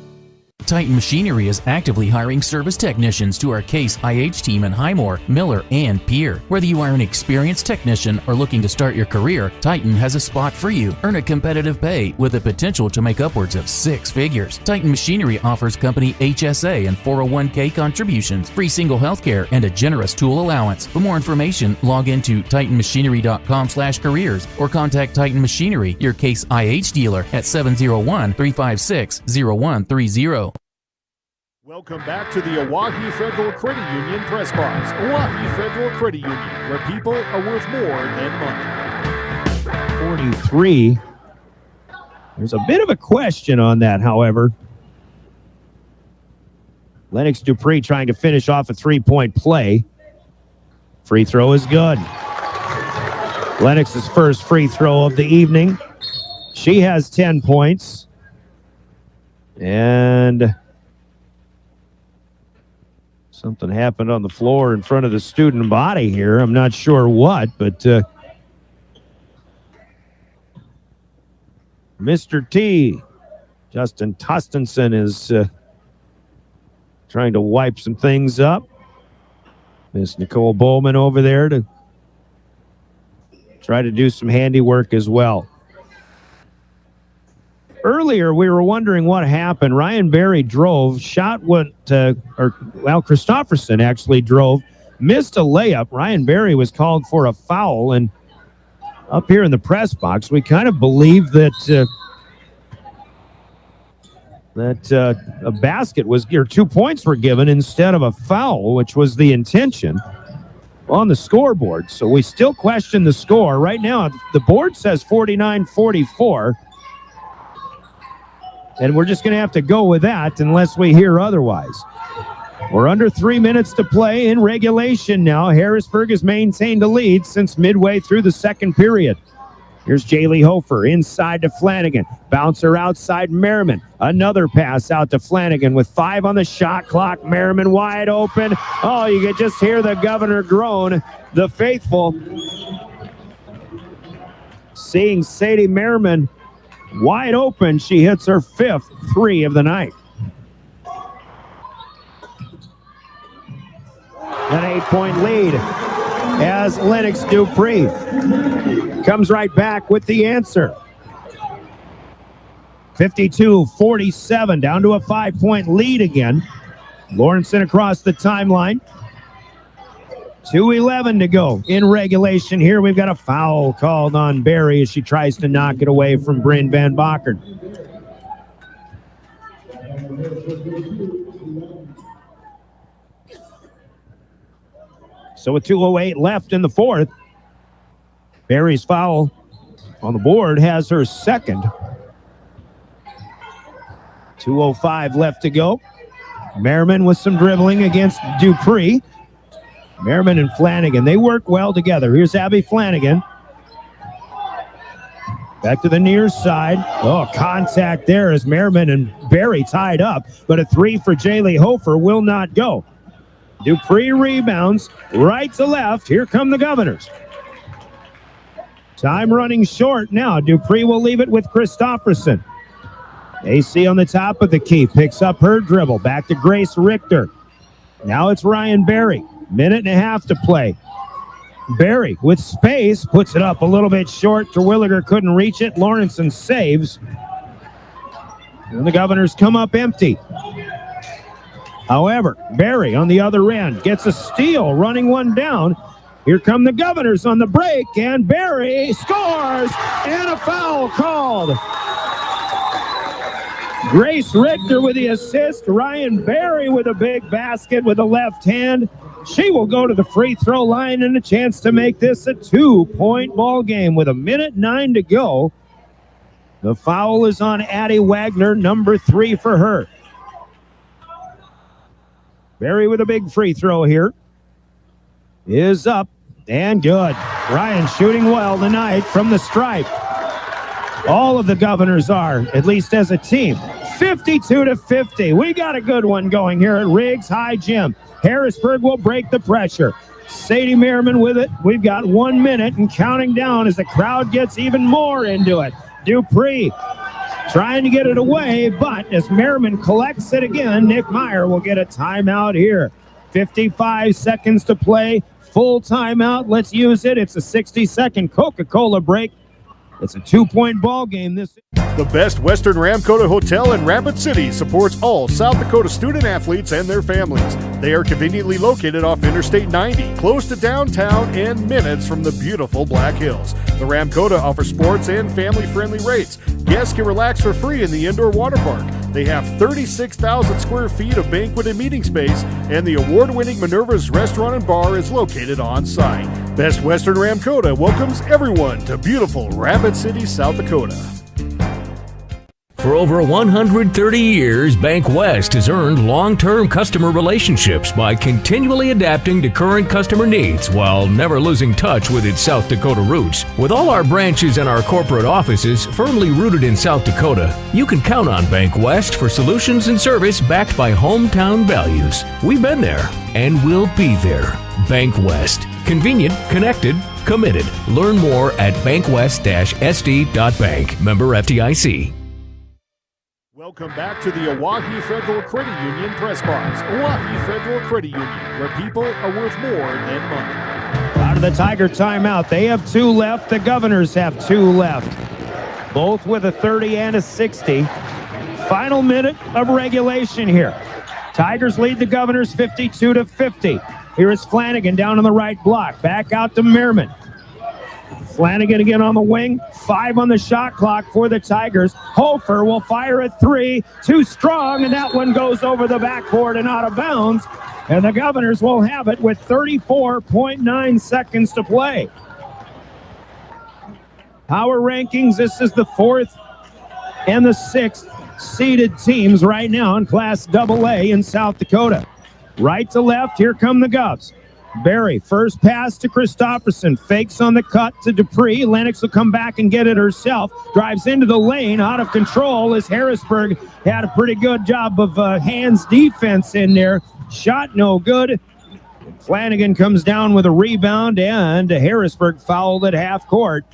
Titan Machinery is actively hiring service technicians to our Case IH team in Highmore, Miller, and Pierre. Whether you are an experienced technician or looking to start your career, Titan has a spot for you. Earn a competitive pay with the potential to make upwards of 6 figures. Titan Machinery offers company HSA and 401k contributions, free single health care, and a generous tool allowance. For more information, log into titanmachinery.com/careers or contact Titan Machinery, your Case IH dealer, at 701-356-0130. Welcome back to the Oahe Federal Credit Union Press Box. Oahe Federal Credit Union, where people are worth more than money. 43. There's a bit of a question on that, however. Lennox Dupree trying to finish off a 3-point play. Free throw is good. Lennox's first free throw of the evening. She has 10 points. And something happened on the floor in front of the student body here. I'm not sure what, but Mr. T, Justin Tustenson, is trying to wipe some things up. Miss Nicole Bowman over there to try to do some handiwork as well. Earlier, we were wondering what happened. Ryan Berry drove, Christofferson actually drove, missed a layup. Ryan Berry was called for a foul, and up here in the press box, we kind of believe that a basket was, or 2 points were given instead of a foul, which was the intention on the scoreboard. So we still question the score. Right now, the board says 49-44. And we're just going to have to go with that unless we hear otherwise. We're under 3 minutes to play in regulation now. Harrisburg has maintained a lead since midway through the second period. Here's Jaylee Hofer inside to Flanagan. Bouncer outside Merriman. Another pass out to Flanagan with 5 on the shot clock. Merriman wide open. Oh, you could just hear the governor groan. The faithful seeing Sadie Merriman wide open. She hits her 5th 3 of the night. An 8-point lead as Lennox Dupree comes right back with the answer. 52-47, down to a 5-point lead again. Lawrenson across the timeline. 2:11 to go in regulation here. We've got a foul called on Berry as she tries to knock it away from Bryn Van Bakkeren. So with 2:08 left in the fourth, Berry's foul on the board has her second. 2:05 left to go. Merriman with some dribbling against Dupree. Merriman and Flanagan, they work well together. Here's Abby Flanagan. Back to the near side. Oh, contact there as Merriman and Berry tied up, but a 3 for Jaylee Hofer will not go. Dupree rebounds right to left. Here come the Governors. Time running short now. Dupree will leave it with Christofferson. AC on the top of the key. Picks up her dribble. Back to Grace Richter. Now it's Ryan Berry. 1.5 to play. Berry with space. Puts it up a little bit short. Terwilliger couldn't reach it. Lawrenson saves. And the Governors come up empty. However, Berry on the other end gets a steal, running one down. Here come the Governors on the break, and Berry scores, and a foul called. Grace Richter with the assist. Ryan Berry with a big basket with the left hand. She will go to the free throw line and a chance to make this a 2-point ball game with 1:09 to go. The foul is on Addie Wagner, number 3 for her. Berry with a big free throw here. Is up and good. Ryan shooting well tonight from the stripe. All of the Governors are, at least as a team. 52-50. We got a good one going here at Riggs High Gym. Harrisburg will break the pressure. Sadie Merriman with it. We've got 1 minute and counting down as the crowd gets even more into it. Dupree trying to get it away, but as Merriman collects it again, Nick Meyer will get a timeout here. 55 seconds to play. Full timeout. Let's use it. It's a 60-second Coca-Cola break. It's a 2-point ball game. The Best Western Ramkota Hotel in Rapid City supports all South Dakota student athletes and their families. They are conveniently located off Interstate 90, close to downtown and minutes from the beautiful Black Hills. The Ramkota offers sports and family-friendly rates. Guests can relax for free in the indoor water park. They have 36,000 square feet of banquet and meeting space, and the award-winning Minerva's Restaurant and Bar is located on site. Best Western Ramkota welcomes everyone to beautiful Rapid City, South Dakota. For over 130 years, Bank West has earned long-term customer relationships by continually adapting to current customer needs while never losing touch with its South Dakota roots. With all our branches and our corporate offices firmly rooted in South Dakota, you can count on Bank West for solutions and service backed by hometown values. We've been there and we'll be there. Bank West. Convenient, connected, committed. Learn more at bankwest-sd.bank. Member FDIC. Welcome back to the Oahe Federal Credit Union Press Box. Oahe Federal Credit Union, where people are worth more than money. Out of the Tiger timeout. They have 2 left. The Governors have 2 left. both with a 30 and a 60. Final minute of regulation here. Tigers lead the Governors 52-50. Here is Flanagan down on the right block. Back out to Merriman. Flanagan again on the wing. 5 on the shot clock for the Tigers. Hofer will fire a 3. Too strong, and that one goes over the backboard and out of bounds. And the Governors will have it with 34.9 seconds to play. Power rankings, this is the 4th and the 6th seeded teams right now in Class AA in South Dakota. Right to left, here come the Govs. Barry, first pass to Christopherson, fakes on the cut to Dupree. Lennox will come back and get it herself. Drives into the lane, out of control as Harrisburg had a pretty good job of hands defense in there. Shot no good. Flanagan comes down with a rebound, and Harrisburg fouled at half court.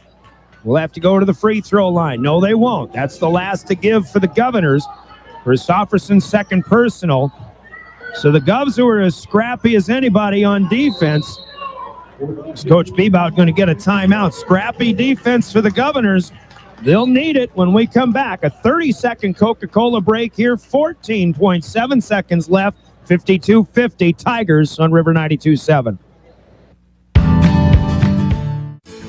We'll have to go to the free throw line. No, they won't. That's the last to give for the Governors. Christopherson's second personal. So the Govs, who are as scrappy as anybody on defense, is Coach Bebout going to get a timeout. Scrappy defense for the Governors. They'll need it when we come back. A 30-second Coca-Cola break here. 14.7 seconds left. 52-50 Tigers on River 92.7.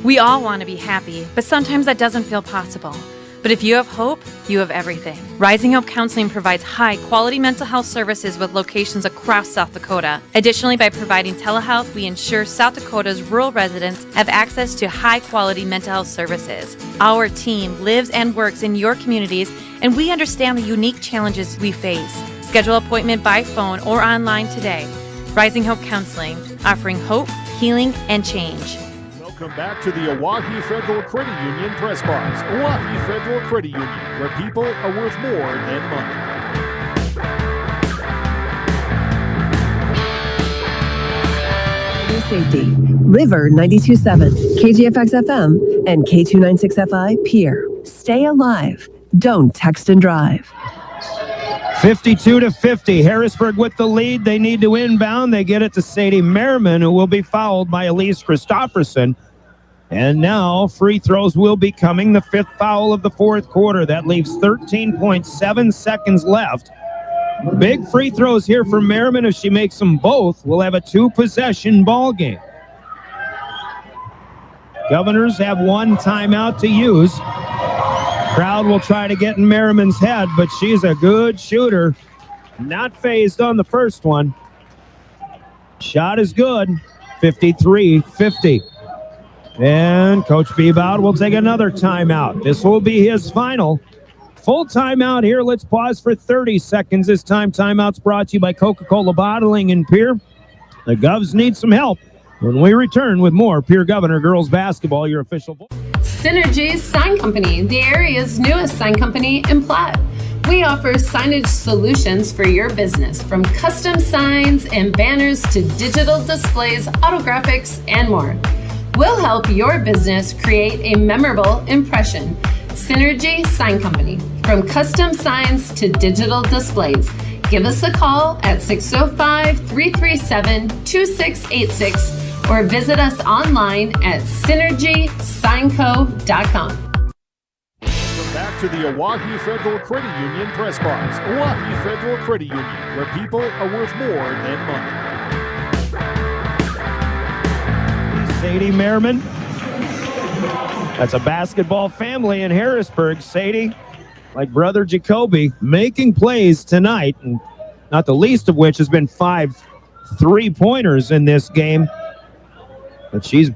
We all want to be happy, but sometimes that doesn't feel possible. But if you have hope, you have everything. Rising Hope Counseling provides high-quality mental health services with locations across South Dakota. Additionally, by providing telehealth, we ensure South Dakota's rural residents have access to high-quality mental health services. Our team lives and works in your communities, and we understand the unique challenges we face. Schedule an appointment by phone or online today. Rising Hope Counseling, offering hope, healing, and change. Welcome back to the Oahe Federal Credit Union Press Box. Oahe Federal Credit Union, where people are worth more than money. Safety. River 92.7, KGFX FM, and K296FI Pierre. Stay alive. Don't text and drive. 52-50. Harrisburg with the lead. They need to inbound. They get it to Sadie Merriman, who will be fouled by Elise Christopherson. And now free throws will be coming. The 5th foul of the 4th quarter. That leaves 13.7 seconds left. Big free throws here for Merriman. If she makes them both, we'll have a 2-possession ball game. Governors have 1 timeout to use. Crowd will try to get in Merriman's head, but she's a good shooter. Not phased on the first one. Shot is good. 53-50. And Coach Bebout will take another timeout. This will be his final. Full timeout here. Let's pause for 30 seconds. This time, timeout's brought to you by Coca-Cola Bottling in Pierre. The Govs need some help when we return with more Pierre Governor Girls Basketball, your official voice. Synergy Sign Company, the area's newest sign company in Platte. We offer signage solutions for your business, from custom signs and banners to digital displays, autographics, and more. We'll help your business create a memorable impression. Synergy Sign Company, from custom signs to digital displays. Give us a call at 605-337-2686 or visit us online at synergysignco.com. Welcome back to the Oahe Federal Credit Union Press Box. Oahe Federal Credit Union, where people are worth more than money. Sadie Merriman. That's a basketball family in Harrisburg. Sadie, like brother Jacoby, making plays tonight, and not the least of which has been 5 3-pointers in this game. But she's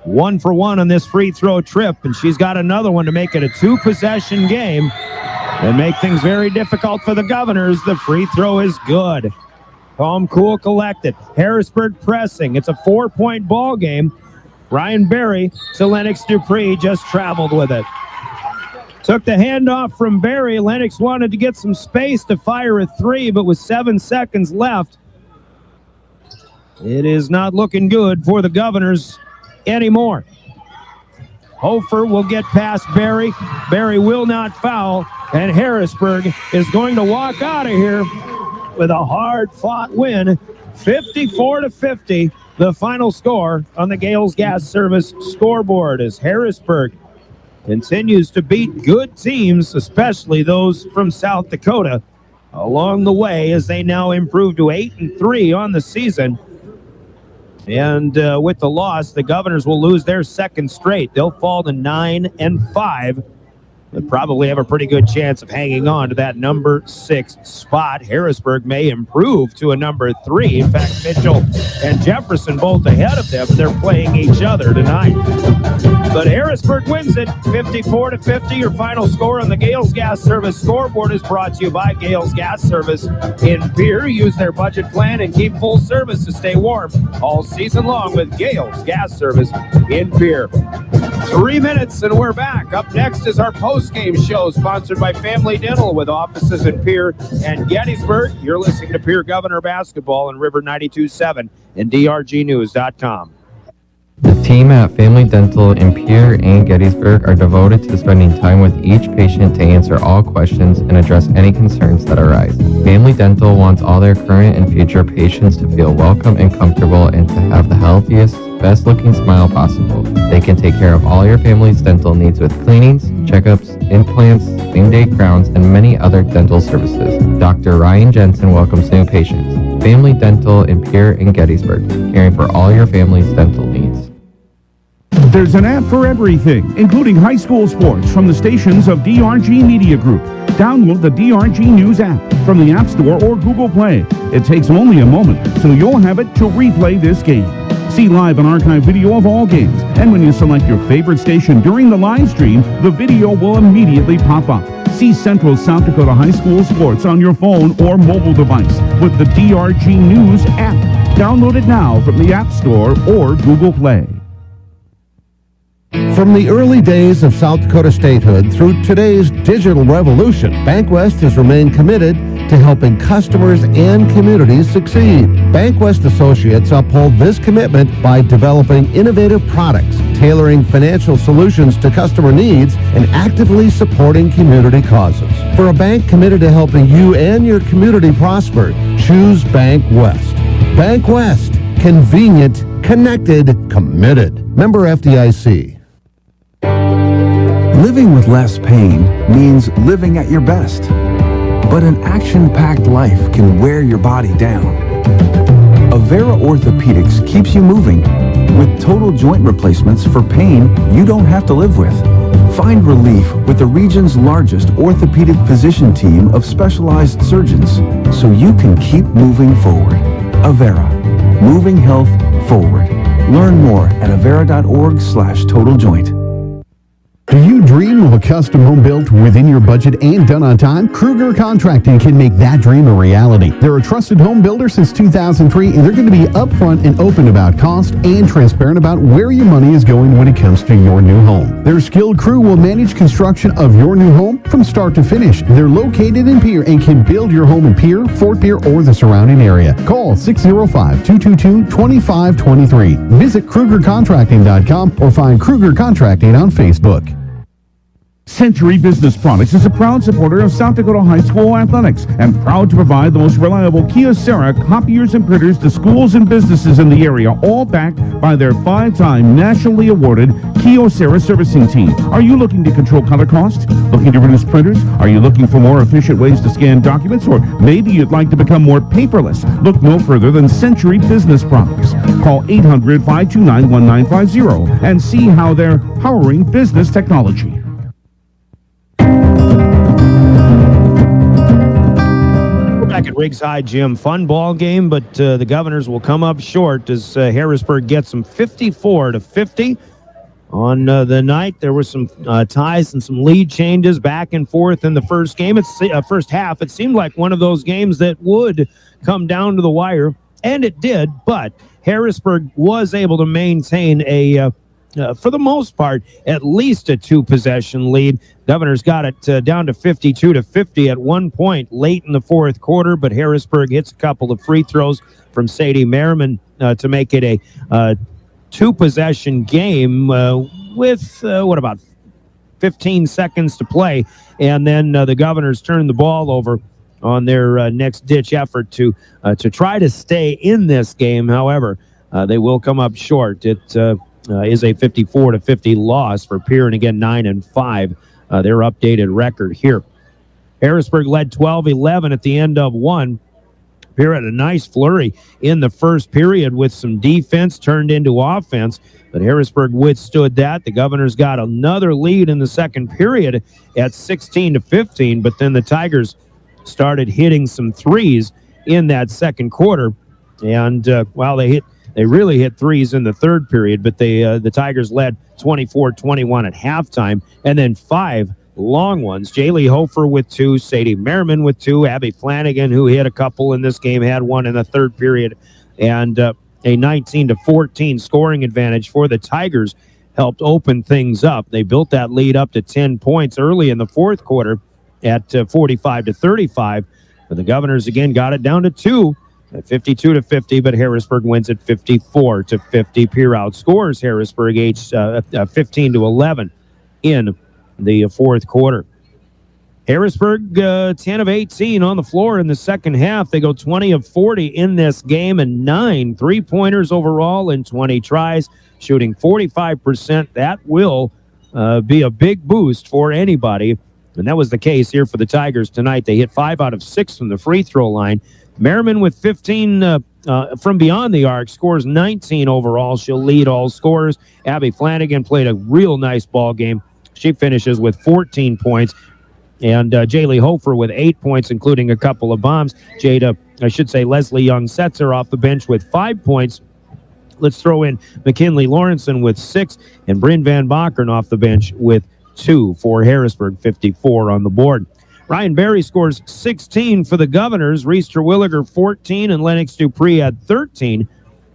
1 for 1 on this free throw trip, and she's got another one to make it a 2-possession game and make things very difficult for the Governors. The free throw is good. Calm, cool, collected. Harrisburg pressing. It's a 4-point ball game. Ryan Berry to Lennox Dupree, just traveled with it. Took the handoff from Berry. Lennox wanted to get some space to fire a 3, but with 7 seconds left, it is not looking good for the Governors anymore. Hofer will get past Berry. Berry will not foul, and Harrisburg is going to walk out of here with a hard-fought win, 54-50. The final score on the Gales Gas Service scoreboard as Harrisburg continues to beat good teams, especially those from South Dakota, along the way as they now improve to 8-3 on the season. And with the loss, the Governors will lose their second straight. They'll fall to 9-5. They'll probably have a pretty good chance of hanging on to that number 6 spot. Harrisburg may improve to a number 3. In fact, Mitchell and Jefferson both ahead of them. They're playing each other tonight. But Harrisburg wins it 54-50. Your final score on the Gales Gas Service scoreboard is brought to you by Gales Gas Service in Pierre. Use their budget plan and keep full service to stay warm all season long with Gales Gas Service in Pierre. 3 minutes and we're back. Up next is our post-game show sponsored by Family Dental with offices in Pierre and Gettysburg. You're listening to Pierre Governor Basketball on River 92.7 and DRGnews.com. The team at Family Dental in Pierre and Gettysburg are devoted to spending time with each patient to answer all questions and address any concerns that arise. Family Dental wants all their current and future patients to feel welcome and comfortable and to have the healthiest, best-looking smile possible. They can take care of all your family's dental needs with cleanings, checkups, implants, same-day crowns, and many other dental services. Dr. Ryan Jensen welcomes new patients. Family Dental in Pierre and Gettysburg, caring for all your family's dental needs. There's an app for everything, including high school sports from the stations of DRG Media Group. Download the DRG News app from the App Store or Google Play. It takes only a moment, so you'll have it to replay this game. See live and archive video of all games, and when you select your favorite station during the live stream, the video will immediately pop up. See Central South Dakota High School sports on your phone or mobile device with the DRG News app. Download it now from the App Store or Google Play. From the early days of South Dakota statehood through today's digital revolution, BankWest has remained committed to helping customers and communities succeed. BankWest Associates uphold this commitment by developing innovative products, tailoring financial solutions to customer needs, and actively supporting community causes. For a bank committed to helping you and your community prosper, choose BankWest. BankWest. Convenient, connected, committed. Member FDIC. Living with less pain means living at your best. But an action-packed life can wear your body down. Avera Orthopedics keeps you moving with total joint replacements for pain you don't have to live with. Find relief with the region's largest orthopedic physician team of specialized surgeons so you can keep moving forward. Avera, moving health forward. Learn more at avera.org/totaljoint. Do you dream of a custom home built within your budget and done on time? Kruger Contracting can make that dream a reality. They're a trusted home builder since 2003, and they're going to be upfront and open about cost and transparent about where your money is going when it comes to your new home. Their skilled crew will manage construction of your new home from start to finish. They're located in Pierre and can build your home in Pierre, Fort Pierre, or the surrounding area. Call 605-222-2523. Visit KrugerContracting.com or find Kruger Contracting on Facebook. Century Business Products is a proud supporter of South Dakota High School athletics and proud to provide the most reliable Kyocera copiers and printers to schools and businesses in the area, all backed by their 5-time nationally awarded Kyocera servicing team. Are you looking to control color cost? Looking to reduce printers? Are you looking for more efficient ways to scan documents? Or maybe you'd like to become more paperless? Look no further than Century Business Products. Call 800-529-1950 and see how they're powering business technology. Back at Riggs High Gym, fun ball game, but the Governors will come up short as Harrisburg gets them 54-50. On the night, there were some ties and some lead changes back and forth in the first game. First half, it seemed like one of those games that would come down to the wire, and it did, but Harrisburg was able to maintain a for the most part, at least a 2-possession lead. Governors got it down to 52-50 at one point late in the fourth quarter, but Harrisburg hits a couple of free throws from Sadie Merriman to make it a 2-possession game with, about 15 seconds to play. And then the Governors turned the ball over on their next-ditch effort to try to stay in this game. However, they will come up short. is a 54-50 loss for Pierre, and again 9-5, their updated record here. Harrisburg led 12-11 at the end of one. Pierre had a nice flurry in the first period with some defense turned into offense, but Harrisburg withstood that. The Governors got another lead in the second period at 16-15, but then the Tigers started hitting some threes in that second quarter, and they really hit threes in the third period, but the Tigers led 24-21 at halftime, and then 5 long ones. Jaylee Hofer with 2, Sadie Merriman with 2, Abby Flanagan, who hit a couple in this game, had one in the third period, and a 19-14 scoring advantage for the Tigers helped open things up. They built that lead up to 10 points early in the fourth quarter at 45-35, but the Governors again got it down to 2 at 52-50, but Harrisburg wins at 54-50. Pierre outscores Harrisburg 15-11 in the fourth quarter. Harrisburg 10 of 18 on the floor in the second half. They go 20 of 40 in this game and 9 3-pointers overall in 20 tries, shooting 45%. That will be a big boost for anybody, and that was the case here for the Tigers tonight. They hit 5 out of 6 from the free throw line. Merriman with 15 from beyond the arc, scores 19 overall. She'll lead all scorers. Abby Flanagan played a real nice ball game. She finishes with 14 points. And Jaylee Hofer with 8 points, including a couple of bombs. Leslie Young-Setzer off the bench with 5 points. Let's throw in McKinley Lawrenson with 6, and Bryn Van Bakern off the bench with 2 for Harrisburg, 54 on the board. Ryan Berry scores 16 for the Governors. Reese Terwilliger 14, and Lennox Dupree had 13.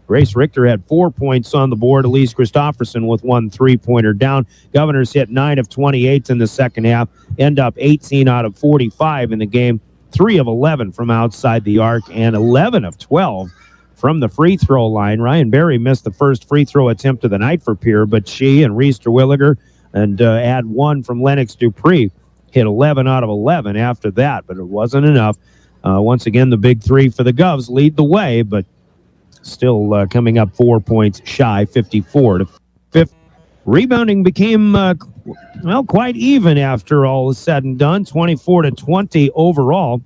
Grace Richter had 4 points on the board. Elise Christofferson with 1 3-pointer down. Governors hit 9 of 28 in the second half, end up 18 out of 45 in the game, 3 of 11 from outside the arc, and 11 of 12 from the free throw line. Ryan Berry missed the first free throw attempt of the night for Pierre, but she and Reese Terwilliger and add 1 from Lennox Dupree hit 11 out of 11 after that, but it wasn't enough. Once again, the big 3 for the Govs lead the way, but still coming up 4 points shy, 54-50. Rebounding became, quite even after all is said and done, 24-20 overall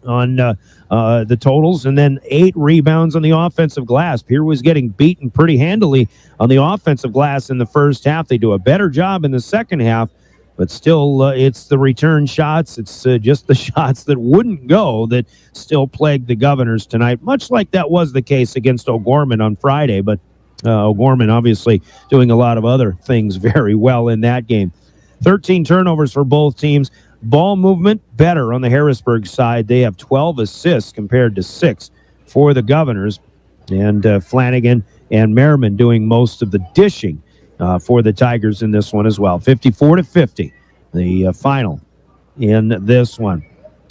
on the totals, and then 8 rebounds on the offensive glass. Pierre was getting beaten pretty handily on the offensive glass in the first half. They do a better job in the second half, but still, it's the return shots. It's just the shots that wouldn't go that still plague the Governors tonight, much like that was the case against O'Gorman on Friday. But O'Gorman obviously doing a lot of other things very well in that game. 13 turnovers for both teams. Ball movement better on the Harrisburg side. They have 12 assists compared to 6 for the Governors. And Flanagan and Merriman doing most of the dishing for the Tigers in this one as well. 54-50, the final in this one.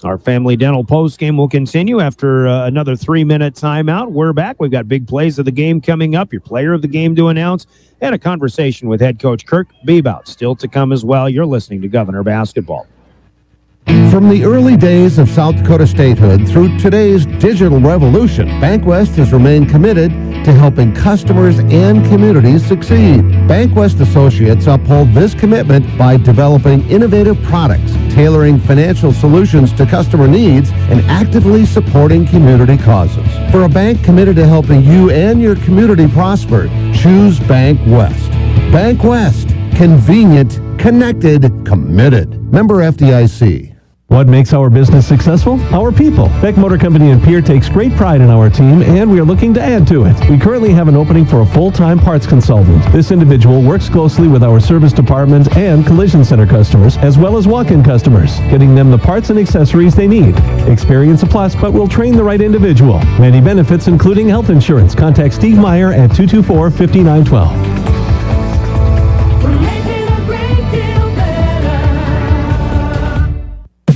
Our Family Dental postgame will continue after another 3-minute timeout. We're back. We've got big plays of the game coming up, your player of the game to announce, and a conversation with head coach Kirk Bebout still to come as well. You're listening to Governor Basketball. From the early days of South Dakota statehood through today's digital revolution, BankWest has remained committed to helping customers and communities succeed. BankWest Associates uphold this commitment by developing innovative products, tailoring financial solutions to customer needs, and actively supporting community causes. For a bank committed to helping you and your community prosper, choose BankWest. BankWest. Convenient, connected, committed. Member FDIC. What makes our business successful? Our people. Beck Motor Company in Pierre takes great pride in our team, and we are looking to add to it. We currently have an opening for a full-time parts consultant. This individual works closely with our service department and collision center customers, as well as walk-in customers, getting them the parts and accessories they need. Experience a plus, but we'll train the right individual. Many benefits, including health insurance. Contact Steve Meyer at 224-5912.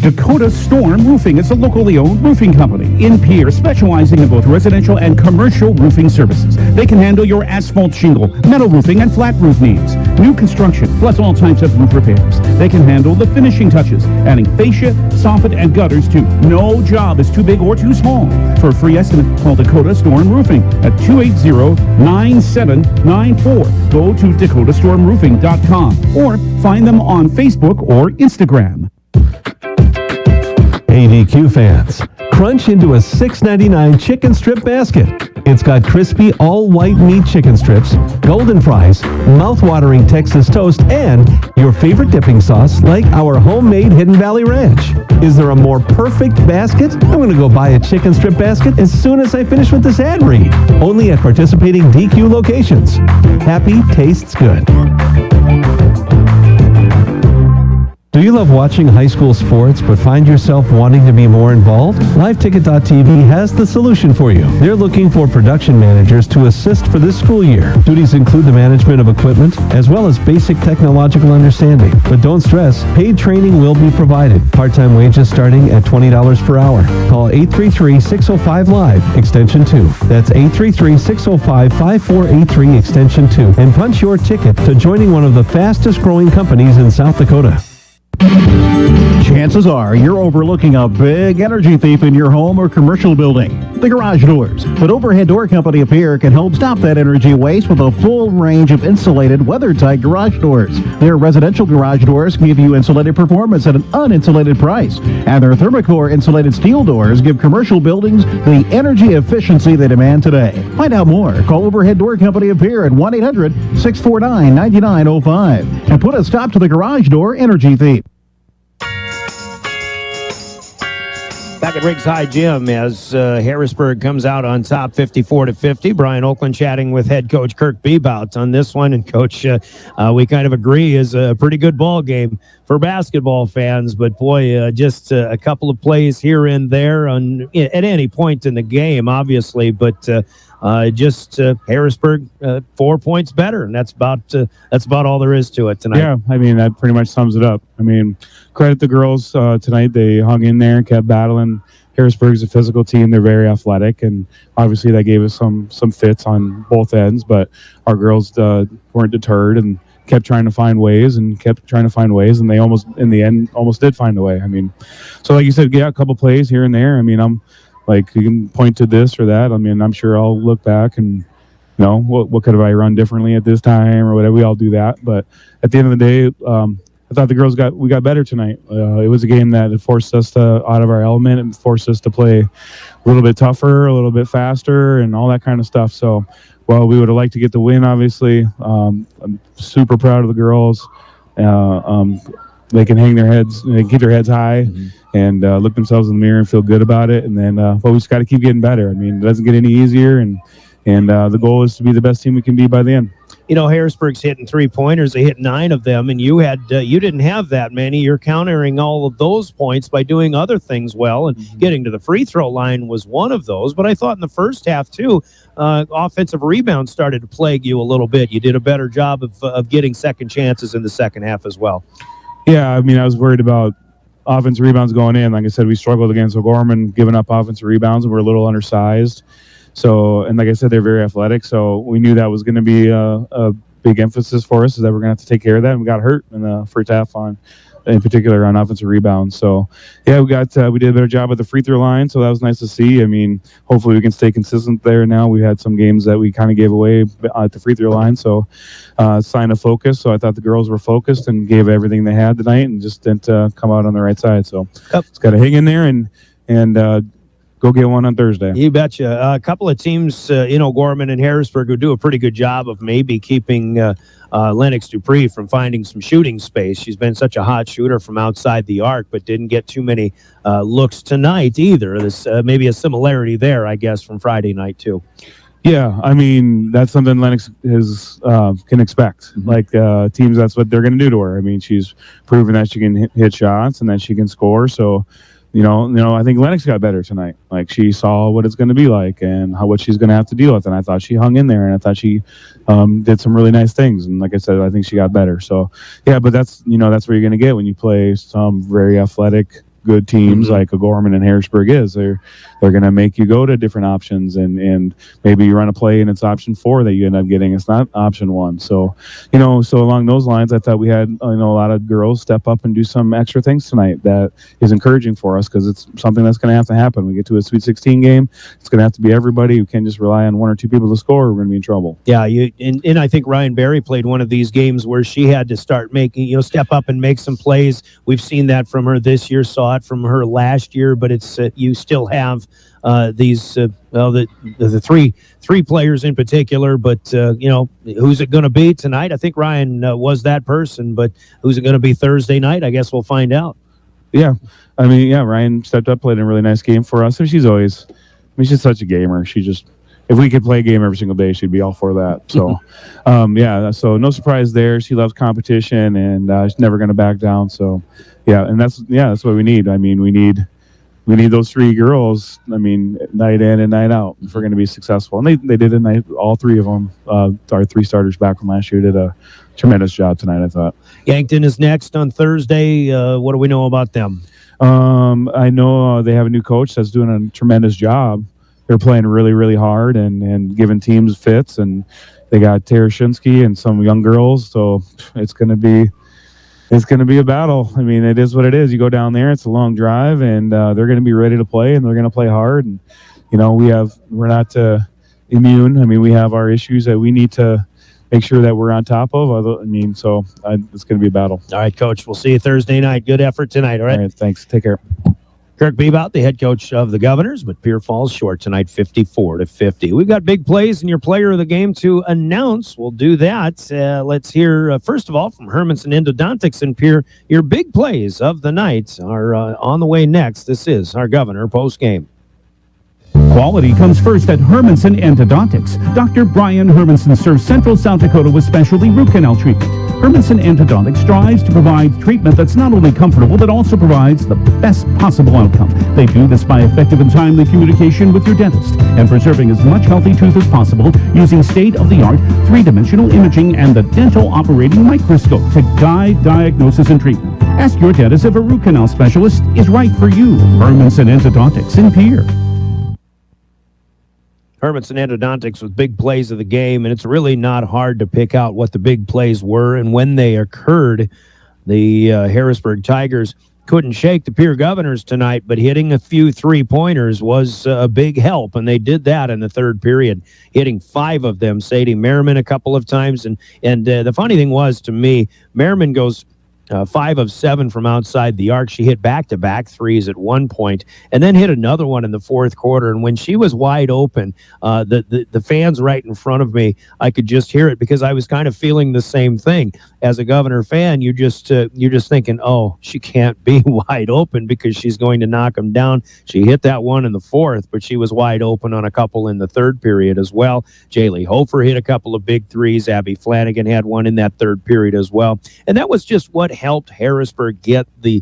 Dakota Storm Roofing is a locally owned roofing company in Pierre, specializing in both residential and commercial roofing services. They can handle your asphalt shingle, metal roofing, and flat roof needs. new construction, plus all types of roof repairs. They can handle the finishing touches, adding fascia, soffit, and gutters too. No job is too big or too small. For a free estimate, call Dakota Storm Roofing at 280-9794. Go to dakotastormroofing.com or find them on Facebook or Instagram. ADQ fans, crunch into a $6.99 chicken strip basket. It's got crispy all-white meat chicken strips, golden fries, mouth-watering Texas toast, and your favorite dipping sauce like our homemade Hidden Valley Ranch. Is there a more perfect basket? I'm going to go buy a chicken strip basket as soon as I finish with this ad read. Only at participating DQ locations. Happy tastes good. Do you love watching high school sports but find yourself wanting to be more involved? LiveTicket.tv has the solution for you. They're looking for production managers to assist for this school year. Duties include the management of equipment as well as basic technological understanding. But don't stress, paid training will be provided. Part-time wages starting at $20 per hour. Call 833-605-LIVE, extension 2. That's 833-605-5483, extension 2. And punch your ticket to joining one of the fastest growing companies in South Dakota. Chances are you're overlooking a big energy thief in your home or commercial building. The garage doors. But Overhead Door Company of Pierre can help stop that energy waste with a full range of insulated, weather-tight garage doors. Their residential garage doors give you insulated performance at an uninsulated price. And their Thermocore insulated steel doors give commercial buildings the energy efficiency they demand today. Find out more. Call Overhead Door Company of Pierre at 1-800-649-9905 and put a stop to the garage door energy thief. Back at Riggs High Gym as Harrisburg comes out on top 54-50. Brian Oakland chatting with head coach Kirk Bebout on this one. And coach, we kind of agree is a pretty good ball game for basketball fans. But boy, just a couple of plays here and there at any point in the game, obviously. But Harrisburg 4 points better, and that's about all there is to it tonight. Yeah, I mean that pretty much sums it up. I mean, credit the girls tonight; they hung in there, kept battling. Harrisburg's a physical team; they're very athletic, and obviously that gave us some fits on both ends. But our girls weren't deterred and kept trying to find ways, and they almost, in the end, almost did find a way. I mean, so like you said, a couple plays here and there. I mean, like, you can point to this or that. I mean, I'm sure I'll look back and, what could have I run differently at this time or whatever. We all do that. But at the end of the day, I thought the girls got better tonight. It was a game that it forced us out of our element and forced us to play a little bit tougher, a little bit faster, and all that kind of stuff. So, well, we would have liked to get the win, obviously. I'm super proud of the girls. They can hang their heads, they can keep their heads high, and look themselves in the mirror and feel good about it. And then, but we just got to keep getting better. I mean, it doesn't get any easier, and the goal is to be the best team we can be by the end. Harrisburg's hitting 3-pointers. They hit 9 of them, and you didn't have that many. You're countering all of those points by doing other things well, and getting to the free throw line was one of those. But I thought in the first half too, offensive rebounds started to plague you a little bit. You did a better job of getting second chances in the second half as well. Yeah, I mean, I was worried about offensive rebounds going in. Like I said, we struggled against O'Gorman giving up offensive rebounds, and we're a little undersized. So, and like I said, they're very athletic. So we knew that was going to be a big emphasis for us, is that we're going to have to take care of that. And we got hurt in the first half in particular on offensive rebounds. So yeah, we did a better job at the free throw line. So that was nice to see. I mean, hopefully we can stay consistent there now. We had some games that we kind of gave away at the free throw line. So sign of focus. So I thought the girls were focused and gave everything they had tonight and just didn't come out on the right side. So it's got to hang in there and go get one on Thursday. You betcha. A couple of teams, Gorman and Harrisburg, who do a pretty good job of maybe keeping Lennox Dupree from finding some shooting space. She's been such a hot shooter from outside the arc, but didn't get too many looks tonight either. There's maybe a similarity there, I guess, from Friday night too. Yeah, I mean, that's something Lennox can expect. Like teams, that's what they're going to do to her. I mean, she's proven that she can hit shots and that she can score. So, I think Lennox got better tonight. Like, she saw what it's going to be like and what she's going to have to deal with. And I thought she hung in there, and I thought she did some really nice things. And like I said, I think she got better. So, yeah, but that's where you're going to get when you play some very athletic good teams like a Gorman and Harrisburg is. They're going to make you go to different options, and maybe you run a play and it's option 4 that you end up getting. It's not option 1. So, so along those lines, I thought we had a lot of girls step up and do some extra things tonight. That is encouraging for us because it's something that's going to have to happen. We get to a Sweet 16 game. It's going to have to be everybody. You can't just rely on 1 or 2 people to score. We're going to be in trouble. Yeah, and I think Ryan Berry played one of these games where she had to start making, step up and make some plays. We've seen that from her this year, saw it from her last year, but it's you still have these the three players in particular, but who's it going to be tonight? I think Ryan was that person, but who's it going to be Thursday night? I guess we'll find out. Yeah, Ryan stepped up, played a really nice game for us, and she's such a gamer. If we could play a game every single day, she'd be all for that. So, so no surprise there. She loves competition, and she's never going to back down. So, and that's what we need. We need those 3 girls, night in and night out if we're going to be successful. And they did it. All 3 of them, our 3 starters back from last year, did a tremendous job tonight, I thought. Yankton is next on Thursday. What do we know about them? I know they have a new coach that's doing a tremendous job. They're playing really, really hard and giving teams fits, and they got Tarashinsky and some young girls, so it's going to be a battle. It is what it is. You go down there, it's a long drive, and they're going to be ready to play, and they're going to play hard. And we're not immune. We have our issues that we need to make sure that we're on top of. It's going to be a battle. All right, Coach. We'll see you Thursday night. Good effort tonight. All right. All right, thanks. Take care. Kirk Bebout, the head coach of the Governors, but Pierre falls short tonight, 54-50. We've got big plays and your player of the game to announce. We'll do that. Let's hear, first of all, from Hermanson Endodontics and Pierre. Your big plays of the night are on the way next. This is our Governor Postgame. Quality comes first at Hermanson Endodontics. Dr. Brian Hermanson serves Central South Dakota with specialty root canal treatment. Hermanson Endodontics strives to provide treatment that's not only comfortable, but also provides the best possible outcome. They do this by effective and timely communication with your dentist and preserving as much healthy tooth as possible using state-of-the-art 3-dimensional imaging and the dental operating microscope to guide diagnosis and treatment. Ask your dentist if a root canal specialist is right for you. Hermanson Endodontics in Pierre. Hermanson Endodontics with big plays of the game, and it's really not hard to pick out what the big plays were and when they occurred. The Harrisburg Tigers couldn't shake the Pierre Governors tonight, but hitting a few 3-pointers was a big help, and they did that in the third period, hitting 5 of them. Sadie Merriman a couple of times, and the funny thing was, to me, Merriman goes 5 of 7 from outside the arc. She hit back-to-back threes at one point and then hit another one in the fourth quarter. And when she was wide open, the fans right in front of me, I could just hear it because I was kind of feeling the same thing. As a Governor fan, you're just thinking, oh, she can't be wide open because she's going to knock them down. She hit that one in the fourth, but she was wide open on a couple in the third period as well. Jaylee Hofer hit a couple of big threes. Abby Flanagan had one in that third period as well. And that was just what helped Harrisburg get the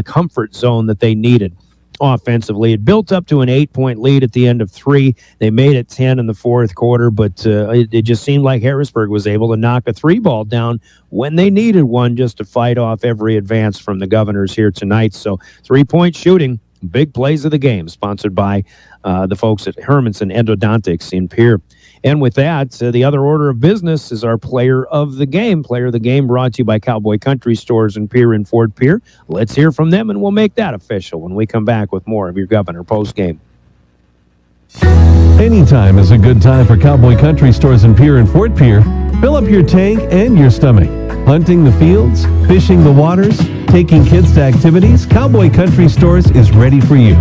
comfort zone that they needed offensively. It built up to an 8-point lead at the end of 3. They made it 10 in the fourth quarter, but it just seemed like Harrisburg was able to knock a 3-ball down when they needed one just to fight off every advance from the Governors here tonight. So 3-point shooting, big plays of the game, sponsored by the folks at Hermanson Endodontics in Pierre. And with that, the other order of business is our player of the game. Player of the game brought to you by Cowboy Country Stores in Pierre and Fort Pierre. Let's hear from them, and we'll make that official when we come back with more of your Governor Postgame. Anytime is a good time for Cowboy Country Stores in Pierre and Fort Pierre. Fill up your tank and your stomach. Hunting the fields, fishing the waters, taking kids to activities, Cowboy Country Stores is ready for you.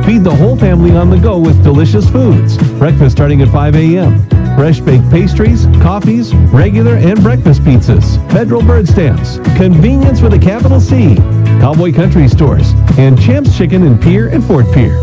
Feed the whole family on the go with delicious foods. Breakfast starting at 5 a.m. Fresh baked pastries, coffees, regular and breakfast pizzas, federal bird stamps, convenience with a capital C, Cowboy Country Stores, and Champ's Chicken in Pierre and Fort Pierre.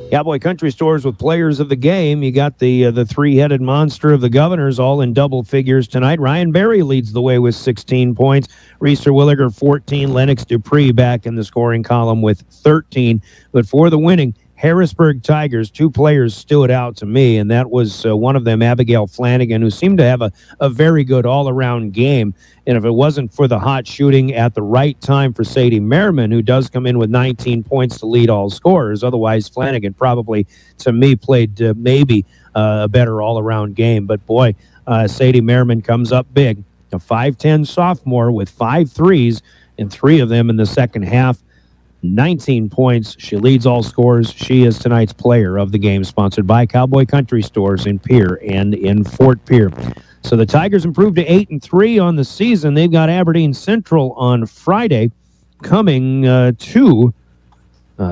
Cowboy Country Stores with players of the game. You got the three-headed monster of the Governors all in double figures tonight. Ryan Berry leads the way with 16 points. Reese Williger, 14. Lennox Dupree back in the scoring column with 13. But for the winning Harrisburg Tigers, 2 players stood out to me, and that was one of them, Abigail Flanagan, who seemed to have a very good all-around game. And if it wasn't for the hot shooting at the right time for Sadie Merriman, who does come in with 19 points to lead all scorers, otherwise Flanagan probably, to me, played maybe a better all-around game. But boy, Sadie Merriman comes up big. A 5'10 sophomore with 5 threes, and 3 of them in the second half. 19 points. She leads all scorers. She is tonight's player of the game, sponsored by Cowboy Country Stores in Pierre and in Fort Pierre. So the Tigers improved to 8-3 on the season. They've got Aberdeen Central on Friday, coming to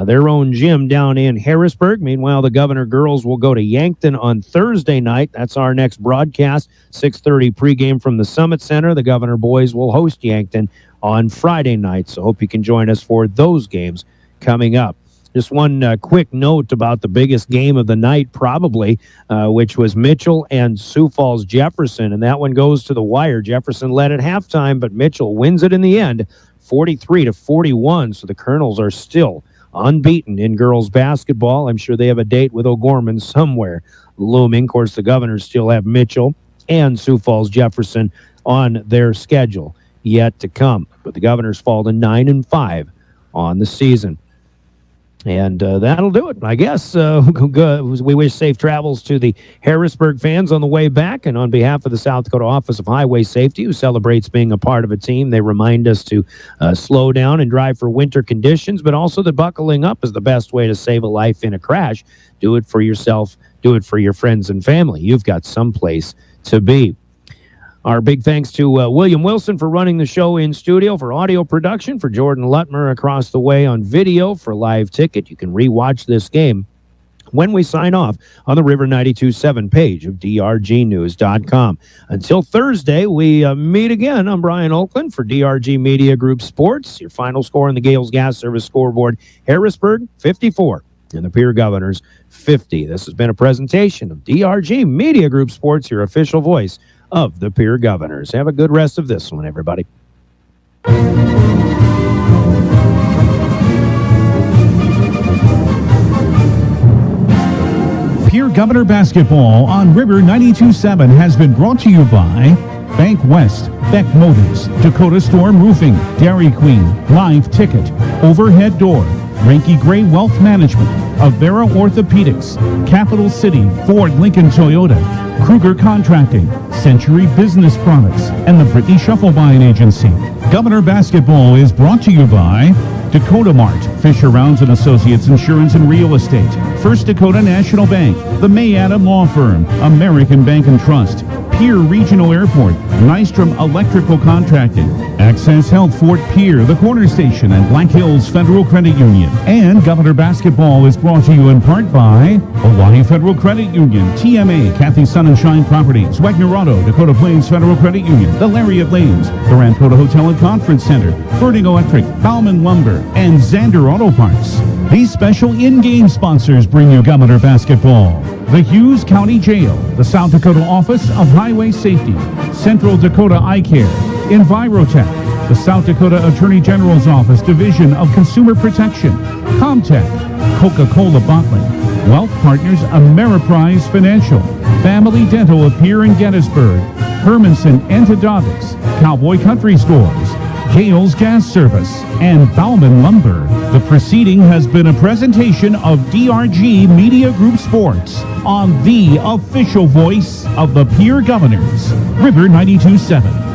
their own gym down in Harrisburg. Meanwhile, the Governor girls will go to Yankton on Thursday night. That's our next broadcast. 6:30 pregame from the Summit Center. The Governor boys will host Yankton on Friday night. So hope you can join us for those games coming up. Just one quick note about the biggest game of the night, probably, which was Mitchell and Sioux Falls Jefferson, and that one goes to the wire. Jefferson led at halftime, but Mitchell wins it in the end, 43-41. So the Colonels are still unbeaten in girls basketball. I'm sure they have a date with O'Gorman somewhere looming. Of course, the Governors still have Mitchell and Sioux Falls Jefferson on their schedule yet to come. But the Governors fall to 9-5 on the season. And that'll do it, I guess. We wish safe travels to the Harrisburg fans on the way back. And on behalf of the South Dakota Office of Highway Safety, who celebrates being a part of a team, they remind us to slow down and drive for winter conditions, but also that buckling up is the best way to save a life in a crash. Do it for yourself. Do it for your friends and family. You've got someplace to be. Our big thanks to William Wilson for running the show in studio, for audio production, for Jordan Lutmer across the way on video, for live ticket. You can rewatch this game when we sign off on the River 92.7 page of drgnews.com. Until Thursday, we meet again. I'm Brian Oakland for DRG Media Group Sports. Your final score on the Gales Gas Service scoreboard, Harrisburg 54 and the Pierre Governors 50. This has been a presentation of DRG Media Group Sports, your official voice of the Pierre Governors. Have a good rest of this one, everybody. Pierre Governor Basketball on River 92.7 has been brought to you by Bank West, Beck Motors, Dakota Storm Roofing, Dairy Queen, Live Ticket, Overhead Door, Ranky Gray Wealth Management, Avera Orthopedics, Capital City, Ford Lincoln Toyota, Kruger Contracting, Century Business Products, and the Brittany Shufflebine Agency. Governor Basketball is brought to you by Dakota Mart, Fisher Rounds & Associates Insurance and Real Estate, First Dakota National Bank, the May Adam Law Firm, American Bank and Trust, Pierre Regional Airport, Nystrom Electrical Contracting, Access Health Fort Pierre, the Corner Station, and Black Hills Federal Credit Union. And Governor Basketball is brought to you in part by Hawaii Federal Credit Union, TMA, Kathy Sun and Shine Properties, Wagner Auto, Dakota Plains Federal Credit Union, the Lariat Lanes, the Rancoda Hotel and Conference Center, Birding Electric, Bauman Lumber, and Zander Auto Parts. These special in-game sponsors bring you Governor Basketball. The Hughes County Jail, the South Dakota Office of Highway Safety, Central Dakota Eye Care, Envirotech, the South Dakota Attorney General's Office Division of Consumer Protection, Comtech, Coca-Cola Bottling, Wealth Partners Ameriprise Financial, Family Dental of Pierre and Gettysburg, Hermanson Endodontics, Cowboy Country Stores, Gales Gas Service, and Bauman Lumber. The proceeding has been a presentation of DRG Media Group Sports on the official voice of the Pierre Governors, River 92.7.